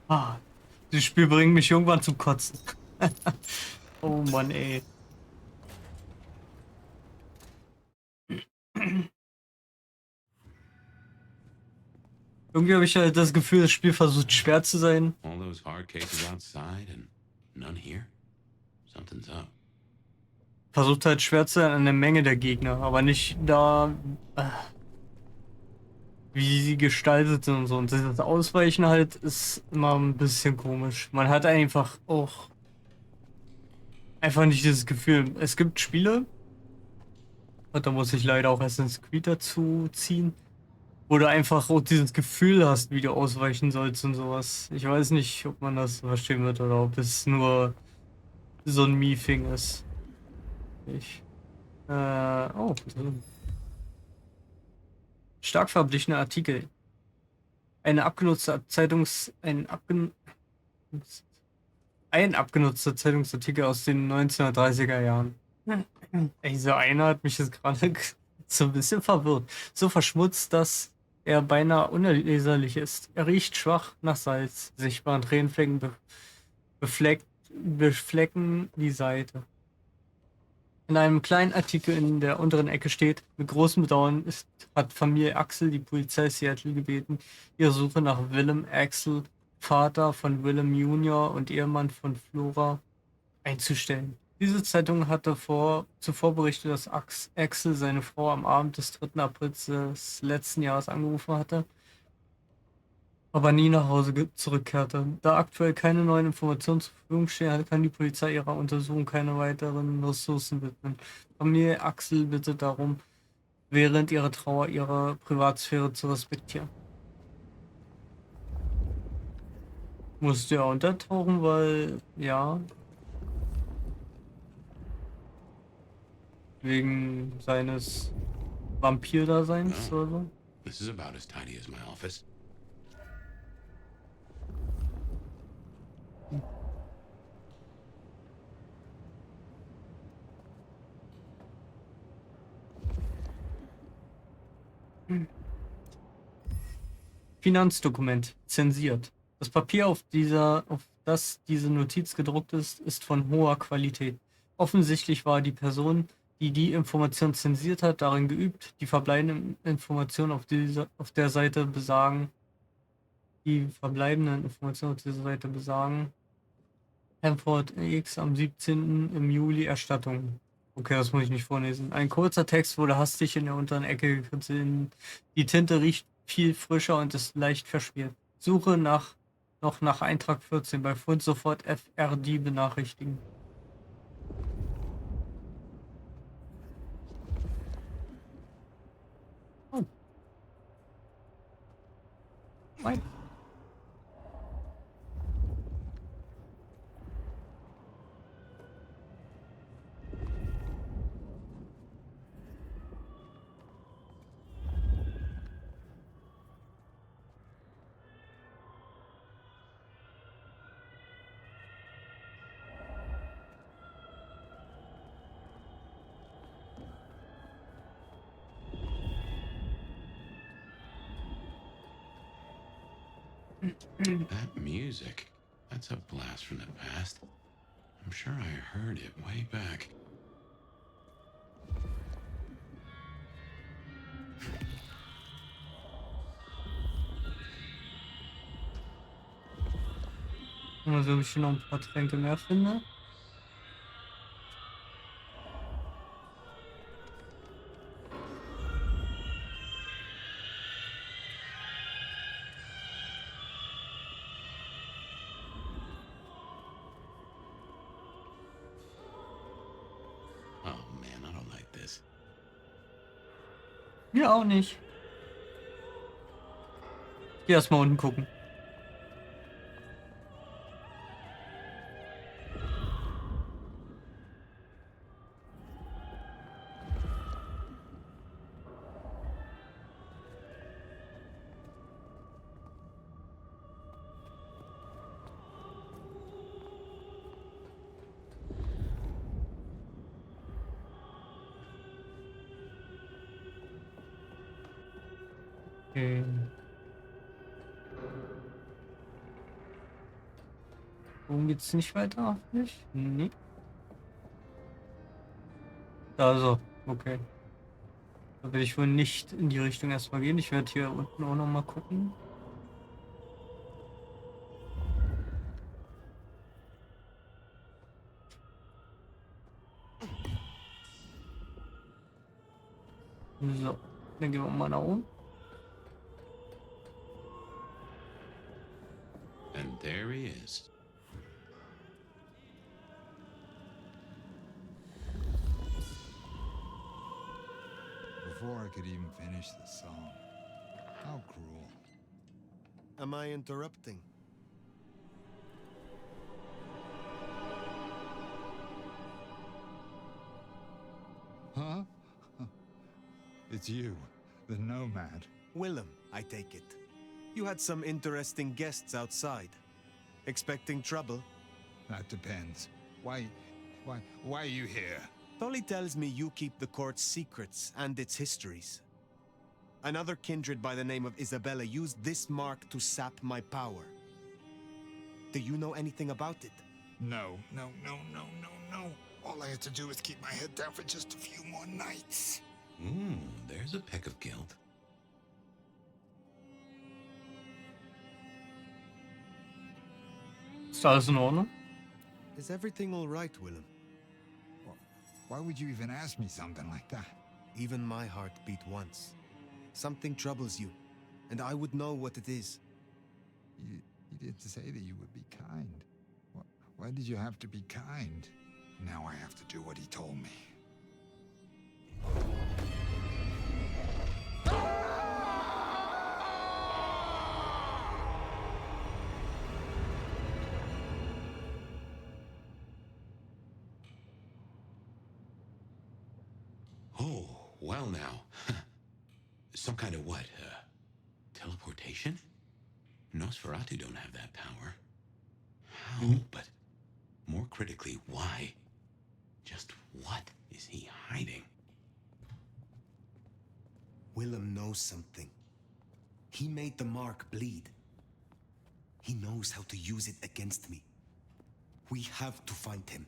S1: Ah, das Spiel bringt mich irgendwann zum Kotzen. Oh Mann, ey. Irgendwie habe ich halt das Gefühl, das Spiel versucht schwer zu sein.
S2: All those hard cases outside and none here. Something's up.
S1: Versucht halt schwer zu sein an der Menge der Gegner, aber nicht da, wie sie gestaltet sind und so. Und das Ausweichen halt ist immer ein bisschen komisch. Man hat einfach nicht dieses Gefühl. Es gibt Spiele, und da muss ich leider auch Assassin's Creed dazu ziehen, wo du einfach auch dieses Gefühl hast, wie du ausweichen sollst und sowas. Ich weiß nicht, ob man das verstehen wird oder ob es nur so ein Mie-Thing ist. Oh. Stark verblichener Artikel. Ein abgenutzter Zeitungsartikel aus den 1930er Jahren. Ey, so einer hat mich jetzt gerade so ein bisschen verwirrt. So verschmutzt, dass er beinahe unleserlich ist. Er riecht schwach nach Salz. Sichtbare Tränenflecken beflecken die Seite. In einem kleinen Artikel in der unteren Ecke steht: Mit großem Bedauern hat Familie Axel die Polizei Seattle gebeten, ihre Suche nach Willem Axel, Vater von Willem Jr. und Ehemann von Flora, einzustellen. Diese Zeitung hatte zuvor berichtet, dass Axel seine Frau am Abend des 3. April des letzten Jahres angerufen hatte, aber nie nach Hause zurückkehrte. Da aktuell keine neuen Informationen zur Verfügung stehen, kann die Polizei ihrer Untersuchung keine weiteren Ressourcen widmen. Familie Axel bittet darum, während ihrer Trauer ihre Privatsphäre zu respektieren. Musste er untertauchen, weil, ja, wegen seines Vampir-Daseins oder so.
S2: This is about as tidy as my office.
S1: Finanzdokument, zensiert. Das Papier, auf das diese Notiz gedruckt ist, ist von hoher Qualität. Offensichtlich war die Person, die die Information zensiert hat, darin geübt, die verbleibenden Informationen auf der Seite besagen. Hanford X am 17. im Juli Erstattung. Okay, das muss ich nicht vorlesen. Ein kurzer Text wurde hastig in der unteren Ecke gekritzelt. Die Tinte riecht viel frischer und ist leicht verschmiert. Suche noch nach Eintrag 14. Bei Fund sofort FRD benachrichtigen. Oh. Mein.
S2: That music, that's a blast from the past. I'm sure I heard it way back.
S1: Mal sehen, ob ich noch ein paar Tränke mehr finde.
S2: Oh man, I don't like this.
S1: Ja, auch nicht. Ich geh erstmal unten gucken. Okay. Warum geht's nicht weiter? Nicht? Nee. Also, okay. Da will ich wohl nicht in die Richtung erstmal gehen. Ich werde hier unten auch noch mal gucken. So, dann gehen wir mal nach oben.
S2: And there he is.
S18: Before I could even finish the song. How cruel.
S8: Am I interrupting?
S18: Huh? It's you, the nomad.
S8: Willem, I take it. You had some interesting guests outside. Expecting trouble?
S18: That depends. Why are you here?
S8: Tolly tells me you keep the court's secrets and its histories. Another kindred by the name of Isabella used this mark to sap my power. Do you know anything about it?
S18: No. All I had to do was keep my head down for just a few more nights.
S2: There's a peck of guilt.
S1: Ist alles in Ordnung?
S8: Is everything all right, Willem?
S18: Why would you even ask me something like that?
S8: Even my heart beat once. Something troubles you, and I would know what it is.
S18: You did say that you would be kind. Why did you have to be kind? Now I have to do what he told me.
S2: Oh, well now. Some kind of what? Teleportation? Nosferatu don't have that power. How? But more critically, why? Just what is he hiding?
S8: Willem knows something. He made the mark bleed. He knows how to use it against me. We have to find him.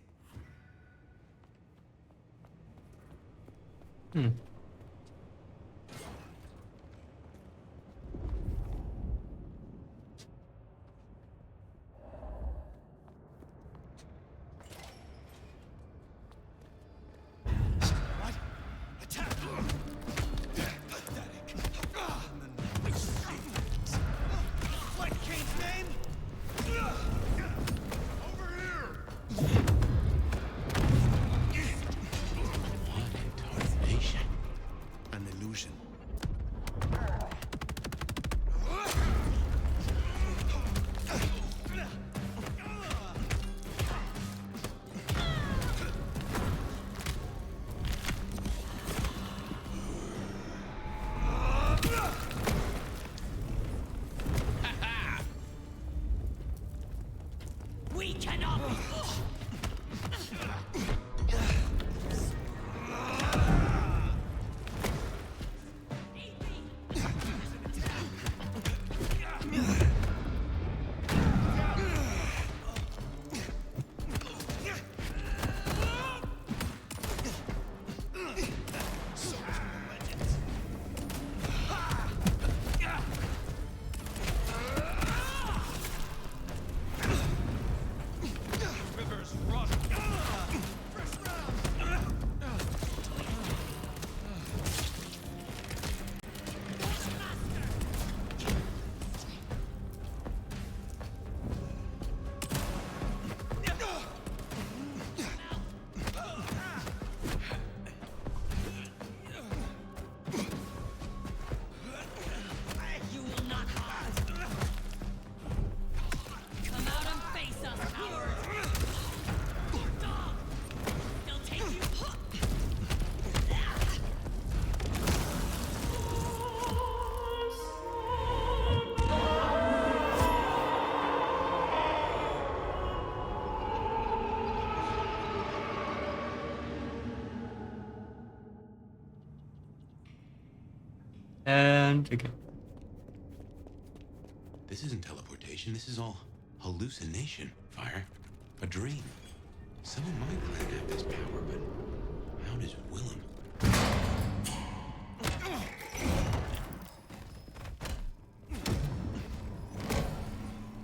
S1: And again.
S2: This isn't teleportation. This is all hallucination, Fire. A dream. Someone might clan have this power, but how does Willem?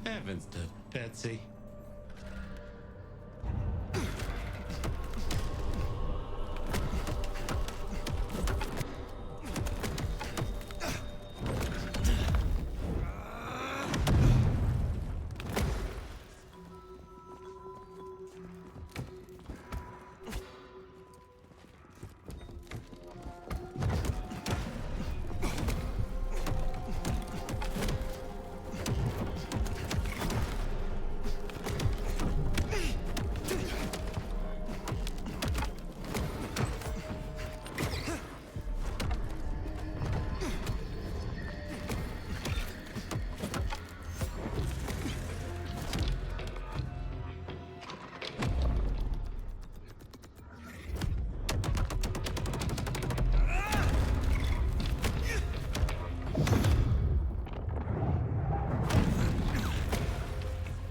S2: Heavens to Betsy.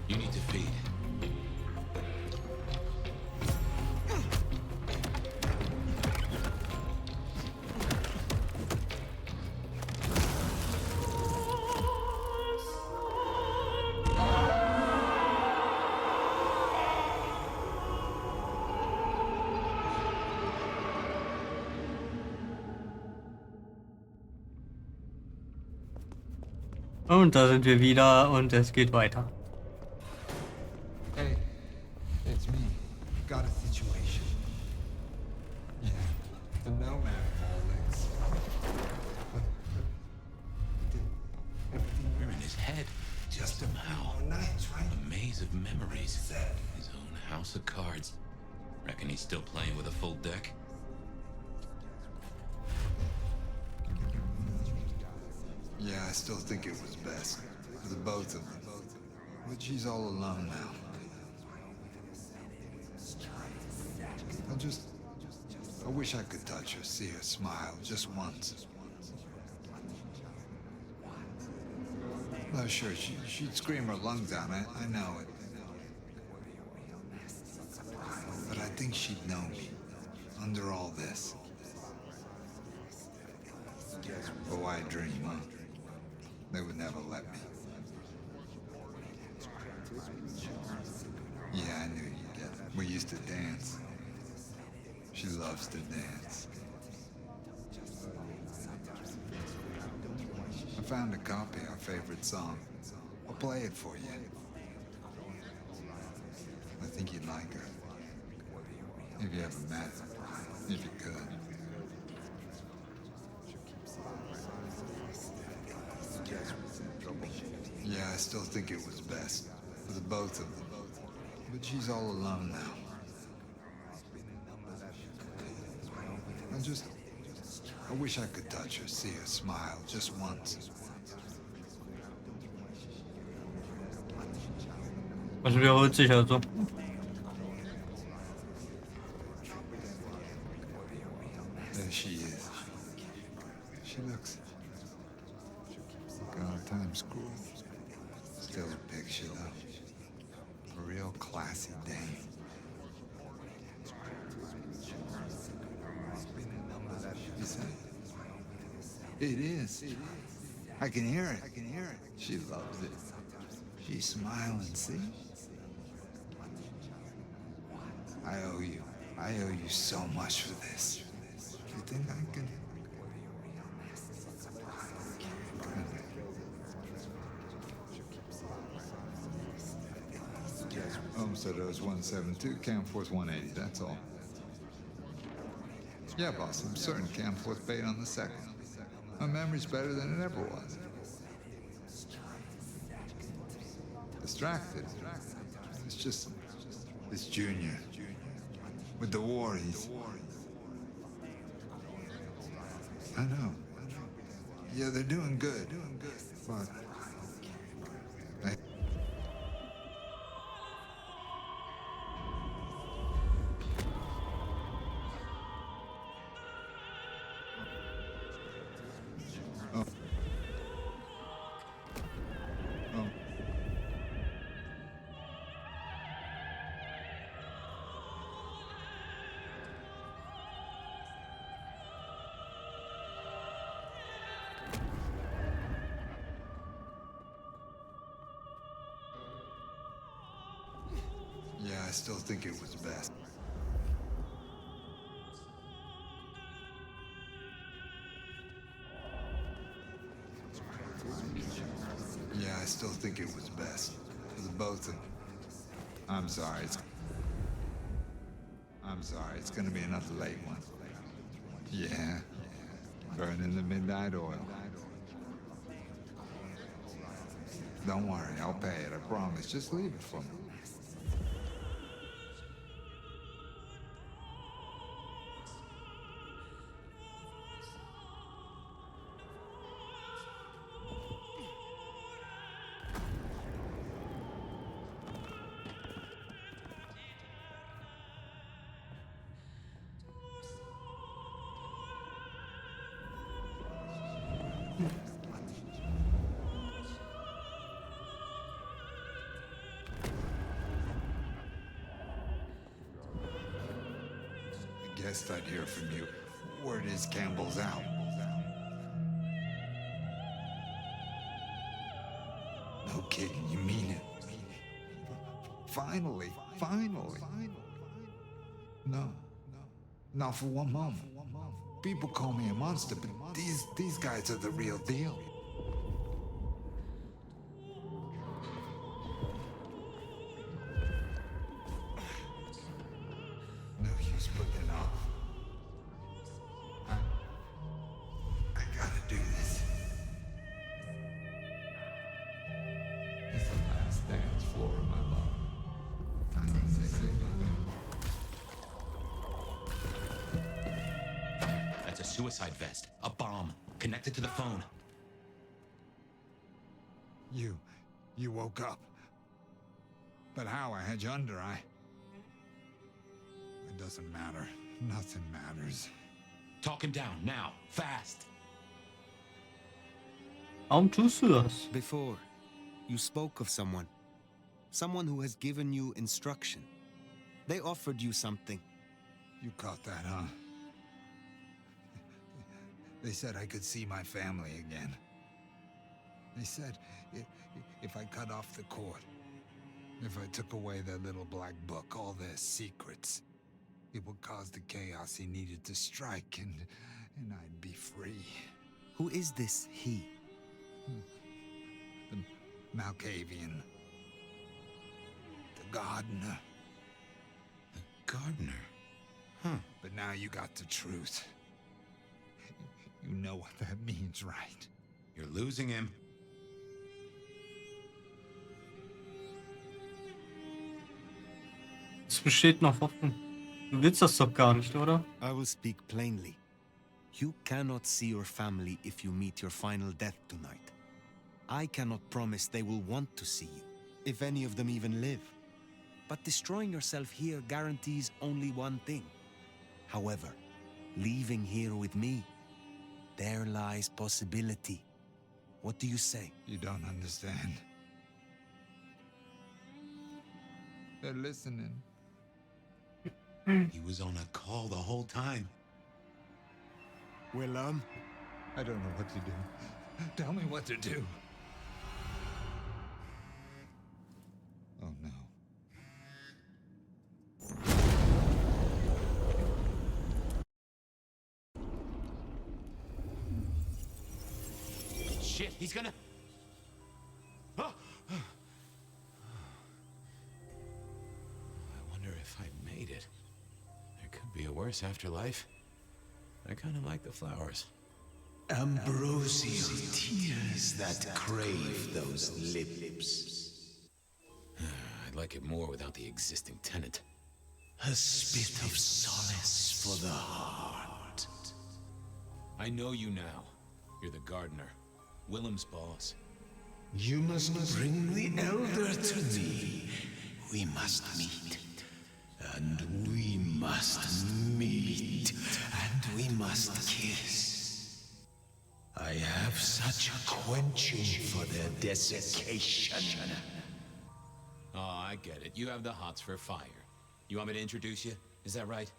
S2: You need to feed.
S1: Und da sind wir wieder und es geht weiter.
S18: Hey, it's me. Got a situation. Yeah, the nomad links.
S2: We're in his head.
S18: Just
S2: somehow.
S18: Nights, right?
S2: A maze of memories. His own house of cards. Reckon he's still playing with a full deck?
S18: Yeah, I still think it was best for the both of them. But she's all alone now. I wish I could touch her, see her smile just once. No, sure, she'd scream her lungs out, I know it. But I think she'd know me, under all this. But why dream, huh? They would never let me. Yeah, I knew you'd get it. We used to dance. She loves to dance. I found a copy of our favorite song. I'll play it for you. I think you'd like her. If you ever met her. If you could. Yeah, I still think it was best for the both of them. But she's all alone now. I wish I could touch her, see her smile just once.
S1: Was wiederholt sich also.
S18: There she is. She looks like on Times Square. Still a picture though. A real classy dame. You say? It is. I can hear it. She loves it. She's smiling, see? I owe you so much for this. You think I can? Homestead Rose 172, Camforth 180, that's all. Yeah, boss, I'm certain Camforth paid on the second. My memory's better than it ever was. Distracted. It's just this Junior. With the war, he's... I know. Yeah, they're doing good. But... I still think it was best. Yeah, I still think it was best. For the both of... I'm sorry, it's gonna be another late one. Yeah. Burning the midnight oil. Don't worry, I'll pay it, I promise. Just leave it for me. Guessed I'd hear from you. Word is Campbell's out. No kidding, you mean it? Finally. No. Not for one moment. People call me a monster, but these guys are the real deal. No use putting it off. I gotta do this. It's the last dance floor of my love. I need to say goodbye.
S3: That's a suicide vest. A bomb. Connected to the phone.
S18: You woke up. But how? I had you under, It doesn't matter. Nothing matters.
S3: Talk him down, now. Fast.
S1: Warum tust du das?
S8: Before, you spoke of someone. Someone who has given you instruction. They offered you something.
S18: You caught that, huh? They said I could see my family again. They said if I cut off the cord, if I took away their little black book, all their secrets, it would cause the chaos he needed to strike, and I'd be free.
S8: Who is this he?
S18: The Malkavian. The gardener.
S3: The gardener? Huh.
S18: But now you got the truth. You know what that means, right?
S3: You're losing him.
S1: Es besteht noch Hoffnung. Du willst das doch gar nicht, oder?
S8: I will speak plainly. You cannot see your family if you meet your final death tonight. I cannot promise they will want to see you, if any of them even live. But destroying yourself here guarantees only one thing. However, leaving here with me, there lies possibility. What do you say?
S18: You don't understand. They're listening.
S3: He was on a call the whole time.
S8: Well,
S18: I don't know what to do. Tell me what to do. Oh, no.
S3: Shit, he's gonna... Oh. I wonder if I made it. There could be a worse afterlife. I kind of like the flowers.
S4: Ambrosial tears that crave those lips.
S3: I'd like it more without the existing tenant.
S4: A spit of solace for the heart.
S3: I know you now. You're the gardener. Willem's boss.
S4: You must bring the elder to me. We must meet. And we must meet. And we must kiss. I have such a quenching for their desiccation.
S3: Oh, I get it. You have the hots for fire. You want me to introduce you? Is that right?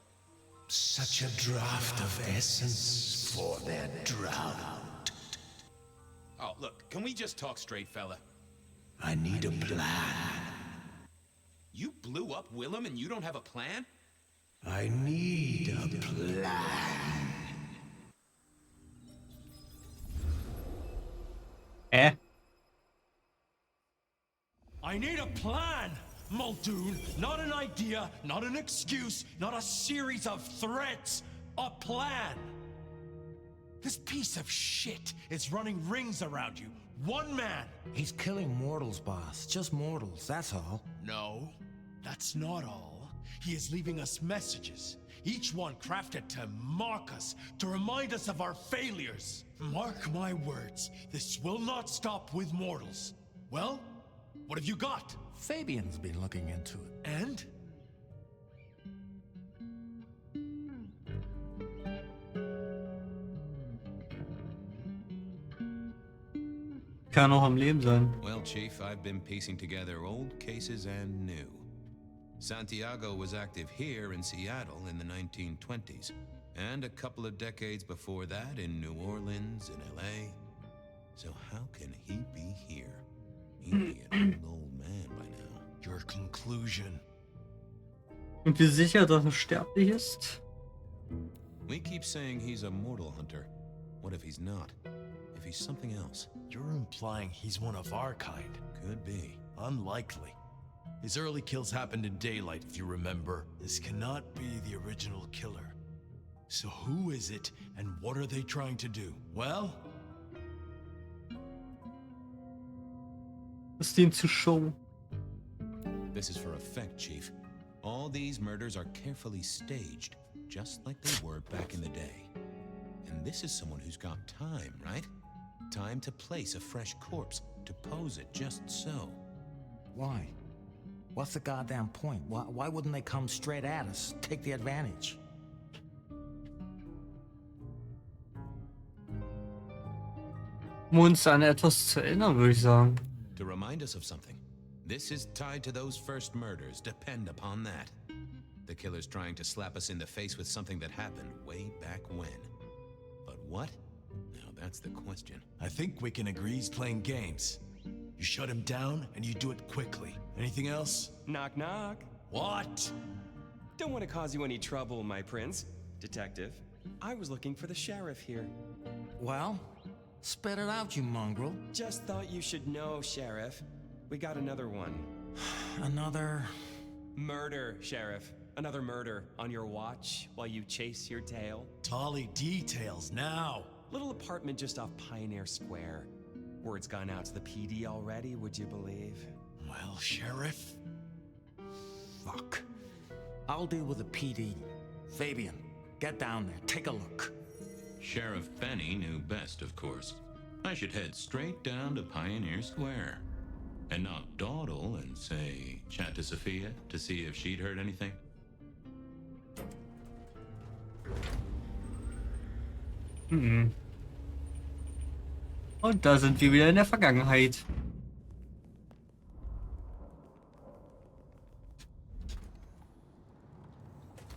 S4: Such a draught of essence for their drought.
S3: Oh, look, can we just talk straight, fella?
S4: I need a plan.
S3: You blew up Willem and you don't have a plan?
S4: I need a plan.
S19: I need a plan, Muldoon. Not an idea, not an excuse, not a series of threats. A plan. This piece of shit is running rings around you. One man.
S20: He's killing mortals, boss. Just mortals, that's all.
S19: No, that's not all. He is leaving us messages, each one crafted to mock us, to remind us of our failures. Mark my words, this will not stop with mortals. Well, what have you got?
S20: Fabian's been looking into it.
S19: And?
S1: Kann auch am Leben sein.
S2: Well, Chief, I've been piecing together old cases and new. Santiago was active here in Seattle in the 1920s, and a couple of decades before that in New Orleans, in LA. So how can he be here? He'd be an old man by now.
S19: Your conclusion.
S1: Und wie sicher, dass er sterblich ist?
S2: We keep saying he's a mortal hunter. What if he's not? If he's something else?
S19: You're implying he's one of our kind.
S2: Could be.
S19: Unlikely. His early kills happened in daylight, if you remember. This cannot be the original killer. So who is it, and what are they trying to do? Well?
S1: Das dient zur Show.
S2: This is for effect, Chief. All these murders are carefully staged, just like they were back in the day. And this is someone who's got time, right? Time to place a fresh corpse, to pose it just so.
S20: Why? What's the goddamn point? Why wouldn't they come straight at us? Take the advantage.
S1: Um uns an etwas zu erinnern, würde ich sagen.
S2: To remind us of something. This is tied to those first murders. Depend upon that. The killer's trying to slap us in the face with something that happened way back when. But what? Now that's the question.
S19: I think we can agree he's playing games. You shut him down, and you do it quickly. Anything else?
S5: Knock, knock.
S19: What?
S5: Don't want to cause you any trouble, my prince. Detective, I was looking for the sheriff here.
S20: Well, spit it out, you mongrel.
S5: Just thought you should know, Sheriff. We got another one.
S20: Another...
S5: Murder, Sheriff. Another murder on your watch while you chase your tail.
S19: Tolly details now.
S5: Little apartment just off Pioneer Square. Word's gone out to the PD already, would you believe?
S19: Well, Sheriff?
S20: Fuck. I'll deal with the PD. Fabian, get down there, take a look.
S2: Sheriff Benny knew best, of course. I should head straight down to Pioneer Square. And not dawdle and say, chat to Sophia to see if she'd heard anything.
S1: Und da sind wir wieder in der Vergangenheit.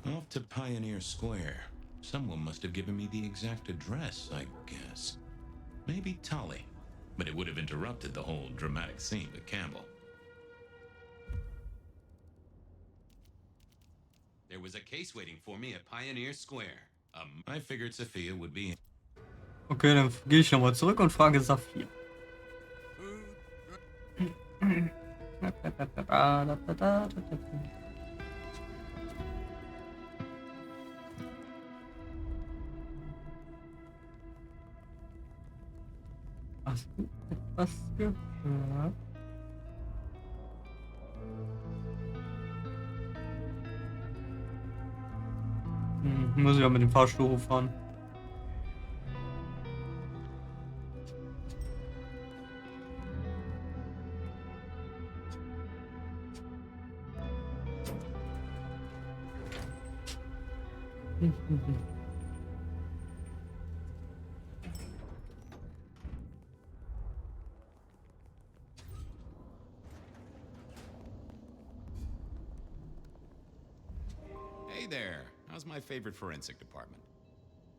S2: Off to Pioneer Square. Someone must have given me the exact address, I guess. Maybe Tolly. But it would have interrupted the whole dramatic scene with Campbell. There was a case waiting for me at Pioneer Square. I figured Sophia would be...
S1: Okay, dann gehe ich nochmal zurück und frage Saphir. Hast du etwas gehört? Muss ich auch mit dem Fahrstuhl hochfahren.
S2: Hey there. How's my favorite forensic department?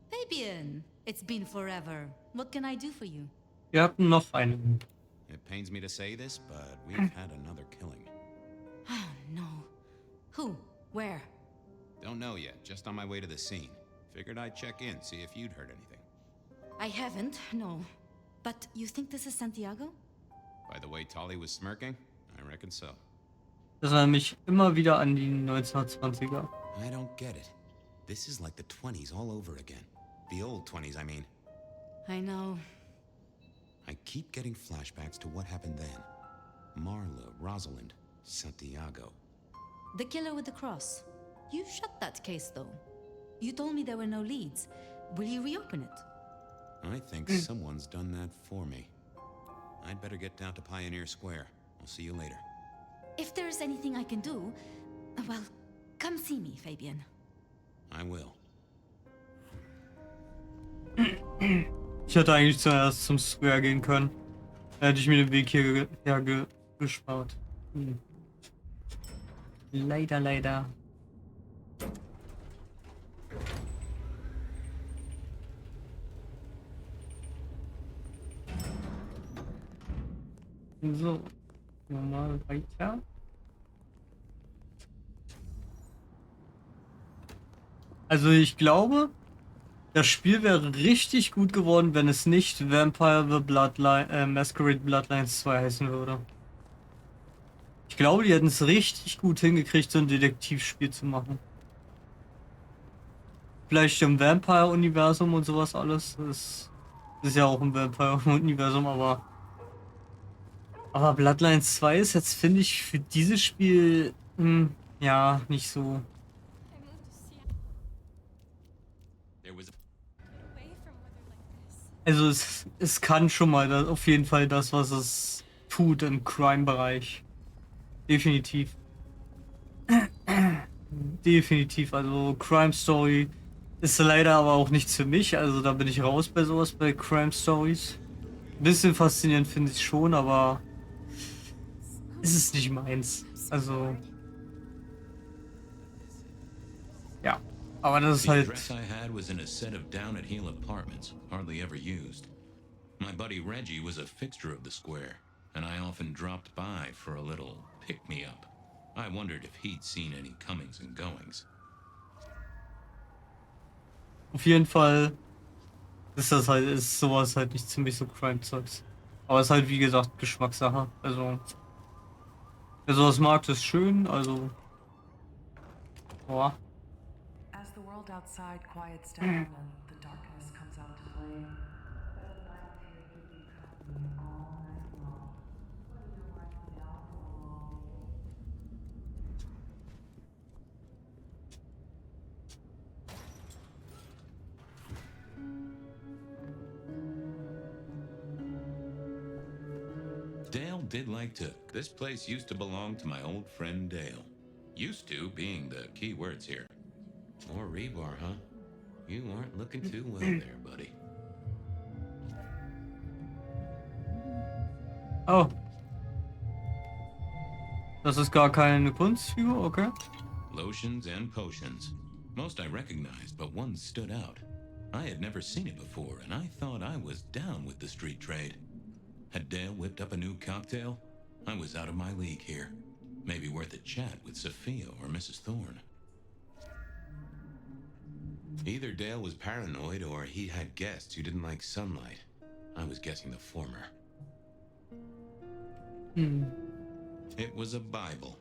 S6: Fabian, it's been forever. What can I do for you?
S1: Wir hatten noch einen.
S2: It pains me to say this, but we've had another killing.
S6: Oh no. Who? Where?
S2: Don't know yet, just on my way to the scene. Figured I'd check in, see if you'd heard anything.
S6: I haven't, no. But you think this is Santiago?
S2: By the way Tolly was smirking, I reckon so.
S1: Das erinnert mich immer wieder an die 1920er.
S2: I don't get it. This is like the 20s all over again. The old 20s, I mean.
S6: I know.
S2: I keep getting flashbacks to what happened then. Marla, Rosalind, Santiago.
S6: The killer with the cross. You shut that case, though. You told me there were no leads. Will you reopen it?
S2: I think someone's done that for me. I'd better get down to Pioneer Square. I'll see you later.
S6: If there's anything I can do, well, come see me, Fabian.
S2: I will.
S1: Ich hätte eigentlich zuerst zum Square gehen können. Da hätte ich mir den Weg hierher gespart. Leider, leider. So, mal weiter. Also ich glaube, das Spiel wäre richtig gut geworden, wenn es nicht Vampire the Masquerade Bloodlines 2 heißen würde. Ich glaube, die hätten es richtig gut hingekriegt, so ein Detektivspiel zu machen. Vielleicht im Vampire-Universum und sowas alles. Das ist ja auch ein Vampire-Universum, aber Bloodlines 2 ist jetzt, finde ich, für dieses Spiel ja nicht so. Also es kann schon mal auf jeden Fall das, was es tut im Crime-Bereich. Definitiv. Definitiv. Also Crime Story ist leider aber auch nichts für mich. Also da bin ich raus bei sowas, bei Crime Stories. Ein bisschen faszinierend finde ich schon, aber es ist nicht meins. Also ja. Aber das ist halt.
S2: The address I had was in a set of down at heel apartments, hardly ever used. My buddy Reggie was a fixture of the square, and I often dropped by for a little pick-me-up. I wondered if he'd seen any comings and goings.
S1: Auf jeden Fall ist sowas halt nicht ziemlich so Crime-Zeugs. Aber es ist halt wie gesagt Geschmackssache. Also wer sowas mag, das ist schön, also. Boah.
S7: As the world outside quiets down and the darkness comes out to play,
S2: Dale did like to. This place used to belong to my old friend Dale. Used to being the key words here. More rebar, huh? You aren't looking too well there, buddy.
S1: Oh. Das ist gar keine Kunstfigur, okay.
S2: Lotions and potions. Most I recognized, but one stood out. I had never seen it before, and I thought I was down with the street trade. Had Dale whipped up a new cocktail? I was out of my league here. Maybe worth a chat with Sophia or Mrs. Thorne. Either Dale was paranoid or he had guests who didn't like sunlight. I was guessing the former. It was a Bible.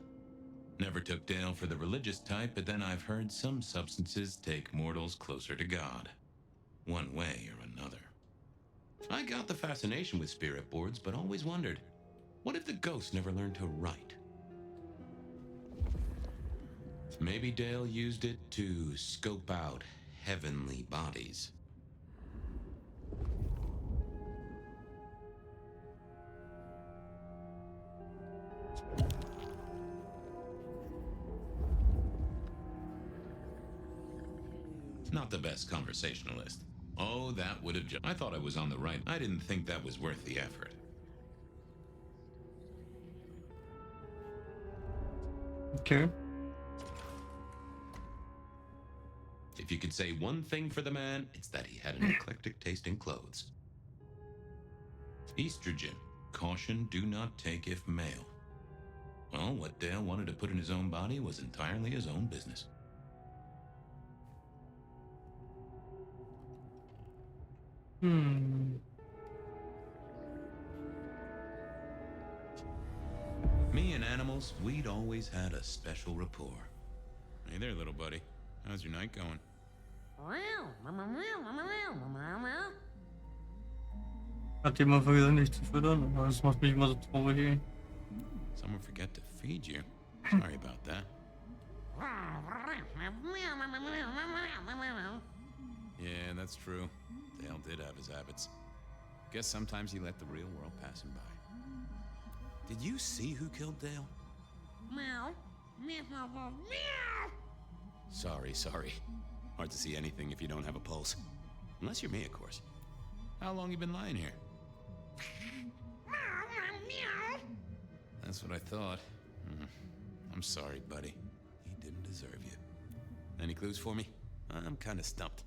S2: Never took Dale for the religious type, but then I've heard some substances take mortals closer to God. One way or another. I got the fascination with spirit boards, but always wondered, what if the ghosts never learned to write? Maybe Dale used it to scope out heavenly bodies. Not the best conversationalist. Oh, that would have I thought I was on the right. I didn't think that was worth the effort.
S1: Okay.
S2: If you could say one thing for the man, it's that he had an eclectic taste in clothes. Estrogen. Caution, do not take if male. Well, what Dale wanted to put in his own body was entirely his own business. Me and animals, we'd always had a special rapport. Hey there, little buddy. How's your night going?
S1: Hat jemand vergessen, dich zu füttern? Das macht mich immer so traurig, ey.
S2: Someone forget to feed you? Sorry about that. Yeah, that's true. Dale did have his habits. Guess sometimes he let the real world pass him by. Did you see who killed Dale? Sorry. Hard to see anything if you don't have a pulse. Unless you're me, of course. How long you been lying here? That's what I thought. I'm sorry, buddy. He didn't deserve you. Any clues for me? I'm kind of stumped.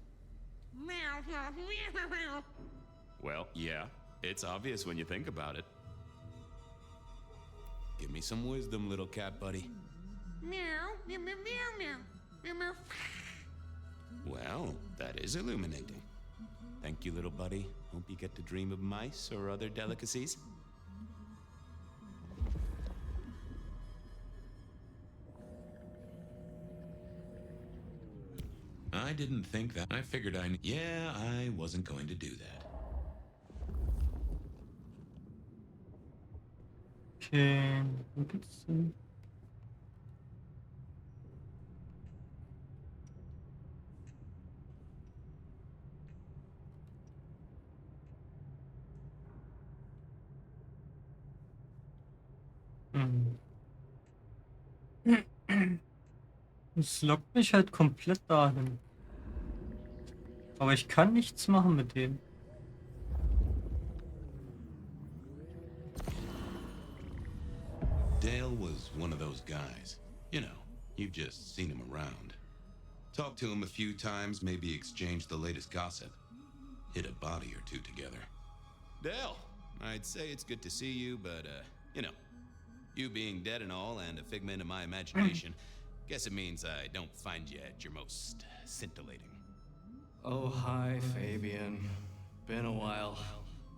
S2: Well, yeah. It's obvious when you think about it. Give me some wisdom, little cat buddy. Well, that is illuminating. Thank you, little buddy. Hope you get to dream of mice or other delicacies. I didn't think that. I figured yeah, I wasn't going to do that.
S1: Okay, wo geht's denn? Es lockt mich halt komplett dahin. Aber ich kann nichts machen mit denen.
S2: Dale was one of those guys. You know, you've just seen him around. Talked to him a few times, maybe exchanged the latest gossip. Hit a body or two together. Dale, I'd say it's good to see you, but, you know, you being dead and all and a figment of my imagination, guess it means I don't find you at your most scintillating.
S9: Oh, hi, Fabian. Been a while.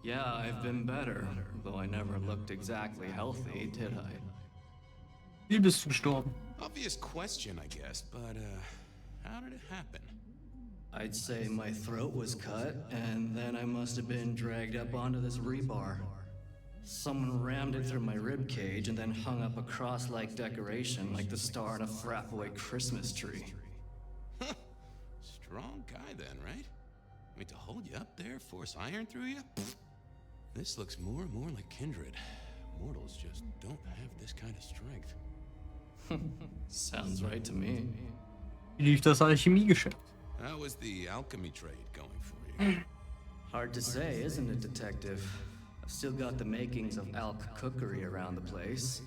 S9: Yeah, I've been better, though I never looked exactly healthy, did I?
S1: Wie bist du gestorben?
S2: Obvious question, I guess, but, how did it happen?
S9: I'd say my throat was cut, and then I must have been dragged up onto this rebar. Someone rammed it through my rib cage and then hung up a cross-like decoration like the star on a frat-boy Christmas tree.
S2: Huh. Strong guy then, right? I mean, to hold you up there, force iron through you? Pfft. This looks more and more like kindred. Mortals just don't have this kind of strength.
S9: Sounds right to me.
S1: Wie lief das Alchemiegeschäft?
S2: How was the alchemy trade going for you?
S9: Hard to say, isn't it, Detective? I've still got the makings of alch cookery around the place.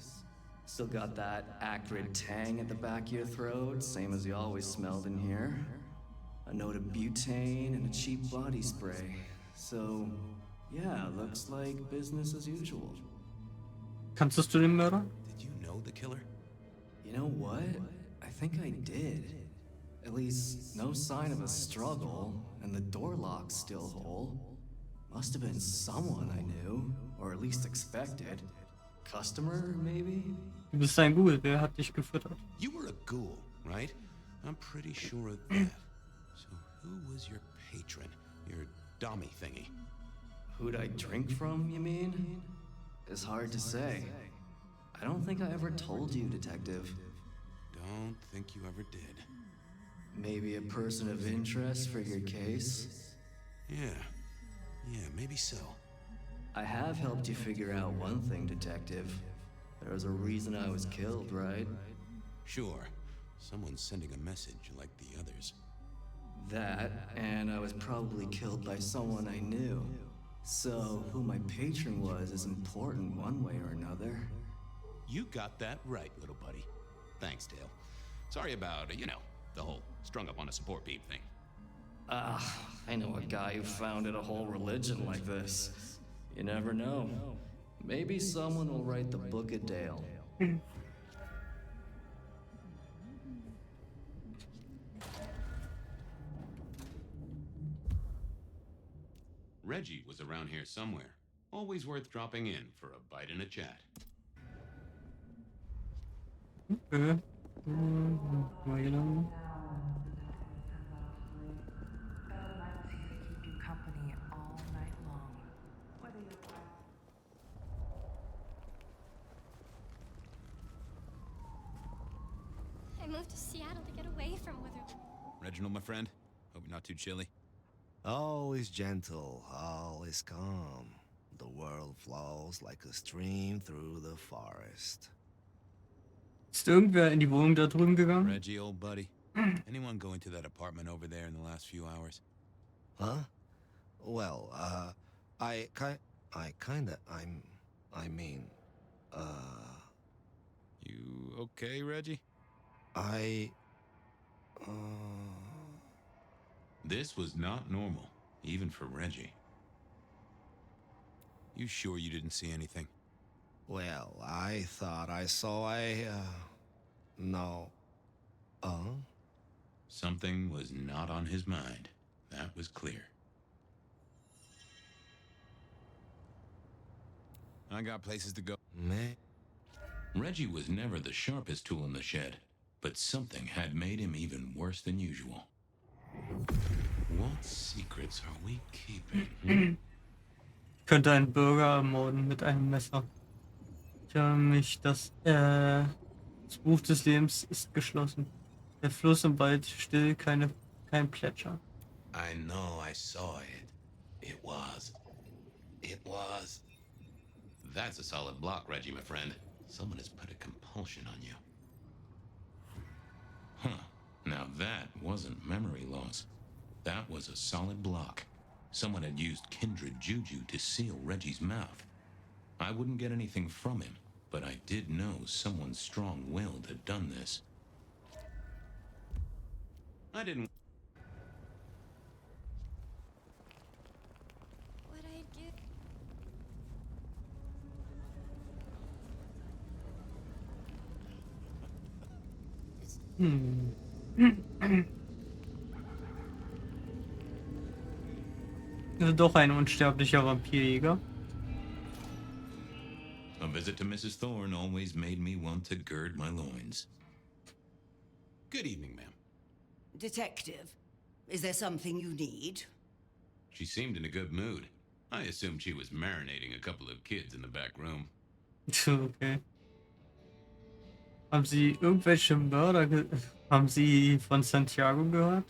S9: Still got that acrid tang at the back of your throat, same as you always smelled in here. A note of butane and a cheap body spray. So, yeah, looks like business as usual.
S1: Kanntest du den Mörder?
S2: Did you know the killer?
S9: You know what? I think I did. At least, no sign of a struggle, and the door lock's still whole. Must have been someone I knew, or at least expected. Customer, maybe?
S1: Du bist ein Ghoul, wer hat dich gefüttert?
S2: You were a ghoul, right? I'm pretty sure of that. So who was your patron? Your dummy thingy?
S9: Who'd I drink from, you mean? It's hard to say. I don't think I ever told you, Detective.
S2: Don't think you ever did.
S9: Maybe a person of interest for your case?
S2: Yeah, maybe so.
S9: I have helped you figure out one thing, Detective. There was a reason I was killed, right?
S2: Sure. Someone's sending a message like the others.
S9: That, and I was probably killed by someone I knew. So, who my patron was is important one way or another.
S2: You got that right, little buddy. Thanks, Dale. Sorry about, you know, the whole strung up on a support beam thing.
S9: I know a guy who founded a whole religion like this. You never know. Maybe someone will write the Book of Dale.
S2: Reggie was around here somewhere. Always worth dropping in for a bite and a chat.
S1: Okay. Mal hier lang.
S7: Bloodlines here to keep you company all night long. Whether you're
S15: I moved to Seattle to get away from Witherland.
S3: Reginald, my friend. Hope you're not too chilly.
S4: All is gentle, all is calm. The world flows like a stream through the forest.
S1: Ist irgendwer in die Wohnung da drüben gegangen?
S3: Reggie, old buddy. Anyone go into that apartment over there in the last few hours?
S4: Huh? Well, I mean,
S3: You okay, Reggie?
S2: This was not normal, even for Reggie.
S3: You sure you didn't see anything?
S4: Well, I thought I saw no.
S2: Something was not on his mind. That was clear.
S3: I got places to go.
S4: Me?
S2: Reggie was never the sharpest tool in the shed, but something had made him even worse than usual. What secrets are we keeping?
S1: Könnte ein Bürger ermorden mit einem Messer. Ich habe mich das Buch des Lebens ist geschlossen. Der Fluss im Wald still, kein Plätschern.
S2: I know I saw it. It was. That's a solid block, Reggie, my friend. Someone has put a compulsion on you. Huh. Now that wasn't memory loss. That was a solid block. Someone had used kindred juju to seal Reggie's mouth. I wouldn't get anything from him, but I did know someone strong-willed had done this. I didn't...
S15: What I'd give.
S1: Also doch ein unsterblicher Vampirjäger.
S2: A visit to Mrs. Thorne always made me want to gird my loins. Good evening, ma'am.
S11: Detective, is there something you need?
S2: She seemed in a good mood. I assumed she was marinating a couple of kids in the back room.
S1: Okay. Haben Sie irgendwelche Mörder haben Sie von Santiago gehört?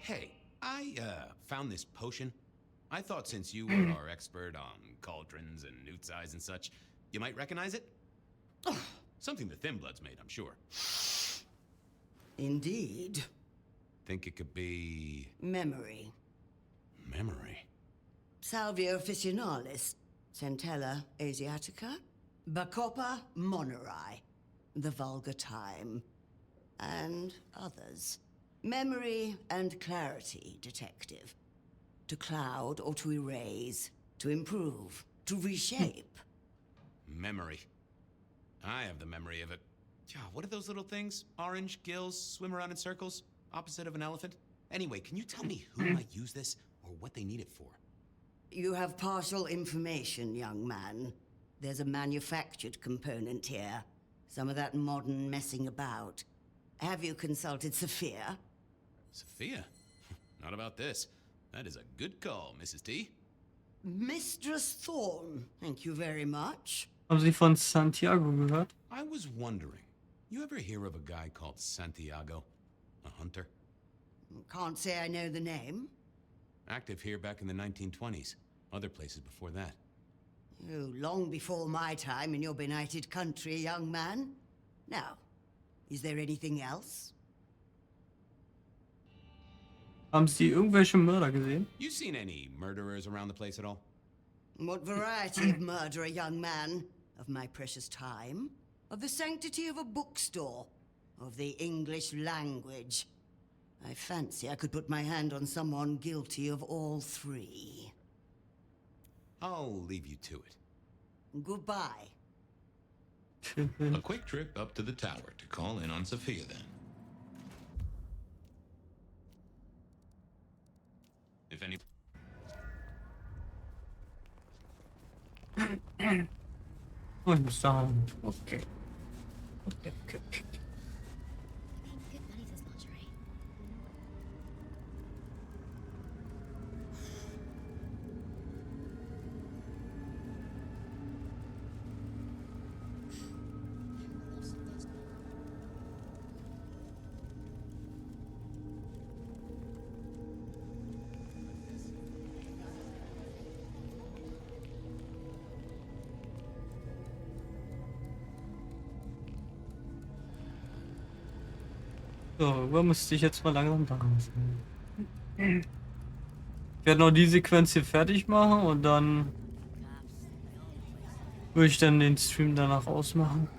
S2: Hey, I found this potion. I thought since you were our expert on cauldrons and newt's eyes and such, you might recognize it? Something the Thin Bloods made, I'm sure.
S11: Indeed.
S2: Think it could be...
S11: Memory.
S2: Memory?
S11: Salvia officinalis, Centella asiatica, Bacopa moneri, the vulgar time, and others. Memory and clarity, detective. To cloud or to erase, to improve, to reshape.
S2: Memory. I have the memory of it. What are those little things? Orange gills, swim around in circles, opposite of an elephant? Anyway, can you tell me who might use this, or what they need it for?
S11: You have partial information, young man. There's a manufactured component here. Some of that modern messing about. Have you consulted Sophia?
S2: Sophia? Not about this. That is a good call, Mrs. T.
S11: Mistress Thorne, thank you very much.
S1: Haben Sie von Santiago gehört?
S2: I was wondering, you ever hear of a guy called Santiago? A hunter?
S11: Can't say I know the name.
S2: Active here back in the 1920s. Other places before that.
S11: Oh, long before my time in your benighted country, young man. Now, is there anything else?
S1: Haben Sie irgendwelche Mörder gesehen?
S2: You seen any murderers around the place at all?
S11: What variety of murderer, young man? Of my precious time? Of the sanctity of a bookstore? Of the English language? I fancy I could put my hand on someone guilty of all three.
S2: I'll leave you to it.
S11: Goodbye.
S2: A quick trip up to the tower to call in on Sophia, then.
S1: Und bis dahin. Okay. Okay. So, über müsste ich jetzt mal langsam da sein. Ich werde noch die Sequenz hier fertig machen und dann würde ich dann den Stream danach ausmachen.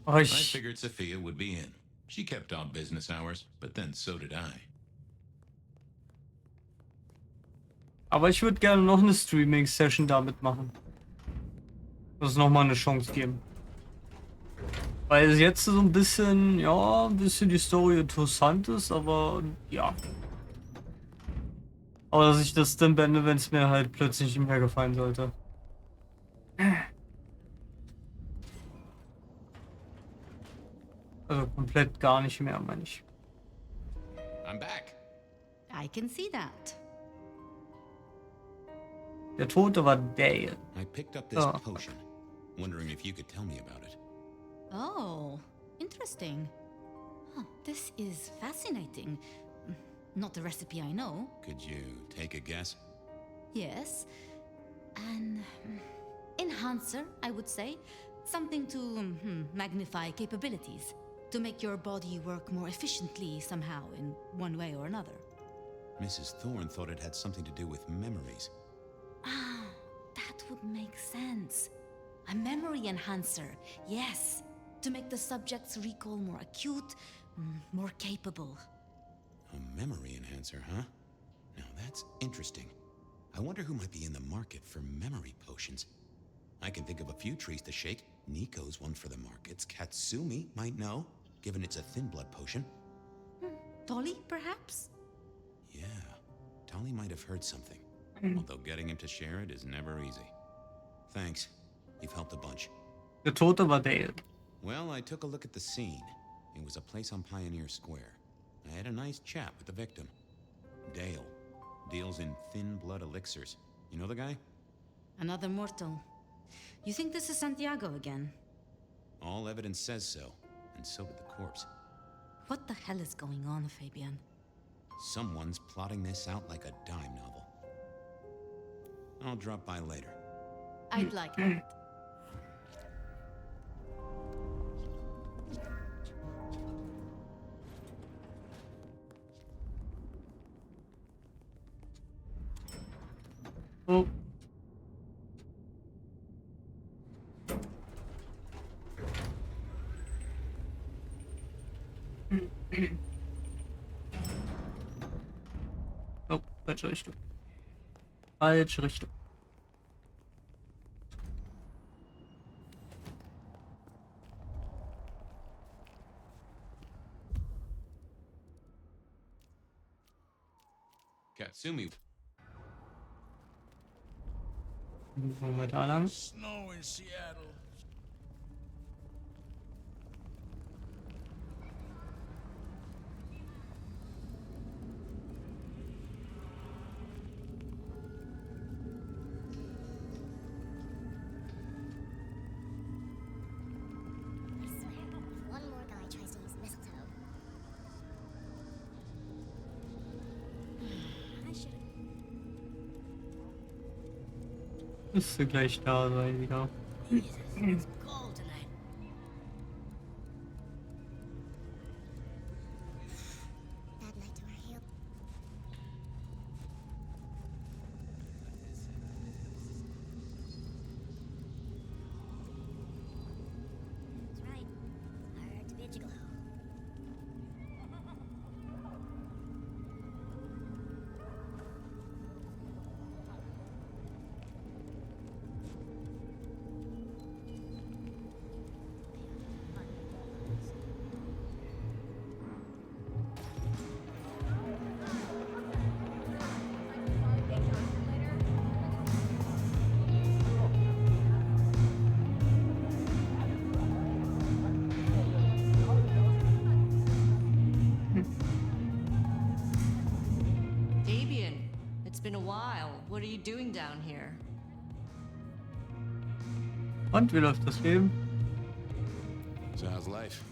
S2: I figured Sophia would be in. She kept odd business hours, but then so did I.
S1: Aber ich würde gerne noch eine Streaming-Session damit machen. Das nochmal eine Chance geben. Weil jetzt so ein bisschen, ja, ein bisschen die Story interessant ist, aber ja. Aber dass ich das dann beende, wenn es mir halt plötzlich nicht mehr gefallen sollte. Also komplett gar nicht mehr, meine ich.
S2: I'm back.
S6: I can see that.
S1: Der Tote war Dale.
S2: I picked up this potion, wondering if you could tell me about it.
S6: Oh, interesting. Huh, this is fascinating. Not a recipe I know.
S2: Could you take a guess?
S6: Yes. An enhancer, I would say. Something to magnify capabilities. To make your body work more efficiently somehow, in one way or another.
S2: Mrs. Thorne thought it had something to do with memories.
S6: Ah, that would make sense. A memory enhancer, yes. To make the subject's recall more acute, more capable.
S2: A memory enhancer, huh? Now that's interesting. I wonder who might be in the market for memory potions. I can think of a few trees to shake. Nico's one for the markets. Katsumi might know, given it's a thin blood potion.
S6: Dolly, perhaps?
S2: Yeah, Dolly might have heard something. Although getting him to share it is never easy. Thanks. You've helped a bunch.
S1: Der Tote war Dale.
S2: Well, I took a look at the scene. It was a place on Pioneer Square. I had a nice chat with the victim. Dale. Deals in thin blood elixirs. You know the guy?
S6: Another mortal. You think this is Santiago again?
S2: All evidence says so, and so did the corpse.
S6: What the hell is going on, Fabian?
S2: Someone's plotting this out like a dime novel. I'll drop by later.
S6: I'd like that.
S1: Oh. Oh, falsche Richtung. Falsche Richtung.
S2: Katsumi.
S1: Wollen wir da lang?
S19: Snow in Seattle.
S1: Müsste gleich da sein wieder.
S12: It's been a while. What are you doing down here?
S1: Und wie läuft das Leben?
S2: So how's life?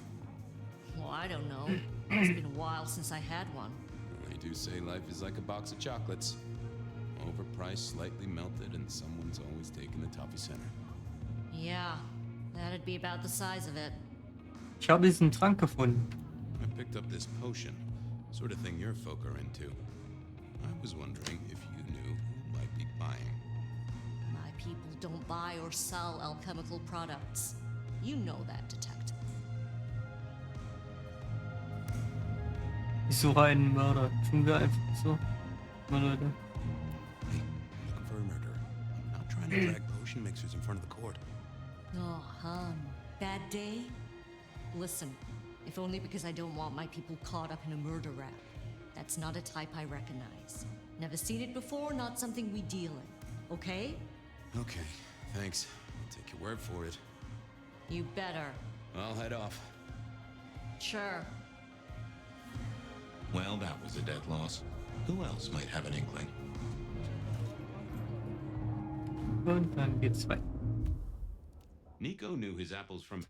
S12: Well, I don't know. It's been a while since I had one.
S2: They do say life is like a box of chocolates. Overpriced, slightly melted, and someone's always taking the toffee center.
S12: Yeah, that'd be about the size of it.
S1: Ich habe diesen Trank gefunden.
S2: I picked up this potion, sort of thing your folk are into. I was wondering if you knew who might be buying.
S12: My people don't buy or sell alchemical products. You know that, detective.
S1: Ich suche einen Mörder. Tun wir einfach so. Mal Leute.
S2: Hey, looking for a murderer. I'm not trying to drag potion mixers in front of the court.
S12: Oh, bad day? Listen, if only because I don't want my people caught up in a murder rap. That's not a type I recognize. Never seen it before, not something we deal in. Okay?
S2: Okay, thanks. I'll take your word for it.
S12: You better.
S2: I'll head off.
S12: Sure.
S2: Well, that was a dead loss. Who else might have an inkling?
S1: Und dann geht's weiter.
S2: Nico knew his apples from...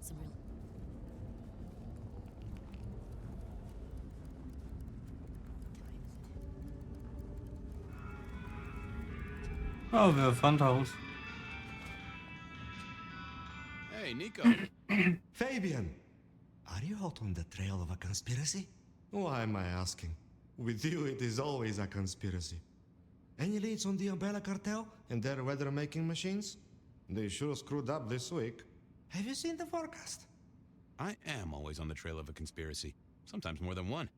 S12: Some real...
S1: Oh, wir fahren Haus.
S2: Hey, Nico.
S10: Fabian! Are you hot on the trail of a conspiracy? Why am I asking? With you, it is always a conspiracy. Any leads on the Umbrella Cartel and their weather-making machines? They sure screwed up this week. Have you seen the forecast?
S2: I am always on the trail of a conspiracy. Sometimes more than one.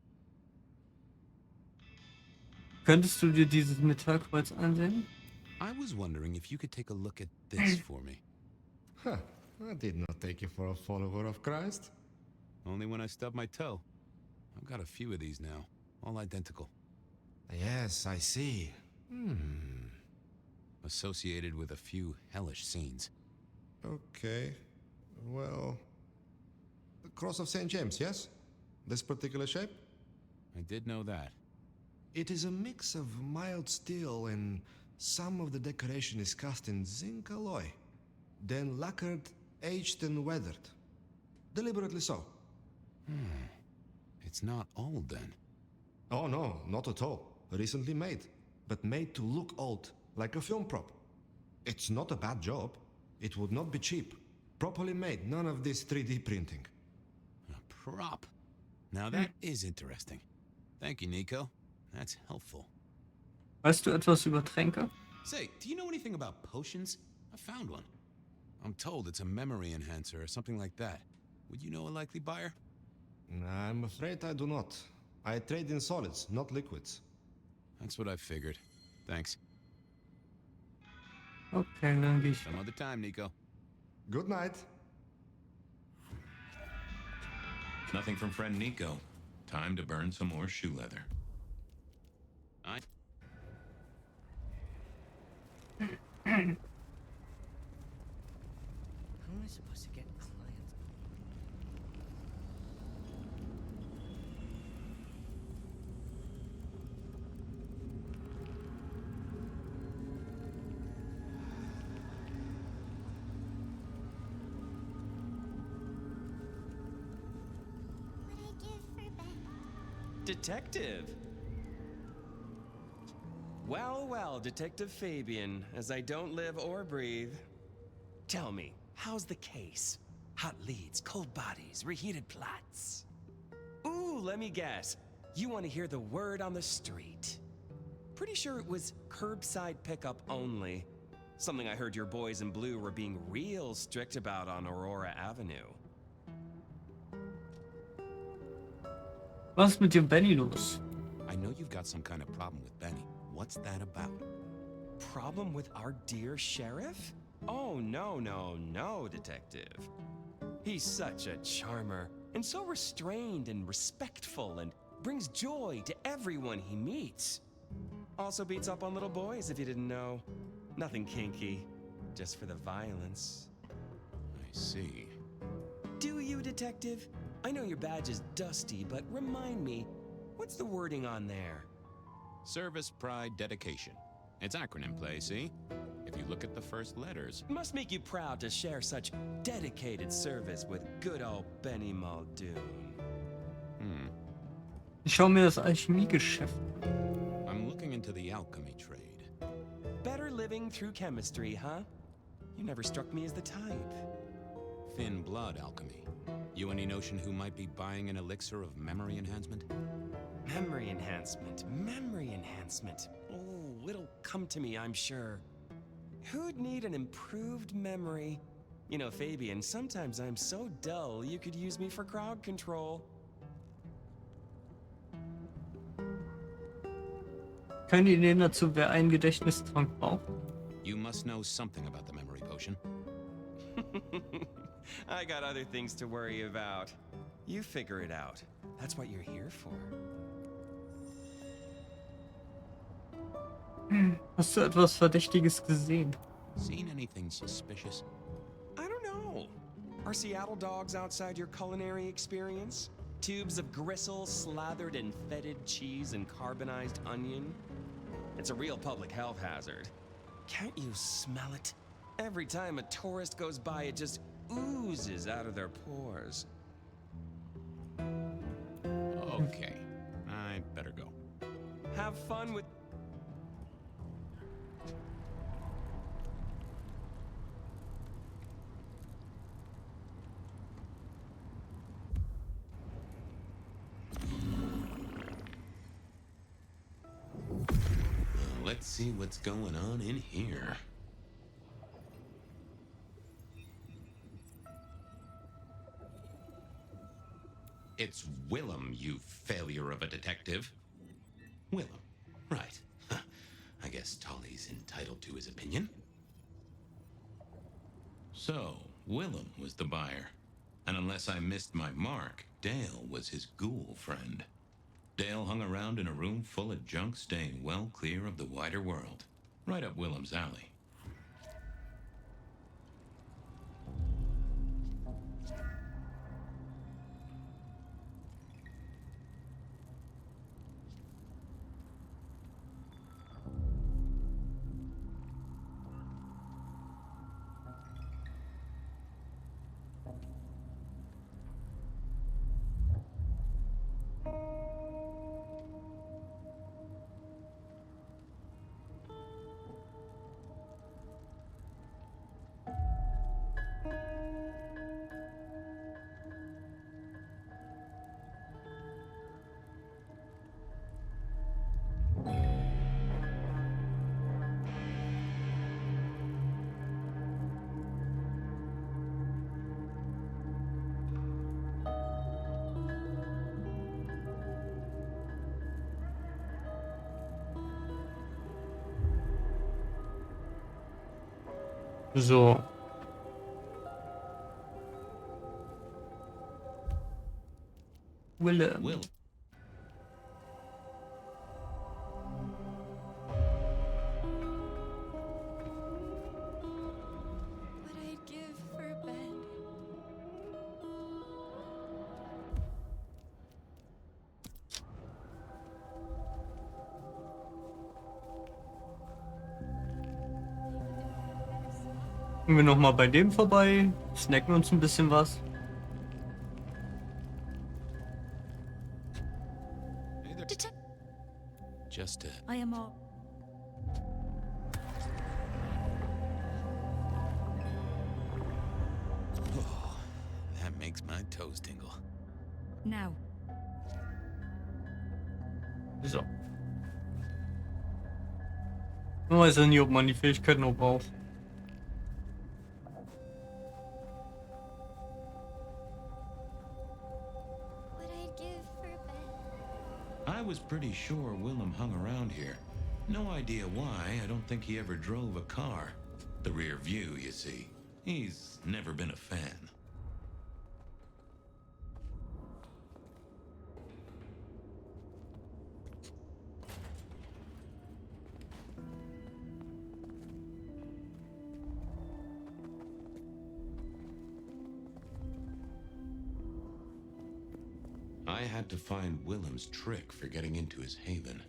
S1: Könntest du dir dieses Metallkreuz ansehen?
S2: I was wondering if you could take a look at this for me.
S10: Huh. I did not take you for a follower of Christ.
S2: Only when I stubbed my toe. I've got a few of these now, all identical.
S10: Yes, I see.
S2: Associated with a few hellish scenes.
S10: Okay. Well... The Cross of St. James, yes? This particular shape?
S2: I did know that.
S10: It is a mix of mild steel and some of the decoration is cast in zinc alloy. Then lacquered, aged and weathered. Deliberately so.
S2: It's not old then.
S10: Oh no, not at all. Recently made. But made to look old, like a film prop. It's not a bad job. It would not be cheap. Properly made, none of this 3D printing.
S2: A prop? Now that is interesting. Thank you, Nico. That's helpful.
S1: Weißt du etwas über Tränke?
S2: Say, do you know anything about potions? I found one. I'm told it's a memory enhancer or something like that. Would you know a likely buyer?
S10: I'm afraid I do not. I trade in solids, not liquids.
S2: That's what I figured. Thanks.
S1: Okay, dann gehe ich.
S2: Some other time, Nico.
S10: Good night.
S2: Nothing from friend Nico. Time to burn some more shoe leather.
S9: How am I supposed to get clients?
S5: Detective! Well, well, Detective Fabian, as I don't live or breathe. Tell me, how's the case? Hot leads, cold bodies, reheated plots. Ooh, let me guess. You want to hear the word on the street. Pretty sure it was curbside pickup only. Something I heard your boys in blue were being real strict about on Aurora Avenue.
S1: Was ist mit dem Benny los?
S2: I know you've got some kind of problem with Benny. What's that about?
S5: Problem with our dear sheriff? Oh, no, no, no, Detective. He's such a charmer, and so restrained and respectful, and brings joy to everyone he meets. Also beats up on little boys, if you didn't know. Nothing kinky, just for the violence.
S2: I see.
S5: Do you, Detective? I know your badge is dusty, but remind me, what's the wording on there?
S2: Service, pride, dedication. It's acronym play, see? If you look at the first letters.
S5: It must make you proud to share such dedicated service with good old Benny Muldoon.
S1: Ich schau mir das Alchemiegeschäft.
S2: I'm looking into the alchemy trade.
S5: Better living through chemistry, huh? You never struck me as the type.
S2: Thin blood alchemy. You any notion who might be buying an elixir of memory enhancement?
S5: Memory enhancement, memory enhancement. Oh, it'll come to me, I'm sure. Who'd need an improved memory? You know, Fabian, sometimes I'm so dull you could use me for crowd control.
S1: Keine Ideen dazu, wer einen Gedächtnistrank braucht?
S2: You must know something about the memory potion.
S5: I got other things to worry about. You figure it out. That's what you're here for.
S1: Hast du etwas Verdächtiges gesehen?
S2: Seen anything suspicious?
S5: I don't know. Are Seattle dogs outside your culinary experience? Tubes of gristle slathered in fetid cheese and carbonized onion? It's a real public health hazard. Can't you smell it? Every time a tourist goes by, it just oozes out of their pores.
S2: Okay, I better go.
S5: Have fun with...
S2: Let's see what's going on in here. It's Willem, you failure of a detective. Willem, right. Huh. I guess Tolly's entitled to his opinion. So, Willem was the buyer. And unless I missed my mark, Dale was his ghoul friend. Dale hung around in a room full of junk, staying well clear of the wider world. Right up Willem's alley.
S1: So. Willem.
S2: Will.
S13: What I'd give for a bed.
S1: Gehen wir nochmal bei dem vorbei, snacken uns ein bisschen was.
S2: Just
S15: I am all.
S2: Oh, that makes my toes tingle.
S15: Now.
S1: So. Ich weiß ja nicht, ob man die Fähigkeiten noch braucht.
S13: What I'd give for a bed.
S2: I was pretty sure Willem hung around here. No idea why. I don't think he ever drove a car. The rear view, you see. He's never been a fan. I had to find Willem's trick for getting into his haven.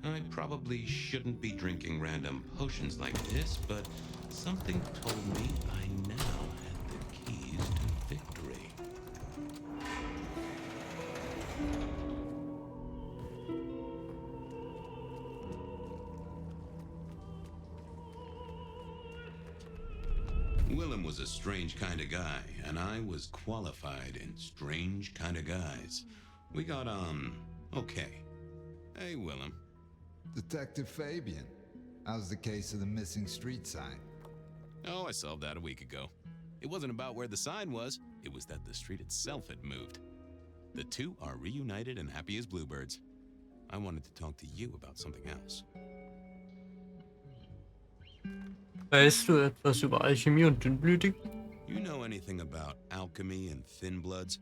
S2: I probably shouldn't be drinking random potions like this, but something told me I now had the keys to victory. Willem was a strange kind of guy, and I was qualified in strange kind of guys. We got on okay. Hey, Willem.
S18: Detective Fabian, how's the case of the missing street sign?
S2: Oh, I solved that a week ago. It wasn't about where the sign was, it was that the street itself had moved. The two are reunited and happy as bluebirds. I wanted to talk to you about something else.
S1: Weißt du etwas über Alchemie und Dünnblütig?
S2: You know anything about alchemy and thin bloods?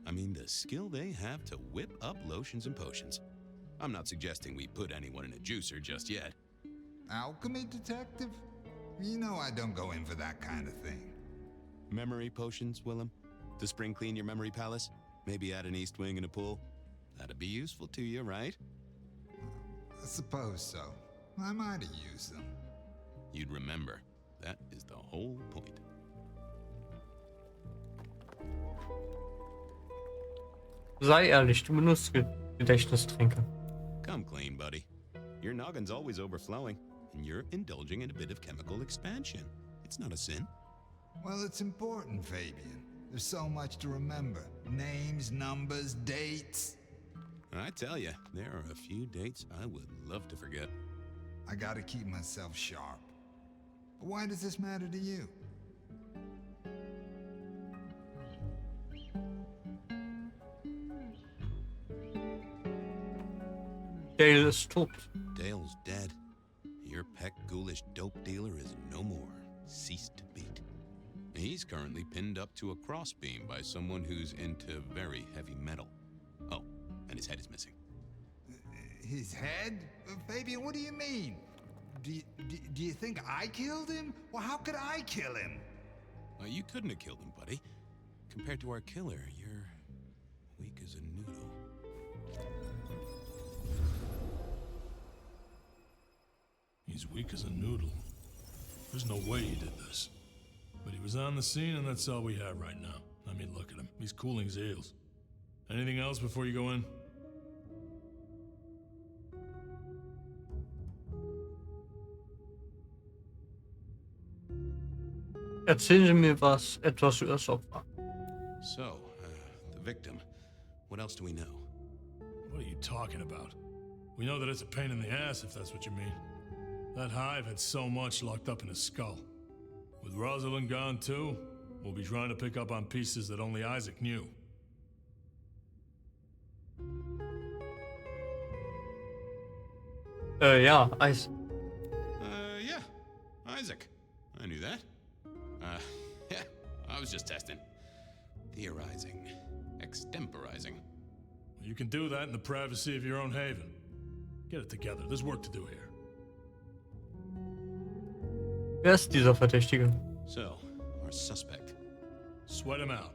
S2: I mean, the skill they have to whip up lotions and potions. I'm not suggesting we put anyone in a juicer just yet.
S18: Alchemy detective? You know I don't go in for that kind of thing.
S2: Memory potions, Willem? To spring clean your memory palace? Maybe add an east wing and a pool? That'd be useful to you, right?
S18: I suppose so. I might have used them.
S2: You'd remember. That is the whole point.
S1: Sei ehrlich, du benutzt Gedächtnistränke.
S2: Come clean, buddy. Your noggin's always overflowing, and you're indulging in a bit of chemical expansion. It's not a sin.
S18: Well, it's important, Fabian. There's so much to remember. Names, numbers, dates.
S2: I tell you, there are a few dates I would love to forget.
S18: I gotta keep myself sharp. But why does this matter to you?
S1: Dale is tot.
S2: Dale's dead. Your peck ghoulish dope dealer is no more. Ceased to beat. He's currently pinned up to a crossbeam by someone who's into very heavy metal. Oh, and his head is missing.
S18: His head? Fabian, what do you mean? Do you think I killed him? Well, how could I kill him?
S2: You couldn't have killed him, buddy. Compared to our killer, you're weak as a noodle.
S14: He's weak as a noodle. There's no way he did this. But he was on the scene, and that's all we have right now. I mean, look at him. He's cooling his heels. Anything else before you go in?
S1: Erzählen Sie mir etwas über das Opfer.
S2: So, the victim. What else do we know?
S14: What are you talking about? We know that it's a pain in the ass, if that's what you mean. That hive had so much locked up in his skull. With Rosalind gone too, we'll be trying to pick up on pieces that only Isaac knew.
S1: Ja, Isaac.
S2: Yeah, Isaac. I knew that. Yeah, I was just testing. Theorizing. Extemporizing.
S14: You can do that in the privacy of your own haven. Get it together. There's work to do here.
S1: Wer ist dieser Verdächtige?
S2: So, our suspect.
S14: Sweat him out.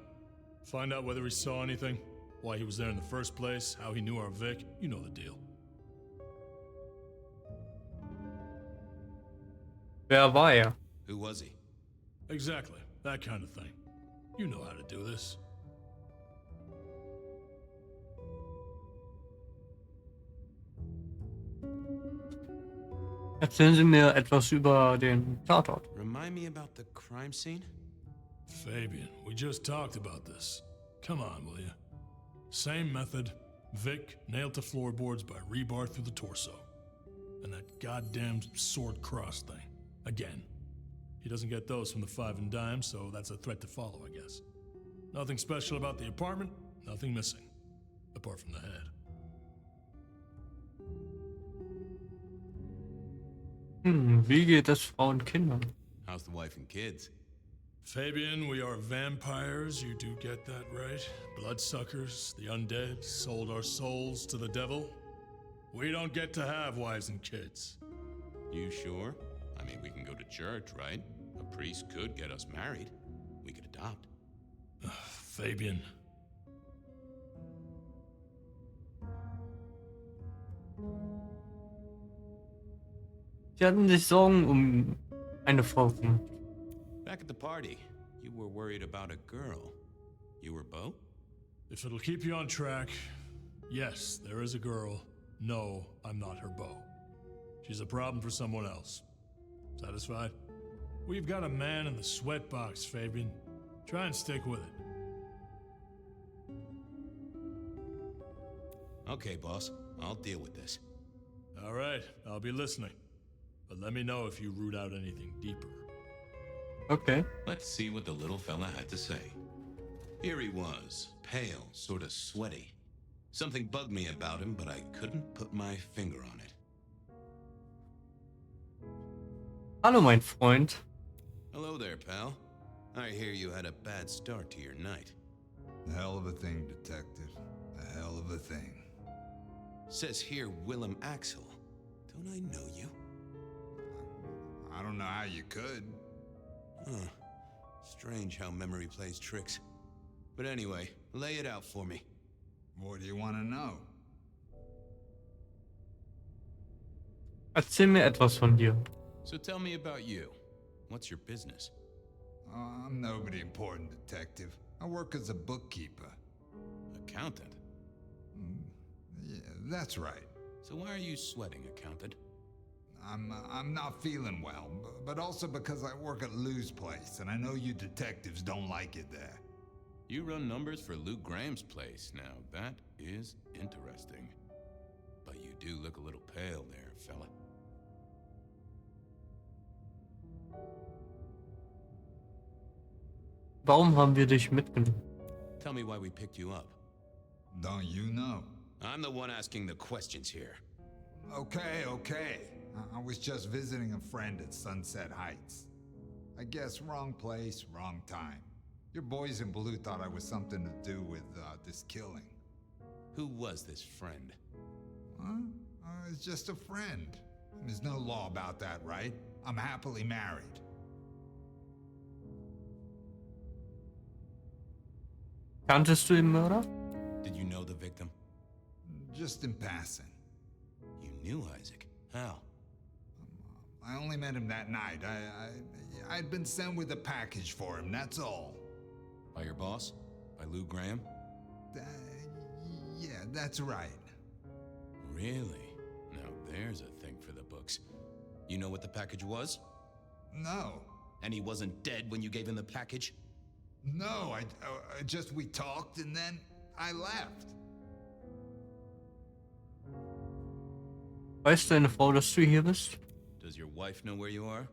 S14: Find out whether he saw anything, why he was there in the first place, how he knew our Vic. You know the deal.
S1: Wer war er?
S2: Who was he?
S14: Exactly. That kind of thing. You know how to do this.
S1: Erzählen Sie mir etwas über den Tatort.
S2: Remind me about the crime scene?
S14: Fabian, we just talked about this. Come on, will you? Same method. Vic nailed to floorboards by rebar through the torso. And that goddamn sword cross thing. Again. He doesn't get those from the Five and Dime, so that's a threat to follow, I guess. Nothing special about the apartment, nothing missing. Apart from the head.
S1: Wie geht es Frauen und Kindern?
S2: How's the wife and kids?
S14: Fabian, we are vampires, you do get that right. Bloodsuckers, the undead, sold our souls to the devil. We don't get to have wives and kids.
S2: You sure? I mean, we can go to church, right? A priest could get us married. We could adopt.
S14: Fabian.
S1: Sie hatten sich Sorgen um eine Frau gemacht.
S2: Back at the party, you were worried about a girl. You were Bo?
S14: If it'll keep you on track, yes, there is a girl. No, I'm not her beau. She's a problem for someone else. Satisfied? We've got a man in the sweatbox, Fabian. Try and stick with it.
S2: Okay, boss. I'll deal with this.
S14: All right, I'll be listening. But let me know if you root out anything deeper.
S1: Okay.
S2: Let's see what the little fella had to say. Here he was, pale, sort of sweaty. Something bugged me about him, but I couldn't put my finger on it.
S1: Hallo, mein Freund.
S2: Hello there, pal. I hear you had a bad start to your night.
S18: A hell of a thing, Detective. A hell of a thing.
S2: Says here Willem Axel. Don't I know you?
S18: I don't know how you could.
S2: Huh. Strange how memory plays tricks. But anyway, lay it out for me.
S18: What do you want to know?
S1: Erzähl mir etwas von dir.
S2: So tell me about you. What's your business?
S18: I'm nobody important, Detective. I work as a bookkeeper.
S2: Accountant?
S18: Yeah, that's right.
S2: So why are you sweating, accountant?
S18: I'm not feeling well, but also because I work at Lou's place, and I know you detectives don't like it there.
S2: You run numbers for Lou Graham's place. Now, that is interesting. But you do look a little pale there, fella.
S1: Warum haben wir dich mitgenommen?
S2: Tell me why we picked you up.
S18: Don't you know?
S2: I'm the one asking the questions here.
S18: Okay. I was just visiting a friend at Sunset Heights. I guess wrong place, wrong time. Your boys in blue thought I was something to do with this killing.
S2: Who was this friend?
S18: Huh? It's just a friend. There's no law about that, right? I'm happily married.
S1: Kanntest du den Mörder?
S2: Did you know the victim?
S18: Just in passing.
S2: You knew Isaac? How?
S18: I only met him that night. I'd been sent with a package for him, that's all.
S2: By your boss? By Lou Graham?
S18: Yeah, that's right.
S2: Really? Now there's a thing for the books. You know what the package was?
S18: No.
S2: And he wasn't dead when you gave him the package?
S18: No, I just we talked and then I left.
S1: Weiß deine Frau, dass du hier bist?
S2: Does your wife know where you are?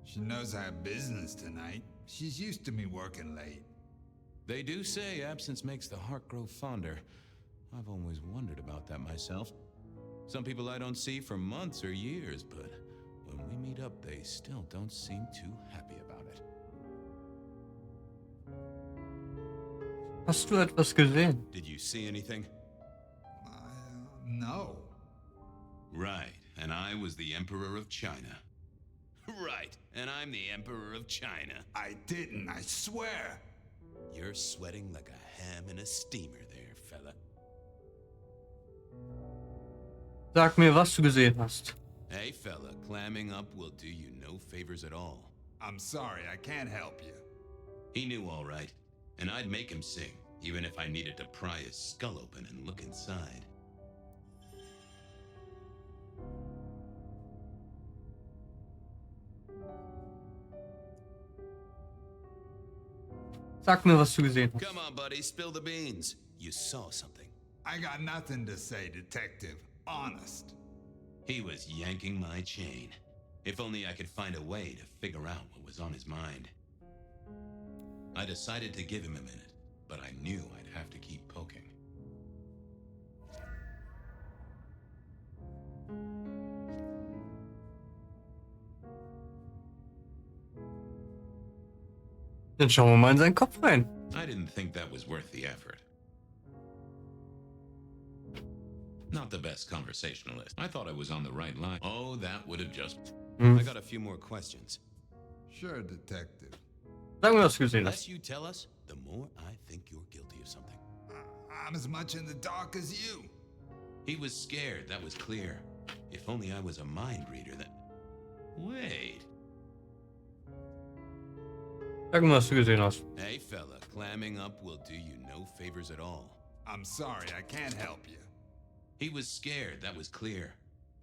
S18: She knows I have business tonight. She's used to me working late.
S2: They do say absence makes the heart grow fonder. I've always wondered about that myself. Some people I don't see for months or years, but when we meet up, they still don't seem too happy about it.
S1: Hast du etwas gesehen?
S2: Did you see anything?
S18: No.
S2: Right, and I was the Emperor of China. Right, and I'm the Emperor of China.
S18: I didn't, I swear.
S2: You're sweating like a ham in a steamer there, fella.
S1: Sag mir, was du gesehen hast.
S2: Hey, fella, clamming up will do you no favors at all.
S18: I'm sorry, I can't help you.
S2: He knew all right, and I'd make him sing, even if I needed to pry his skull open and look inside.
S1: Sag mir, was du gesehen hast.
S2: Come on, buddy, spill the beans. You saw something.
S18: I got nothing to say, Detective. Honest.
S2: He was yanking my chain. If only I could find a way to figure out what was on his mind. I decided to give him a minute, but I knew I'd have to keep poking.
S1: Dann schauen wir mal in seinen Kopf rein.
S2: I didn't think that was worth the effort. Not the best conversationalist. I thought I was on the right line. Oh, that would have just...
S1: Hm.
S16: I got a few more questions.
S18: Sure, Detective.
S1: Sagen wir, was du gesehen
S2: The
S1: hast.
S2: less you tell us, the more I think you're guilty of something.
S18: I'm as much in the dark as you.
S2: He was scared, that was clear. If only I was a mind reader that... Wait.
S1: Sag mir, was du gesehen hast.
S2: Hey, fella, clamming up will do you no favors at all.
S18: I'm sorry, I can't help you.
S2: He was scared, that was clear.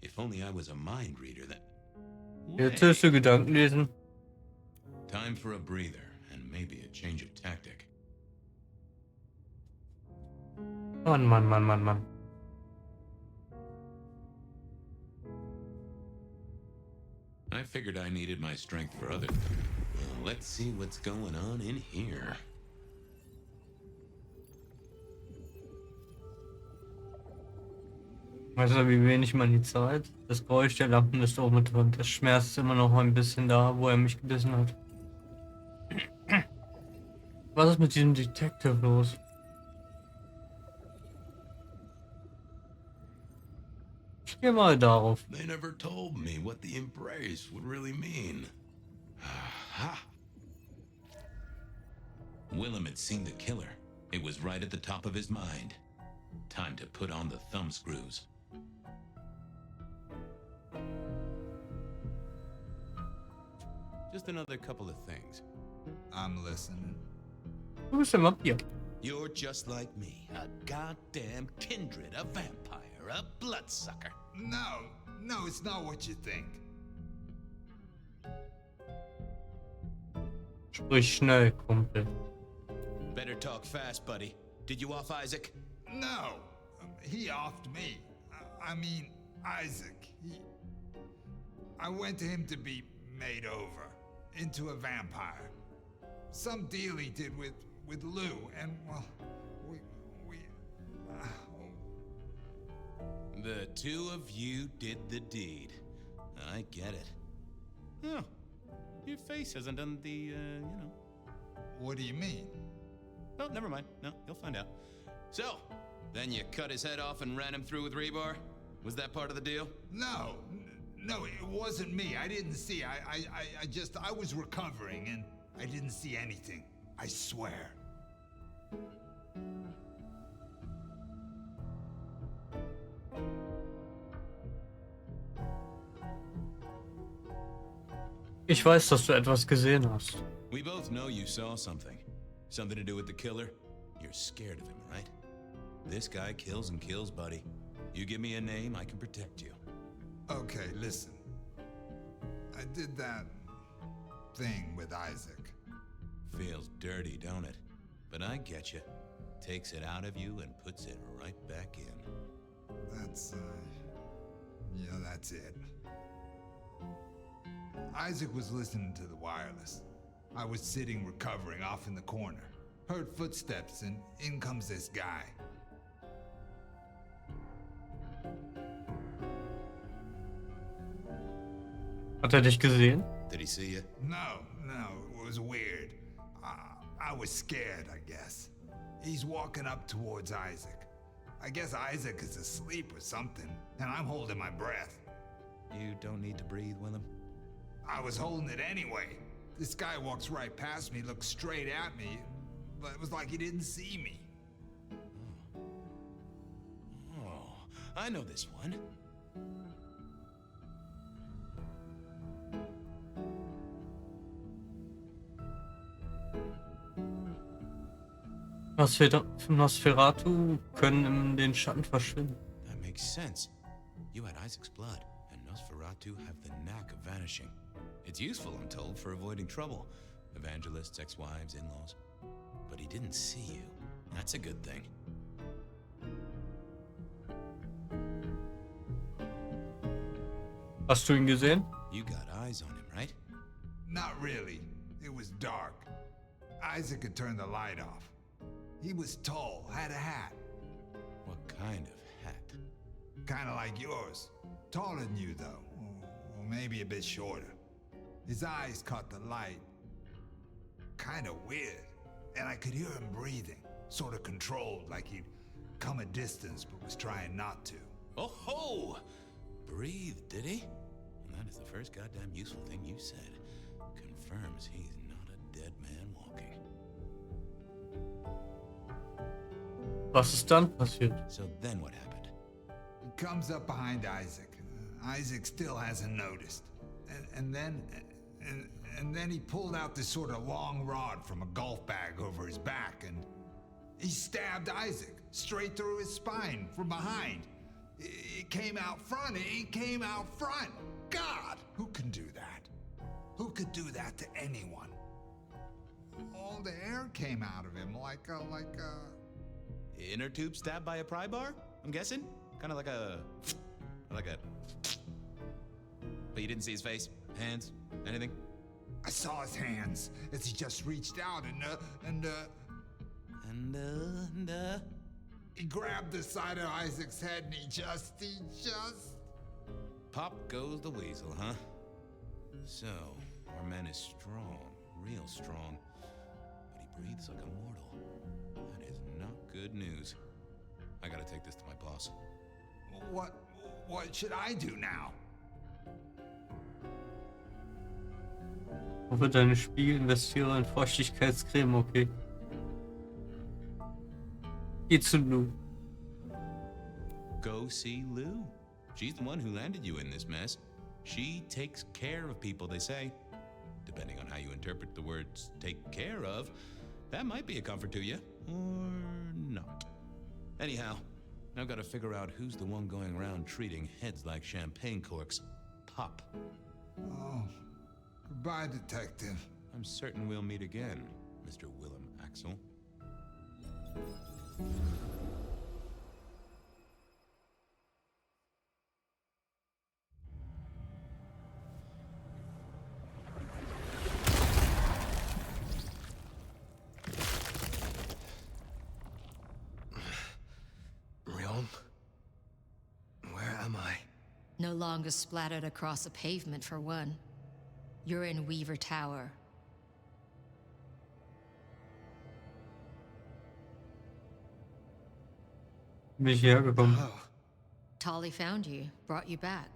S2: If only I was a mind reader that...
S1: Jetzt willst du Gedanken lesen.
S2: Time for a breather, and maybe a change of tactic.
S1: Mann, Mann, Mann, Mann, Mann.
S2: I figured I needed my strength for other... Well, let's see what's going on in here.
S1: Weißt du, wie wenig man die Zeit? Das Geräusch der Lampen ist auch mit drin. Das Schmerz ist immer noch ein bisschen da, wo er mich gebissen hat. Was ist mit diesem Detective los? Ich geh mal darauf.
S2: They never told me what the embrace would really mean. Aha! Willem had seen the killer. It was right at the top of his mind. Time to put on the thumb screws. Just another couple of things.
S18: I'm listening.
S1: Du bist im Vampir.
S2: You're just like me, a goddamn kindred, a vampire, a bloodsucker.
S18: No, it's not what you think.
S1: Sprich schnell, Kumpel.
S16: Better talk fast, buddy. Did you off Isaac?
S18: No, he offed me. I mean, Isaac. I went to him to be made over into a vampire. Some deal he did with Lou, and well, we
S2: The two of you did the deed. I get it. Oh, your face hasn't done the, you know.
S18: What do you mean?
S2: Oh, never mind. No, you'll find out. So, then you cut his head off and ran him through with rebar? Was that part of the deal?
S18: No, it wasn't me. I didn't see. I was recovering and I didn't see anything. I swear.
S1: Ich weiß, dass du etwas gesehen hast.
S2: We both know you saw something. Something to do with the killer? You're scared of him, right? This guy kills and kills, buddy. You give me a name, I can protect you.
S18: Okay, listen. I did that thing with Isaac.
S2: Feels dirty, don't it? But I get you. Takes it out of you and puts it right back in.
S18: That's it. Isaac was listening to the wireless. I was sitting recovering off in the corner. Heard footsteps and in comes this guy.
S1: Hat er dich gesehen?
S2: Did he see you?
S18: No, it was weird. I was scared, I guess. He's walking up towards Isaac. I guess Isaac is asleep or something, and I'm holding my breath.
S16: You don't need to breathe, Willem.
S18: I was holding it anyway. This guy walks right past me, looks straight at me, but it was like he didn't see me.
S2: Oh, I know this one.
S1: Nosferatu können in den Schatten verschwinden.
S2: That makes sense. You had Isaac's blood, and Nosferatu have the knack of vanishing. It's useful, I'm told, for avoiding trouble. Evangelists, ex-wives, in-laws. But he didn't see you. That's a good thing.
S1: Hast du ihn gesehen?
S2: You got eyes on him, right?
S18: Not really. It was dark. Isaac had turned the light off. He was tall, had a hat.
S2: What kind of hat?
S18: Kind of like yours. Taller than you, though. Or maybe a bit shorter. His eyes caught the light. Kind of weird. And I could hear him breathing. Sort of controlled, like he'd come a distance but was trying not to.
S2: Oh ho! Breathe, did he? That is the first goddamn useful thing you said. Confirms he's not a dead man walking.
S1: Was ist dann passiert?
S2: So then what happened?
S18: He comes up behind Isaac. Isaac still hasn't noticed. And then he pulled out this sort of long rod from a golf bag over his back, and he stabbed Isaac straight through his spine from behind. It came out front. It came out front. God, who can do that? Who could do that to anyone? All the air came out of him like a
S2: Inner tube stabbed by a pry bar? I'm guessing? Kind of like a... But you didn't see his face? Hands? Anything?
S18: I saw his hands as he just reached out and he grabbed the side of Isaac's head and he just...
S2: Pop goes the weasel, huh? So, our man is strong, real strong, but he breathes like a mortal. That is not good news. I gotta take this to my boss.
S18: What should I do now?
S1: Wo wird deine Spiegel? Investiere in Feuchtigkeitscreme, okay. Geh zu Lou.
S2: Go see Lou. She's the one who landed you in this mess. She takes care of people, they say. Depending on how you interpret the words take care of, that might be a comfort to you, or not. Anyhow, I've got to figure out who's the one going around treating heads like champagne corks. Pop.
S18: Oh, goodbye, Detective.
S2: I'm certain we'll meet again, Mr. Willem Axel.
S12: No longer splattered across a pavement, for one. You're in Weaver Tower.
S1: Bin ich hierher gekommen?
S12: Tolly found you, brought you back.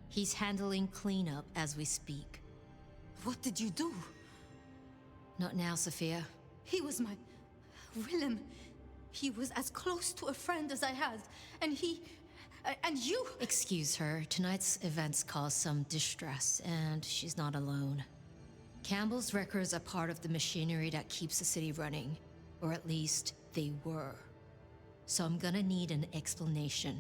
S12: He's handling cleanup as we speak.
S6: What did you do?
S12: Not now, Sophia.
S6: He was my... Willem. He was as close to a friend as I had. And he... And you...
S12: Excuse her. Tonight's events caused some distress, and she's not alone. Campbell's records are part of the machinery that keeps the city running. Or at least, they were. So I'm gonna need an explanation.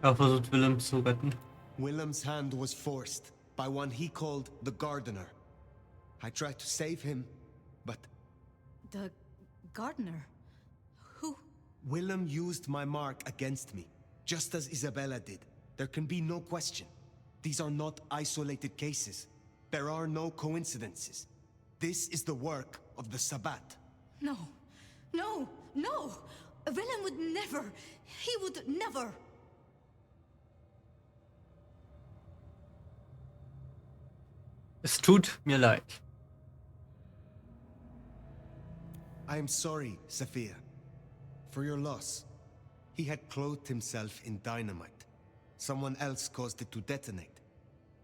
S1: Versucht Willem zu retten.
S8: Willem's hand was forced by one he called the Gardener. I tried to save him, but...
S6: The gardener? Who?
S8: Willem used my mark against me, just as Isabella did. There can be no question. These are not isolated cases. There are no coincidences. This is the work of the Sabbat.
S6: No. No. No! Willem would never... He would never...
S1: Es tut mir leid.
S8: I am sorry, Sophia, for your loss. He had clothed himself in dynamite. Someone else caused it to detonate.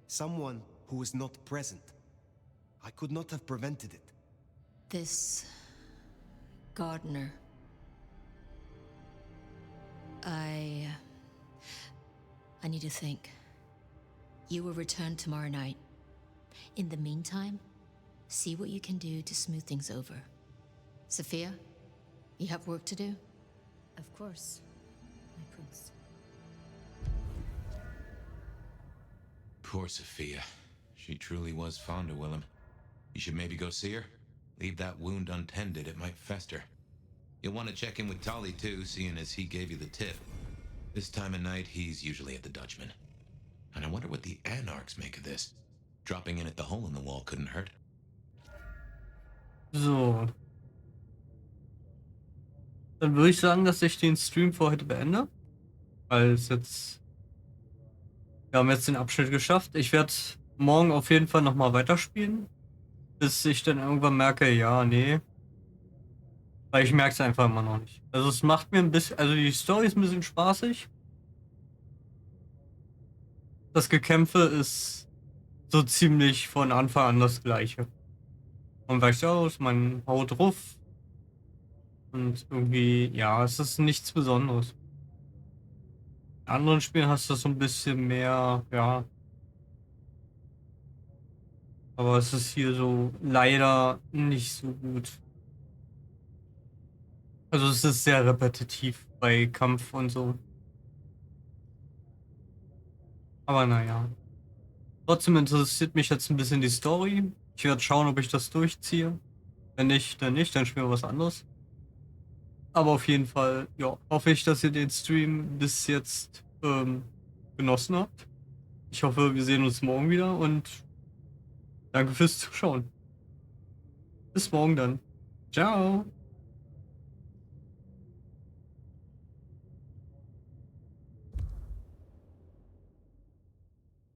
S8: Someone who was not present. I could not have prevented it.
S12: This... gardener... I need to think. You will return tomorrow night. In the meantime, see what you can do to smooth things over. Sophia, you have work to do?
S6: Of course, my prince.
S2: Poor Sophia. She truly was fond of Willem. You should maybe go see her. Leave that wound untended, it might fester. You'll want to check in with Tolly too, seeing as he gave you the tip. This time of night, he's usually at the Dutchman. And I wonder what the Anarchs make of this. Dropping in at the hole in the wall couldn't hurt.
S1: So. Dann würde ich sagen, dass ich den Stream für heute beende. Weil es jetzt... Wir haben jetzt den Abschnitt geschafft. Ich werde morgen auf jeden Fall nochmal weiterspielen. Bis ich dann irgendwann merke, ja, nee. Weil ich merke es einfach immer noch nicht. Also es macht mir ein bisschen, also die Story ist ein bisschen spaßig. Das Gekämpfe ist so ziemlich von Anfang an das gleiche. Man weicht aus, man haut drauf. Und irgendwie, ja, es ist nichts Besonderes. In anderen Spielen hast du so ein bisschen mehr, ja. Aber es ist hier so leider nicht so gut. Also es ist sehr repetitiv bei Kampf und so. Aber naja. Trotzdem interessiert mich jetzt ein bisschen die Story. Ich werde schauen, ob ich das durchziehe. Wenn nicht, dann nicht, dann spielen wir was anderes. Aber auf jeden Fall, ja, hoffe ich, dass ihr den Stream bis jetzt genossen habt. Ich hoffe, wir sehen uns morgen wieder und danke fürs Zuschauen. Bis morgen dann. Ciao.